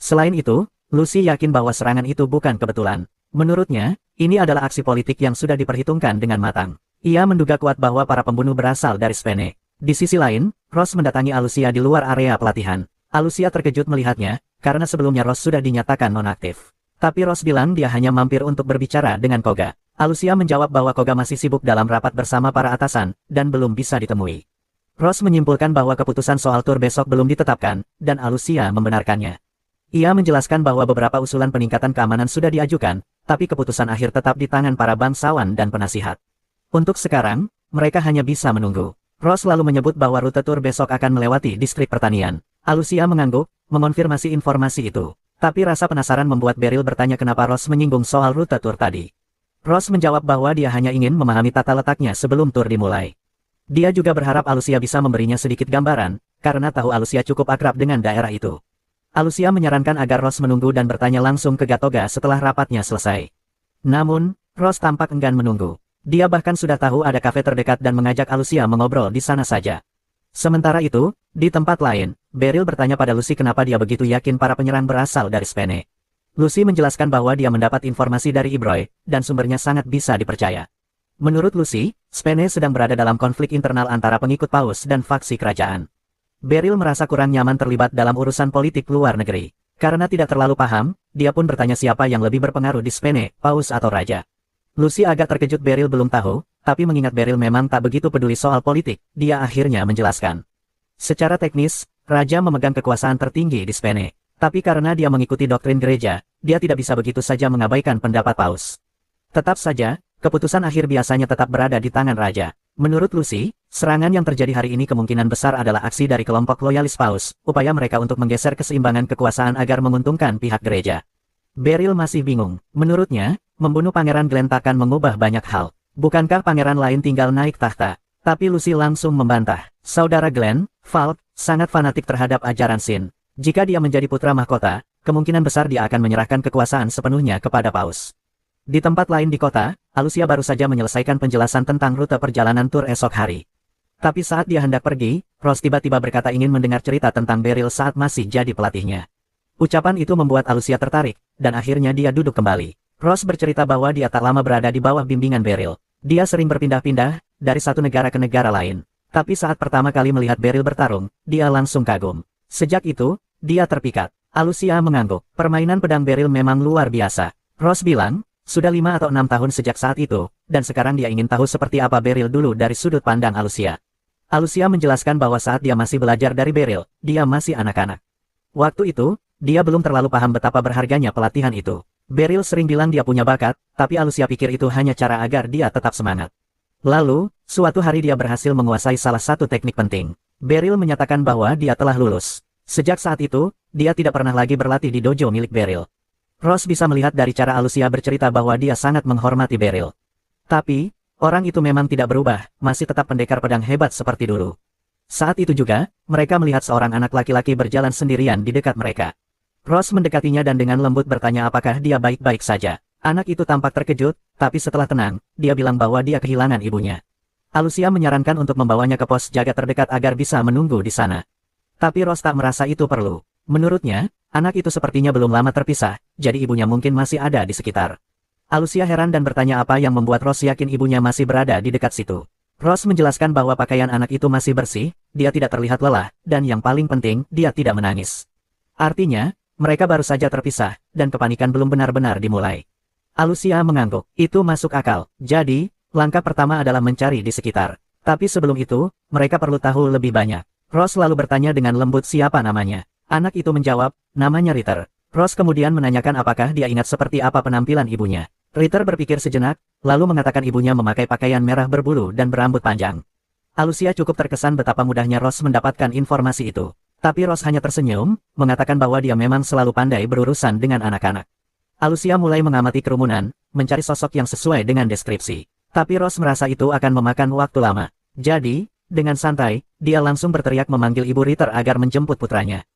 Selain itu, Lucy yakin bahwa serangan itu bukan kebetulan. Menurutnya, ini adalah aksi politik yang sudah diperhitungkan dengan matang. Ia menduga kuat bahwa para pembunuh berasal dari Spene. Di sisi lain, Ross mendatangi Alusia di luar area pelatihan. Alusia terkejut melihatnya, karena sebelumnya Ross sudah dinyatakan nonaktif. Tapi Ross bilang dia hanya mampir untuk berbicara dengan Koga. Alusia menjawab bahwa Koga masih sibuk dalam rapat bersama para atasan, dan belum bisa ditemui. Ross menyimpulkan bahwa keputusan soal tur besok belum ditetapkan, dan Alusia membenarkannya. Ia menjelaskan bahwa beberapa usulan peningkatan keamanan sudah diajukan, tapi keputusan akhir tetap di tangan para bangsawan dan penasihat. Untuk sekarang, mereka hanya bisa menunggu. Ross lalu menyebut bahwa rute tur besok akan melewati distrik pertanian. Alusia mengangguk, mengonfirmasi informasi itu. Tapi rasa penasaran membuat Beryl bertanya kenapa Ross menyinggung soal rute tur tadi. Ross menjawab bahwa dia hanya ingin memahami tata letaknya sebelum tur dimulai. Dia juga berharap Alusia bisa memberinya sedikit gambaran, karena tahu Alusia cukup akrab dengan daerah itu. Alusia menyarankan agar Ross menunggu dan bertanya langsung ke Gatoga setelah rapatnya selesai. Namun, Ross tampak enggan menunggu. Dia bahkan sudah tahu ada kafe terdekat dan mengajak Alusia mengobrol di sana saja. Sementara itu, di tempat lain, Beryl bertanya pada Lucy kenapa dia begitu yakin para penyerang berasal dari Spene. Lucy menjelaskan bahwa dia mendapat informasi dari Ibroy, dan sumbernya sangat bisa dipercaya. Menurut Lucy, Spene sedang berada dalam konflik internal antara pengikut Paus dan faksi kerajaan. Beryl merasa kurang nyaman terlibat dalam urusan politik luar negeri. Karena tidak terlalu paham, dia pun bertanya siapa yang lebih berpengaruh di Spene, Paus atau Raja. Lucy agak terkejut Beryl belum tahu, tapi mengingat Beryl memang tak begitu peduli soal politik, dia akhirnya menjelaskan. Secara teknis, Raja memegang kekuasaan tertinggi di Spene. Tapi karena dia mengikuti doktrin gereja, dia tidak bisa begitu saja mengabaikan pendapat Paus. Tetap saja, keputusan akhir biasanya tetap berada di tangan Raja. Menurut Lucy, serangan yang terjadi hari ini kemungkinan besar adalah aksi dari kelompok loyalis Paus, upaya mereka untuk menggeser keseimbangan kekuasaan agar menguntungkan pihak gereja. Beryl masih bingung. Menurutnya, membunuh Pangeran Glenn takkan mengubah banyak hal. Bukankah pangeran lain tinggal naik tahta? Tapi Lucy langsung membantah. Saudara Glenn, Falk, sangat fanatik terhadap ajaran Sin. Jika dia menjadi putra mahkota, kemungkinan besar dia akan menyerahkan kekuasaan sepenuhnya kepada Paus. Di tempat lain di kota, Alucia baru saja menyelesaikan penjelasan tentang rute perjalanan tur esok hari. Tapi saat dia hendak pergi, Ross tiba-tiba berkata ingin mendengar cerita tentang Beryl saat masih jadi pelatihnya. Ucapan itu membuat Alucia tertarik, dan akhirnya dia duduk kembali. Ross bercerita bahwa dia tak lama berada di bawah bimbingan Beryl. Dia sering berpindah-pindah, dari satu negara ke negara lain. Tapi saat pertama kali melihat Beryl bertarung, dia langsung kagum. Sejak itu, dia terpikat. Alucia mengangguk. Permainan pedang Beryl memang luar biasa. Ross bilang, sudah 5 atau 6 tahun sejak saat itu, dan sekarang dia ingin tahu seperti apa Beryl dulu dari sudut pandang Alucia. Alucia menjelaskan bahwa saat dia masih belajar dari Beryl, dia masih anak-anak. Waktu itu, dia belum terlalu paham betapa berharganya pelatihan itu. Beryl sering bilang dia punya bakat, tapi Alucia pikir itu hanya cara agar dia tetap semangat. Lalu, suatu hari dia berhasil menguasai salah satu teknik penting. Beryl menyatakan bahwa dia telah lulus. Sejak saat itu, dia tidak pernah lagi berlatih di dojo milik Beryl. Ross bisa melihat dari cara Alucia bercerita bahwa dia sangat menghormati Beryl. Tapi, orang itu memang tidak berubah, masih tetap pendekar pedang hebat seperti dulu. Saat itu juga, mereka melihat seorang anak laki-laki berjalan sendirian di dekat mereka. Ross mendekatinya dan dengan lembut bertanya apakah dia baik-baik saja. Anak itu tampak terkejut, tapi setelah tenang, dia bilang bahwa dia kehilangan ibunya. Alucia menyarankan untuk membawanya ke pos jaga terdekat agar bisa menunggu di sana. Tapi Ross tak merasa itu perlu. Menurutnya, anak itu sepertinya belum lama terpisah, jadi ibunya mungkin masih ada di sekitar. Alucia heran dan bertanya apa yang membuat Ross yakin ibunya masih berada di dekat situ. Ross menjelaskan bahwa pakaian anak itu masih bersih, dia tidak terlihat lelah, dan yang paling penting, dia tidak menangis. Artinya, mereka baru saja terpisah, dan kepanikan belum benar-benar dimulai. Alucia mengangguk. Itu masuk akal. Jadi, langkah pertama adalah mencari di sekitar. Tapi sebelum itu, mereka perlu tahu lebih banyak. Ross lalu bertanya dengan lembut siapa namanya. Anak itu menjawab, namanya Ritter. Ross kemudian menanyakan apakah dia ingat seperti apa penampilan ibunya. Ritter berpikir sejenak, lalu mengatakan ibunya memakai pakaian merah berbulu dan berambut panjang. Alucia cukup terkesan betapa mudahnya Ross mendapatkan informasi itu. Tapi Ross hanya tersenyum, mengatakan bahwa dia memang selalu pandai berurusan dengan anak-anak. Alucia mulai mengamati kerumunan, mencari sosok yang sesuai dengan deskripsi. Tapi Ross merasa itu akan memakan waktu lama. Jadi, dengan santai, dia langsung berteriak memanggil Ibu Ritter agar menjemput putranya.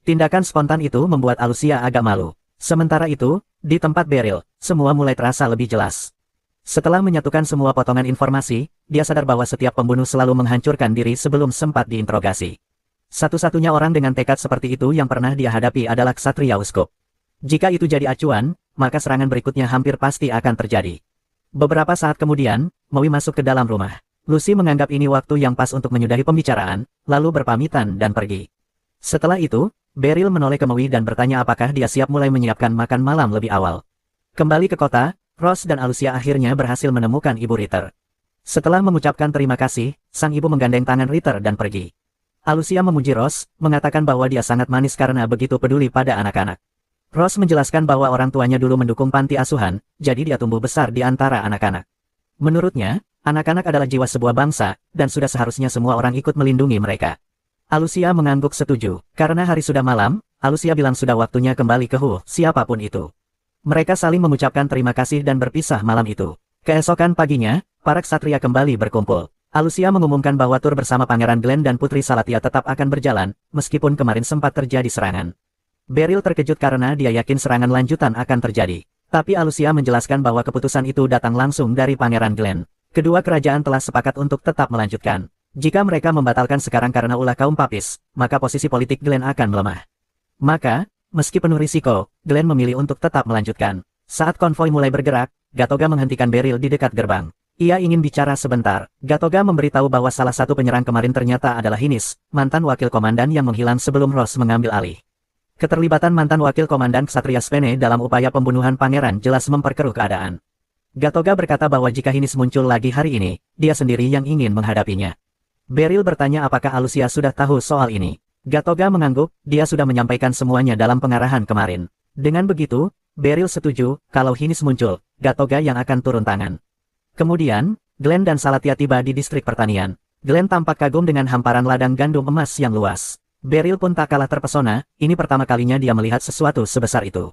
Tindakan spontan itu membuat Alucia agak malu. Sementara itu, di tempat Beryl, semua mulai terasa lebih jelas. Setelah menyatukan semua potongan informasi, dia sadar bahwa setiap pembunuh selalu menghancurkan diri sebelum sempat diinterogasi. Satu-satunya orang dengan tekad seperti itu yang pernah dia hadapi adalah Ksatria Uskup. Jika itu jadi acuan, maka serangan berikutnya hampir pasti akan terjadi. Beberapa saat kemudian, Maui masuk ke dalam rumah. Lucy menganggap ini waktu yang pas untuk menyudahi pembicaraan, lalu berpamitan dan pergi. Setelah itu, Beryl menoleh ke Maui dan bertanya apakah dia siap mulai menyiapkan makan malam lebih awal. Kembali ke kota, Ross dan Alucia akhirnya berhasil menemukan Ibu Ritter. Setelah mengucapkan terima kasih, sang ibu menggandeng tangan Ritter dan pergi. Alucia memuji Ross, mengatakan bahwa dia sangat manis karena begitu peduli pada anak-anak. Ross menjelaskan bahwa orang tuanya dulu mendukung panti asuhan, jadi dia tumbuh besar di antara anak-anak. Menurutnya, anak-anak adalah jiwa sebuah bangsa, dan sudah seharusnya semua orang ikut melindungi mereka. Alucia mengangguk setuju. Karena hari sudah malam, Alucia bilang sudah waktunya kembali ke Hu, siapapun itu. Mereka saling mengucapkan terima kasih dan berpisah malam itu. Keesokan paginya, para ksatria kembali berkumpul. Alucia mengumumkan bahwa tur bersama Pangeran Glenn dan Putri Salatia tetap akan berjalan, meskipun kemarin sempat terjadi serangan. Beryl terkejut karena dia yakin serangan lanjutan akan terjadi. Tapi Alucia menjelaskan bahwa keputusan itu datang langsung dari Pangeran Glenn. Kedua kerajaan telah sepakat untuk tetap melanjutkan. Jika mereka membatalkan sekarang karena ulah kaum papis, maka posisi politik Glenn akan melemah. Maka, meski penuh risiko, Glenn memilih untuk tetap melanjutkan. Saat konvoi mulai bergerak, Gatoga menghentikan Beryl di dekat gerbang. Ia ingin bicara sebentar. Gatoga memberitahu bahwa salah satu penyerang kemarin ternyata adalah Hinis, mantan wakil komandan yang menghilang sebelum Ross mengambil alih. Keterlibatan mantan wakil komandan Ksatria Spene dalam upaya pembunuhan pangeran jelas memperkeruh keadaan. Gatoga berkata bahwa jika Hinis muncul lagi hari ini, dia sendiri yang ingin menghadapinya. Beryl bertanya apakah Alucia sudah tahu soal ini. Gatoga mengangguk, dia sudah menyampaikan semuanya dalam pengarahan kemarin. Dengan begitu, Beryl setuju, kalau Hinis muncul, Gatoga yang akan turun tangan. Kemudian, Glenn dan Salatia tiba di distrik pertanian. Glenn tampak kagum dengan hamparan ladang gandum emas yang luas. Beryl pun tak kalah terpesona, ini pertama kalinya dia melihat sesuatu sebesar itu.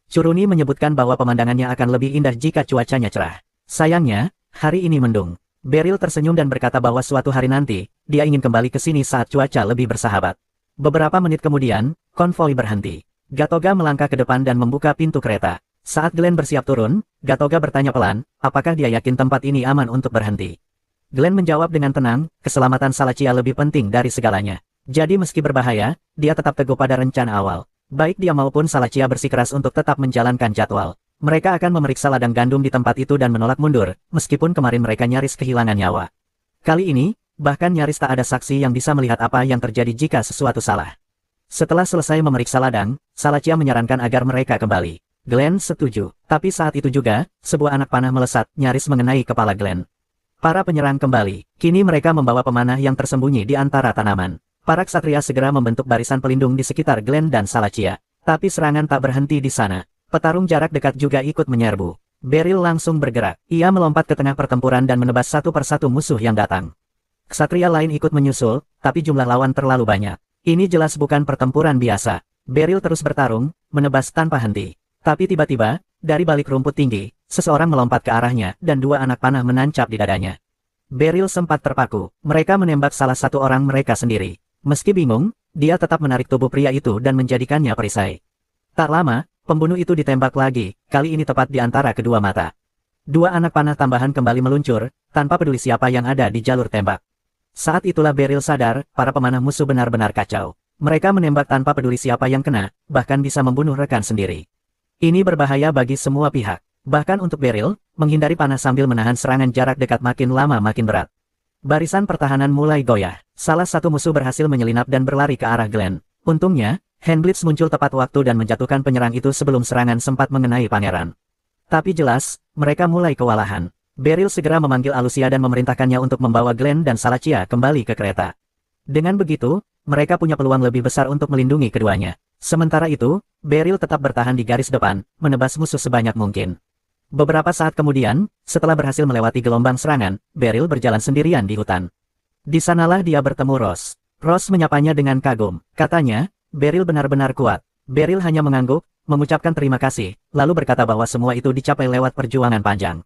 Curuni menyebutkan bahwa pemandangannya akan lebih indah jika cuacanya cerah. Sayangnya, hari ini mendung. Beryl tersenyum dan berkata bahwa suatu hari nanti, dia ingin kembali ke sini saat cuaca lebih bersahabat. Beberapa menit kemudian, konvoi berhenti. Gatoga melangkah ke depan dan membuka pintu kereta. Saat Glenn bersiap turun, Gatoga bertanya pelan, apakah dia yakin tempat ini aman untuk berhenti. Glenn menjawab dengan tenang, keselamatan Salacia lebih penting dari segalanya. Jadi meski berbahaya, dia tetap teguh pada rencana awal. Baik dia maupun Salacia bersikeras untuk tetap menjalankan jadwal. Mereka akan memeriksa ladang gandum di tempat itu dan menolak mundur, meskipun kemarin mereka nyaris kehilangan nyawa. Kali ini, bahkan nyaris tak ada saksi yang bisa melihat apa yang terjadi jika sesuatu salah. Setelah selesai memeriksa ladang, Salacia menyarankan agar mereka kembali. Glenn setuju, tapi saat itu juga, sebuah anak panah melesat nyaris mengenai kepala Glenn. Para penyerang kembali, kini mereka membawa pemanah yang tersembunyi di antara tanaman. Para ksatria segera membentuk barisan pelindung di sekitar Glenn dan Salacia. Tapi serangan tak berhenti di sana. Petarung jarak dekat juga ikut menyerbu. Beryl langsung bergerak. Ia melompat ke tengah pertempuran dan menebas satu persatu musuh yang datang. Ksatria lain ikut menyusul, tapi jumlah lawan terlalu banyak. Ini jelas bukan pertempuran biasa. Beryl terus bertarung, menebas tanpa henti. Tapi tiba-tiba, dari balik rumput tinggi, seseorang melompat ke arahnya dan dua anak panah menancap di dadanya. Beryl sempat terpaku. Mereka menembak salah satu orang mereka sendiri. Meski bingung, dia tetap menarik tubuh pria itu dan menjadikannya perisai. Tak lama, pembunuh itu ditembak lagi, kali ini tepat di antara kedua mata. Dua anak panah tambahan kembali meluncur, tanpa peduli siapa yang ada di jalur tembak. Saat itulah Beryl sadar, para pemanah musuh benar-benar kacau. Mereka menembak tanpa peduli siapa yang kena, bahkan bisa membunuh rekan sendiri. Ini berbahaya bagi semua pihak. Bahkan untuk Beryl, menghindari panah sambil menahan serangan jarak dekat makin lama makin berat. Barisan pertahanan mulai goyah. Salah satu musuh berhasil menyelinap dan berlari ke arah Glenn. Untungnya, Handblitz muncul tepat waktu dan menjatuhkan penyerang itu sebelum serangan sempat mengenai pangeran. Tapi jelas, mereka mulai kewalahan. Beryl segera memanggil Alucia dan memerintahkannya untuk membawa Glenn dan Salacia kembali ke kereta. Dengan begitu, mereka punya peluang lebih besar untuk melindungi keduanya. Sementara itu, Beryl tetap bertahan di garis depan, menebas musuh sebanyak mungkin. Beberapa saat kemudian, setelah berhasil melewati gelombang serangan, Beryl berjalan sendirian di hutan. Di sanalah dia bertemu Ross. Ross menyapanya dengan kagum. Katanya, Beryl benar-benar kuat. Beryl hanya mengangguk, mengucapkan terima kasih, lalu berkata bahwa semua itu dicapai lewat perjuangan panjang.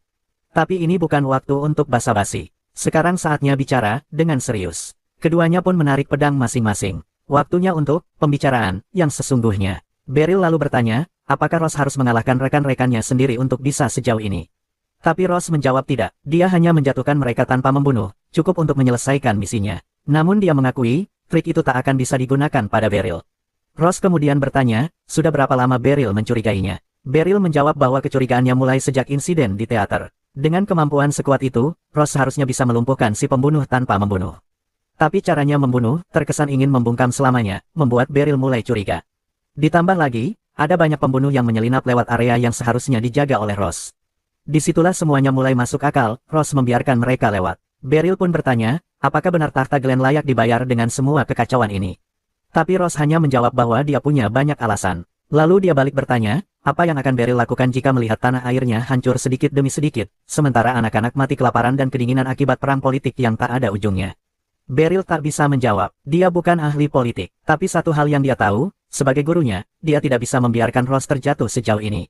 Tapi ini bukan waktu untuk basa-basi. Sekarang saatnya bicara, dengan serius. Keduanya pun menarik pedang masing-masing. Waktunya untuk pembicaraan yang sesungguhnya. Beryl lalu bertanya, apakah Ross harus mengalahkan rekan-rekannya sendiri untuk bisa sejauh ini? Tapi Ross menjawab tidak, dia hanya menjatuhkan mereka tanpa membunuh, cukup untuk menyelesaikan misinya. Namun dia mengakui, trik itu tak akan bisa digunakan pada Beryl. Ross kemudian bertanya, sudah berapa lama Beryl mencurigainya? Beryl menjawab bahwa kecurigaannya mulai sejak insiden di teater. Dengan kemampuan sekuat itu, Ross harusnya bisa melumpuhkan si pembunuh tanpa membunuh. Tapi caranya membunuh, terkesan ingin membungkam selamanya, membuat Beryl mulai curiga. Ditambah lagi, ada banyak pembunuh yang menyelinap lewat area yang seharusnya dijaga oleh Ross. Disitulah semuanya mulai masuk akal, Ross membiarkan mereka lewat. Beryl pun bertanya, apakah benar tahta Glenn layak dibayar dengan semua kekacauan ini? Tapi Ross hanya menjawab bahwa dia punya banyak alasan. Lalu dia balik bertanya, apa yang akan Beryl lakukan jika melihat tanah airnya hancur sedikit demi sedikit, sementara anak-anak mati kelaparan dan kedinginan akibat perang politik yang tak ada ujungnya. Beryl tak bisa menjawab, dia bukan ahli politik, tapi satu hal yang dia tahu, sebagai gurunya, dia tidak bisa membiarkan Ross terjatuh sejauh ini.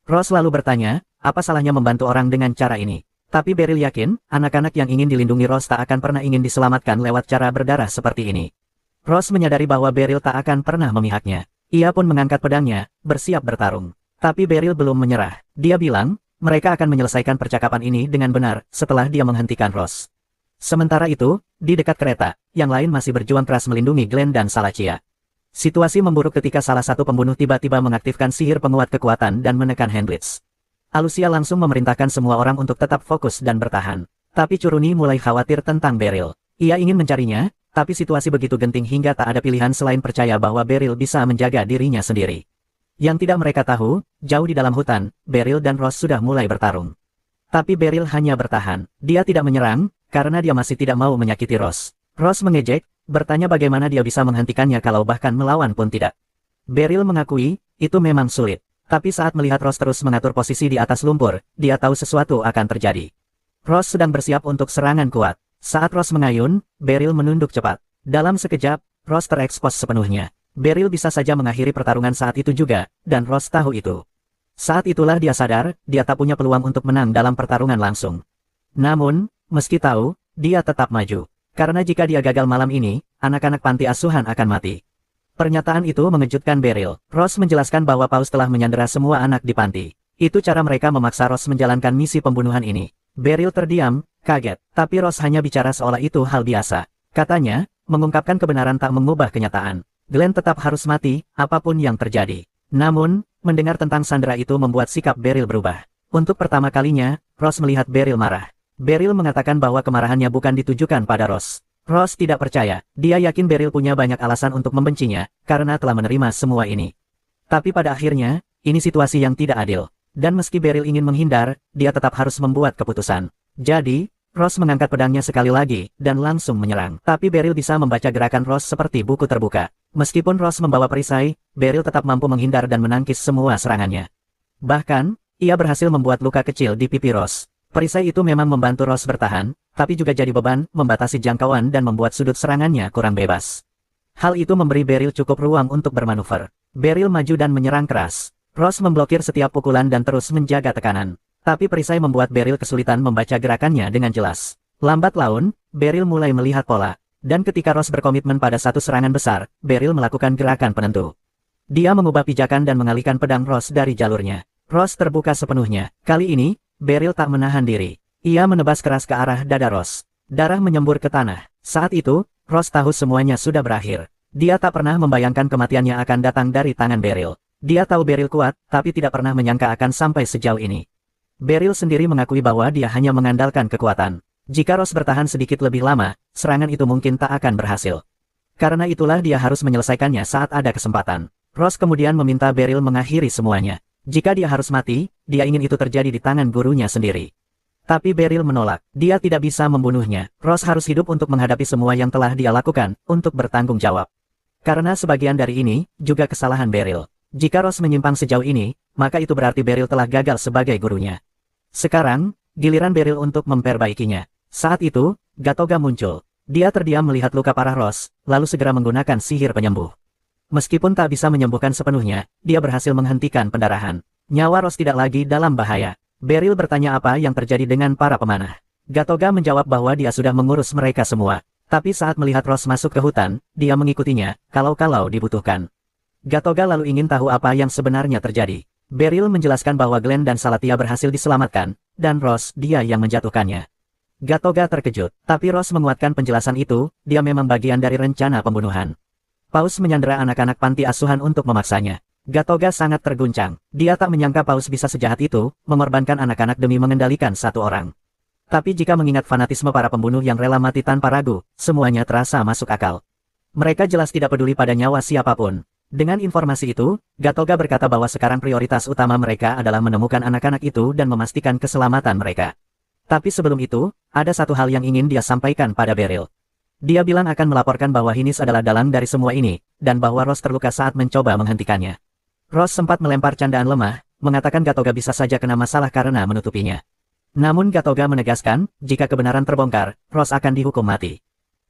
Ross lalu bertanya, apa salahnya membantu orang dengan cara ini? Tapi Beryl yakin, anak-anak yang ingin dilindungi Ross tak akan pernah ingin diselamatkan lewat cara berdarah seperti ini. Ross menyadari bahwa Beryl tak akan pernah memihaknya. Ia pun mengangkat pedangnya, bersiap bertarung. Tapi Beryl belum menyerah. Dia bilang, mereka akan menyelesaikan percakapan ini dengan benar, setelah dia menghentikan Ross. Sementara itu, di dekat kereta, yang lain masih berjuang keras melindungi Glenn dan Salacia. Situasi memburuk ketika salah satu pembunuh tiba-tiba mengaktifkan sihir penguat kekuatan dan menekan Handblitz. Alusia langsung memerintahkan semua orang untuk tetap fokus dan bertahan. Tapi Curuni mulai khawatir tentang Beryl. Ia ingin mencarinya, tapi situasi begitu genting hingga tak ada pilihan selain percaya bahwa Beryl bisa menjaga dirinya sendiri. Yang tidak mereka tahu, jauh di dalam hutan, Beryl dan Ross sudah mulai bertarung. Tapi Beryl hanya bertahan. Dia tidak menyerang, karena dia masih tidak mau menyakiti Ross. Ross mengejek, bertanya bagaimana dia bisa menghentikannya kalau bahkan melawan pun tidak. Beryl mengakui, itu memang sulit. Tapi saat melihat Ross terus mengatur posisi di atas lumpur, dia tahu sesuatu akan terjadi. Ross sedang bersiap untuk serangan kuat. Saat Ross mengayun, Beryl menunduk cepat. Dalam sekejap, Ross terekspos sepenuhnya. Beryl bisa saja mengakhiri pertarungan saat itu juga, dan Ross tahu itu. Saat itulah dia sadar, dia tak punya peluang untuk menang dalam pertarungan langsung. Namun, meski tahu, dia tetap maju. Karena jika dia gagal malam ini, anak-anak panti asuhan akan mati. Pernyataan itu mengejutkan Beryl. Ross menjelaskan bahwa Paus telah menyandera semua anak di panti. Itu cara mereka memaksa Ross menjalankan misi pembunuhan ini. Beryl terdiam, kaget, tapi Ross hanya bicara seolah itu hal biasa. Katanya, mengungkapkan kebenaran tak mengubah kenyataan. Glenn tetap harus mati, apapun yang terjadi. Namun, mendengar tentang sandera itu membuat sikap Beryl berubah. Untuk pertama kalinya, Ross melihat Beryl marah. Beryl mengatakan bahwa kemarahannya bukan ditujukan pada Ross. Ross tidak percaya, dia yakin Beryl punya banyak alasan untuk membencinya, karena telah menerima semua ini. Tapi pada akhirnya, ini situasi yang tidak adil. Dan meski Beryl ingin menghindar, dia tetap harus membuat keputusan. Jadi, Ross mengangkat pedangnya sekali lagi, dan langsung menyerang. Tapi Beryl bisa membaca gerakan Ross seperti buku terbuka. Meskipun Ross membawa perisai, Beryl tetap mampu menghindar dan menangkis semua serangannya. Bahkan, ia berhasil membuat luka kecil di pipi Ross. Perisai itu memang membantu Ross bertahan, tapi juga jadi beban, membatasi jangkauan dan membuat sudut serangannya kurang bebas. Hal itu memberi Beryl cukup ruang untuk bermanuver. Beryl maju dan menyerang keras. Ross memblokir setiap pukulan dan terus menjaga tekanan. Tapi perisai membuat Beryl kesulitan membaca gerakannya dengan jelas. Lambat laun, Beryl mulai melihat pola. Dan ketika Ross berkomitmen pada satu serangan besar, Beryl melakukan gerakan penentu. Dia mengubah pijakan dan mengalihkan pedang Ross dari jalurnya. Ross terbuka sepenuhnya. Kali ini, Beryl tak menahan diri. Ia menebas keras ke arah dada Ross. Darah menyembur ke tanah. Saat itu, Ross tahu semuanya sudah berakhir. Dia tak pernah membayangkan kematiannya akan datang dari tangan Beryl. Dia tahu Beryl kuat, tapi tidak pernah menyangka akan sampai sejauh ini. Beryl sendiri mengakui bahwa dia hanya mengandalkan kekuatan. Jika Ross bertahan sedikit lebih lama, serangan itu mungkin tak akan berhasil. Karena itulah dia harus menyelesaikannya saat ada kesempatan. Ross kemudian meminta Beryl mengakhiri semuanya. Jika dia harus mati, dia ingin itu terjadi di tangan gurunya sendiri. Tapi Beryl menolak. Dia tidak bisa membunuhnya. Ross harus hidup untuk menghadapi semua yang telah dia lakukan, untuk bertanggung jawab. Karena sebagian dari ini, juga kesalahan Beryl. Jika Ross menyimpang sejauh ini, maka itu berarti Beryl telah gagal sebagai gurunya. Sekarang, giliran Beryl untuk memperbaikinya. Saat itu, Gatoga muncul. Dia terdiam melihat luka parah Ross, lalu segera menggunakan sihir penyembuh. Meskipun tak bisa menyembuhkan sepenuhnya, dia berhasil menghentikan pendarahan. Nyawa Ross tidak lagi dalam bahaya. Beryl bertanya apa yang terjadi dengan para pemanah. Gatoga menjawab bahwa dia sudah mengurus mereka semua. Tapi saat melihat Ross masuk ke hutan, dia mengikutinya, kalau-kalau dibutuhkan. Gatoga lalu ingin tahu apa yang sebenarnya terjadi. Beryl menjelaskan bahwa Glenn dan Salatia berhasil diselamatkan, dan Ross dia yang menjatuhkannya. Gatoga terkejut, tapi Ross menguatkan penjelasan itu, dia memang bagian dari rencana pembunuhan. Paus menyandera anak-anak panti asuhan untuk memaksanya. Gatoga sangat terguncang. Dia tak menyangka Paus bisa sejahat itu, mengorbankan anak-anak demi mengendalikan satu orang. Tapi jika mengingat fanatisme para pembunuh yang rela mati tanpa ragu, semuanya terasa masuk akal. Mereka jelas tidak peduli pada nyawa siapapun. Dengan informasi itu, Gatoga berkata bahwa sekarang prioritas utama mereka adalah menemukan anak-anak itu dan memastikan keselamatan mereka. Tapi sebelum itu, ada satu hal yang ingin dia sampaikan pada Beryl. Dia bilang akan melaporkan bahwa Hinis adalah dalang dari semua ini, dan bahwa Ross terluka saat mencoba menghentikannya. Ross sempat melempar candaan lemah, mengatakan Gatoga bisa saja kena masalah karena menutupinya. Namun Gatoga menegaskan, jika kebenaran terbongkar, Ross akan dihukum mati.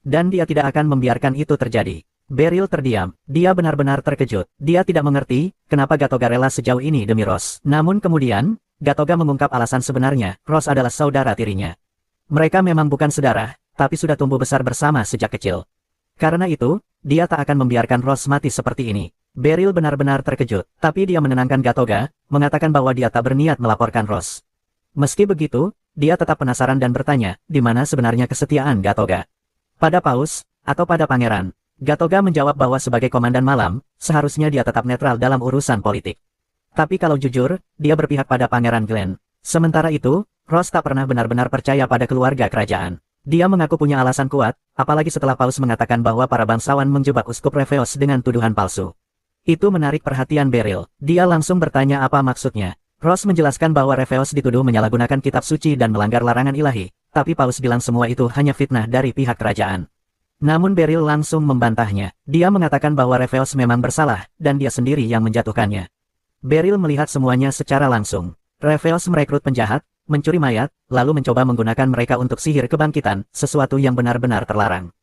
Dan dia tidak akan membiarkan itu terjadi. Beryl terdiam. Dia benar-benar terkejut. Dia tidak mengerti, kenapa Gatoga rela sejauh ini demi Ross. Namun kemudian, Gatoga mengungkap alasan sebenarnya, Ross adalah saudara tirinya. Mereka memang bukan saudara, tapi sudah tumbuh besar bersama sejak kecil. Karena itu, dia tak akan membiarkan Ross mati seperti ini. Beryl benar-benar terkejut, tapi dia menenangkan Gatoga, mengatakan bahwa dia tak berniat melaporkan Ross. Meski begitu, dia tetap penasaran dan bertanya, di mana sebenarnya kesetiaan Gatoga? Pada Paus, atau pada Pangeran? Gatoga menjawab bahwa sebagai komandan malam, seharusnya dia tetap netral dalam urusan politik. Tapi kalau jujur, dia berpihak pada Pangeran Glenn. Sementara itu, Ross tak pernah benar-benar percaya pada keluarga kerajaan. Dia mengaku punya alasan kuat, apalagi setelah Paus mengatakan bahwa para bangsawan menjebak Uskup Reveos dengan tuduhan palsu. Itu menarik perhatian Beryl. Dia langsung bertanya apa maksudnya. Ross menjelaskan bahwa Reveos dituduh menyalahgunakan kitab suci dan melanggar larangan ilahi, tapi Paus bilang semua itu hanya fitnah dari pihak kerajaan. Namun Beryl langsung membantahnya. Dia mengatakan bahwa Reveos memang bersalah, dan dia sendiri yang menjatuhkannya. Beryl melihat semuanya secara langsung. Reveos merekrut penjahat, mencuri mayat, lalu mencoba menggunakan mereka untuk sihir kebangkitan, sesuatu yang benar-benar terlarang.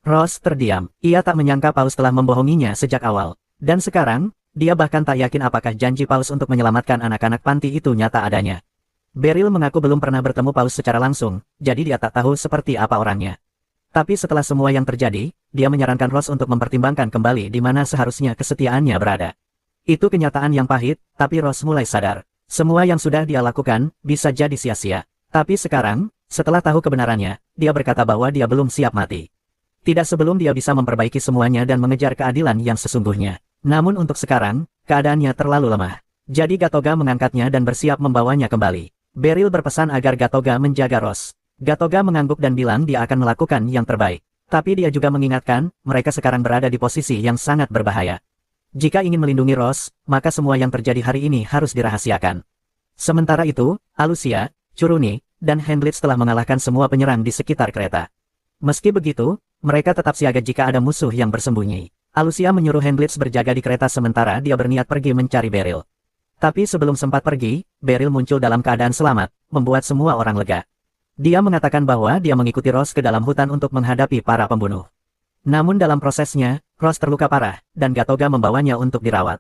Ross terdiam. Ia tak menyangka Paus telah membohonginya sejak awal. Dan sekarang, dia bahkan tak yakin apakah janji Paus untuk menyelamatkan anak-anak panti itu nyata adanya. Beryl mengaku belum pernah bertemu Paus secara langsung, jadi dia tak tahu seperti apa orangnya. Tapi setelah semua yang terjadi, dia menyarankan Ross untuk mempertimbangkan kembali di mana seharusnya kesetiaannya berada. Itu kenyataan yang pahit, tapi Ross mulai sadar. Semua yang sudah dia lakukan, bisa jadi sia-sia. Tapi sekarang, setelah tahu kebenarannya, dia berkata bahwa dia belum siap mati. Tidak sebelum dia bisa memperbaiki semuanya dan mengejar keadilan yang sesungguhnya. Namun untuk sekarang, keadaannya terlalu lemah. Jadi Gatoga mengangkatnya dan bersiap membawanya kembali. Beryl berpesan agar Gatoga menjaga Ross. Gatoga mengangguk dan bilang dia akan melakukan yang terbaik. Tapi dia juga mengingatkan, mereka sekarang berada di posisi yang sangat berbahaya. Jika ingin melindungi Ross, maka semua yang terjadi hari ini harus dirahasiakan. Sementara itu, Alucia, Curuni, dan Hendlitz telah mengalahkan semua penyerang di sekitar kereta. Meski begitu, mereka tetap siaga jika ada musuh yang bersembunyi. Alucia menyuruh Hendlitz berjaga di kereta sementara dia berniat pergi mencari Beryl. Tapi sebelum sempat pergi, Beryl muncul dalam keadaan selamat, membuat semua orang lega. Dia mengatakan bahwa dia mengikuti Ross ke dalam hutan untuk menghadapi para pembunuh. Namun dalam prosesnya, Ross terluka parah, dan Gatoga membawanya untuk dirawat.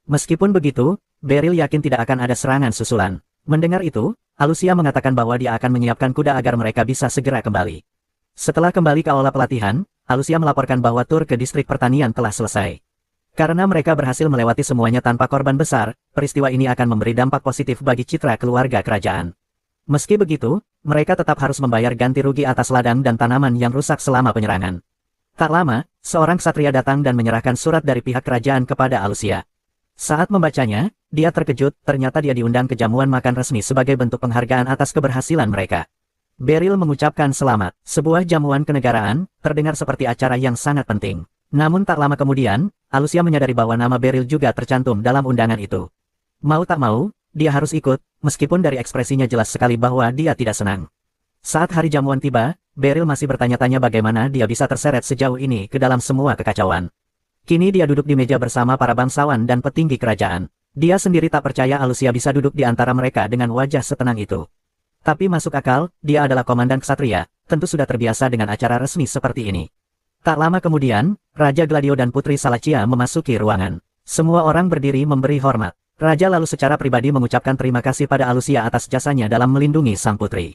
Meskipun begitu, Beryl yakin tidak akan ada serangan susulan. Mendengar itu, Alucia mengatakan bahwa dia akan menyiapkan kuda agar mereka bisa segera kembali. Setelah kembali ke aula pelatihan, Alucia melaporkan bahwa tur ke distrik pertanian telah selesai. Karena mereka berhasil melewati semuanya tanpa korban besar, peristiwa ini akan memberi dampak positif bagi citra keluarga kerajaan. Meski begitu, mereka tetap harus membayar ganti rugi atas ladang dan tanaman yang rusak selama penyerangan. Tak lama, seorang ksatria datang dan menyerahkan surat dari pihak kerajaan kepada Alucia. Saat membacanya, dia terkejut, ternyata dia diundang ke jamuan makan resmi sebagai bentuk penghargaan atas keberhasilan mereka. Beryl mengucapkan selamat. Sebuah jamuan kenegaraan, terdengar seperti acara yang sangat penting. Namun tak lama kemudian, Alucia menyadari bahwa nama Beryl juga tercantum dalam undangan itu. Mau tak mau, dia harus ikut, meskipun dari ekspresinya jelas sekali bahwa dia tidak senang. Saat hari jamuan tiba, Beryl masih bertanya-tanya bagaimana dia bisa terseret sejauh ini ke dalam semua kekacauan. Kini dia duduk di meja bersama para bangsawan dan petinggi kerajaan. Dia sendiri tak percaya Alucia bisa duduk di antara mereka dengan wajah setenang itu. Tapi masuk akal, dia adalah komandan ksatria, tentu sudah terbiasa dengan acara resmi seperti ini. Tak lama kemudian, Raja Gladio dan Putri Salacia memasuki ruangan. Semua orang berdiri memberi hormat. Raja lalu secara pribadi mengucapkan terima kasih pada Alucia atas jasanya dalam melindungi sang putri.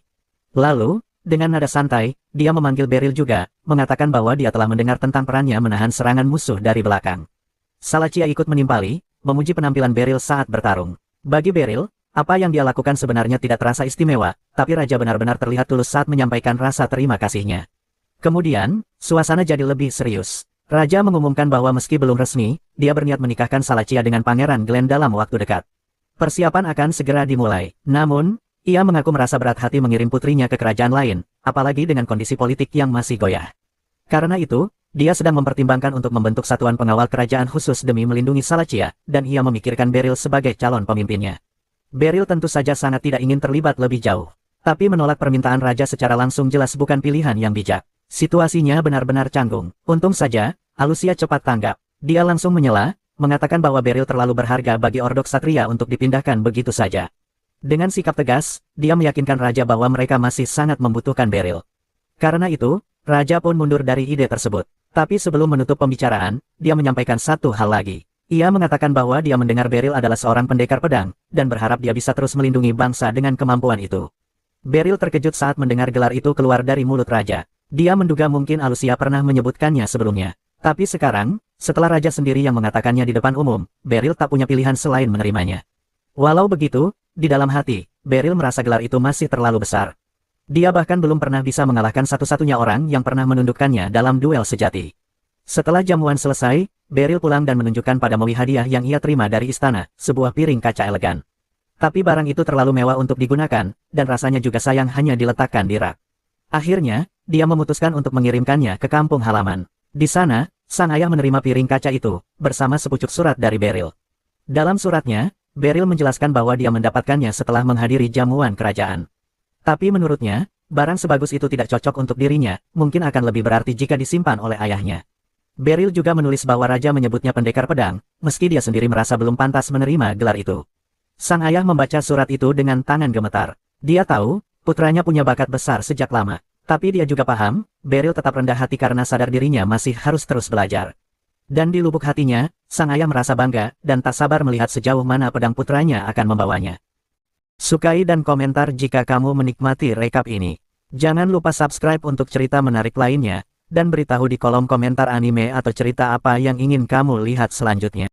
Lalu, dengan nada santai, dia memanggil Beryl juga, mengatakan bahwa dia telah mendengar tentang perannya menahan serangan musuh dari belakang. Salacia ikut menimpali, memuji penampilan Beryl saat bertarung. Bagi Beryl, apa yang dia lakukan sebenarnya tidak terasa istimewa, tapi Raja benar-benar terlihat tulus saat menyampaikan rasa terima kasihnya. Kemudian, suasana jadi lebih serius. Raja mengumumkan bahwa meski belum resmi, dia berniat menikahkan Salacia dengan Pangeran Glenn dalam waktu dekat. Persiapan akan segera dimulai. Namun, ia mengaku merasa berat hati mengirim putrinya ke kerajaan lain, apalagi dengan kondisi politik yang masih goyah. Karena itu, dia sedang mempertimbangkan untuk membentuk satuan pengawal kerajaan khusus demi melindungi Salacia, dan ia memikirkan Beryl sebagai calon pemimpinnya. Beryl tentu saja sangat tidak ingin terlibat lebih jauh. Tapi menolak permintaan Raja secara langsung jelas bukan pilihan yang bijak. Situasinya benar-benar canggung. Untung saja, Alucia cepat tanggap. Dia langsung menyela, mengatakan bahwa Beryl terlalu berharga bagi Ordo Ksatria untuk dipindahkan begitu saja. Dengan sikap tegas, dia meyakinkan Raja bahwa mereka masih sangat membutuhkan Beryl. Karena itu, Raja pun mundur dari ide tersebut. Tapi sebelum menutup pembicaraan, dia menyampaikan satu hal lagi. Ia mengatakan bahwa dia mendengar Beryl adalah seorang pendekar pedang, dan berharap dia bisa terus melindungi bangsa dengan kemampuan itu. Beryl terkejut saat mendengar gelar itu keluar dari mulut Raja. Dia menduga mungkin Alucia pernah menyebutkannya sebelumnya. Tapi sekarang, setelah Raja sendiri yang mengatakannya di depan umum, Beryl tak punya pilihan selain menerimanya. Walau begitu, di dalam hati, Beryl merasa gelar itu masih terlalu besar. Dia bahkan belum pernah bisa mengalahkan satu-satunya orang yang pernah menundukkannya dalam duel sejati. Setelah jamuan selesai, Beryl pulang dan menunjukkan pada Maui hadiah yang ia terima dari istana, sebuah piring kaca elegan. Tapi barang itu terlalu mewah untuk digunakan, dan rasanya juga sayang hanya diletakkan di rak. Akhirnya, dia memutuskan untuk mengirimkannya ke kampung halaman. Di sana, sang ayah menerima piring kaca itu, bersama sepucuk surat dari Beryl. Dalam suratnya, Beryl menjelaskan bahwa dia mendapatkannya setelah menghadiri jamuan kerajaan. Tapi menurutnya, barang sebagus itu tidak cocok untuk dirinya, mungkin akan lebih berarti jika disimpan oleh ayahnya. Beryl juga menulis bahwa raja menyebutnya pendekar pedang, meski dia sendiri merasa belum pantas menerima gelar itu. Sang ayah membaca surat itu dengan tangan gemetar. Dia tahu, putranya punya bakat besar sejak lama. Tapi dia juga paham, Beryl tetap rendah hati karena sadar dirinya masih harus terus belajar. Dan di lubuk hatinya, sang ayah merasa bangga, dan tak sabar melihat sejauh mana pedang putranya akan membawanya. Sukai dan komentar jika kamu menikmati rekap ini. Jangan lupa subscribe untuk cerita menarik lainnya, dan beritahu di kolom komentar anime atau cerita apa yang ingin kamu lihat selanjutnya.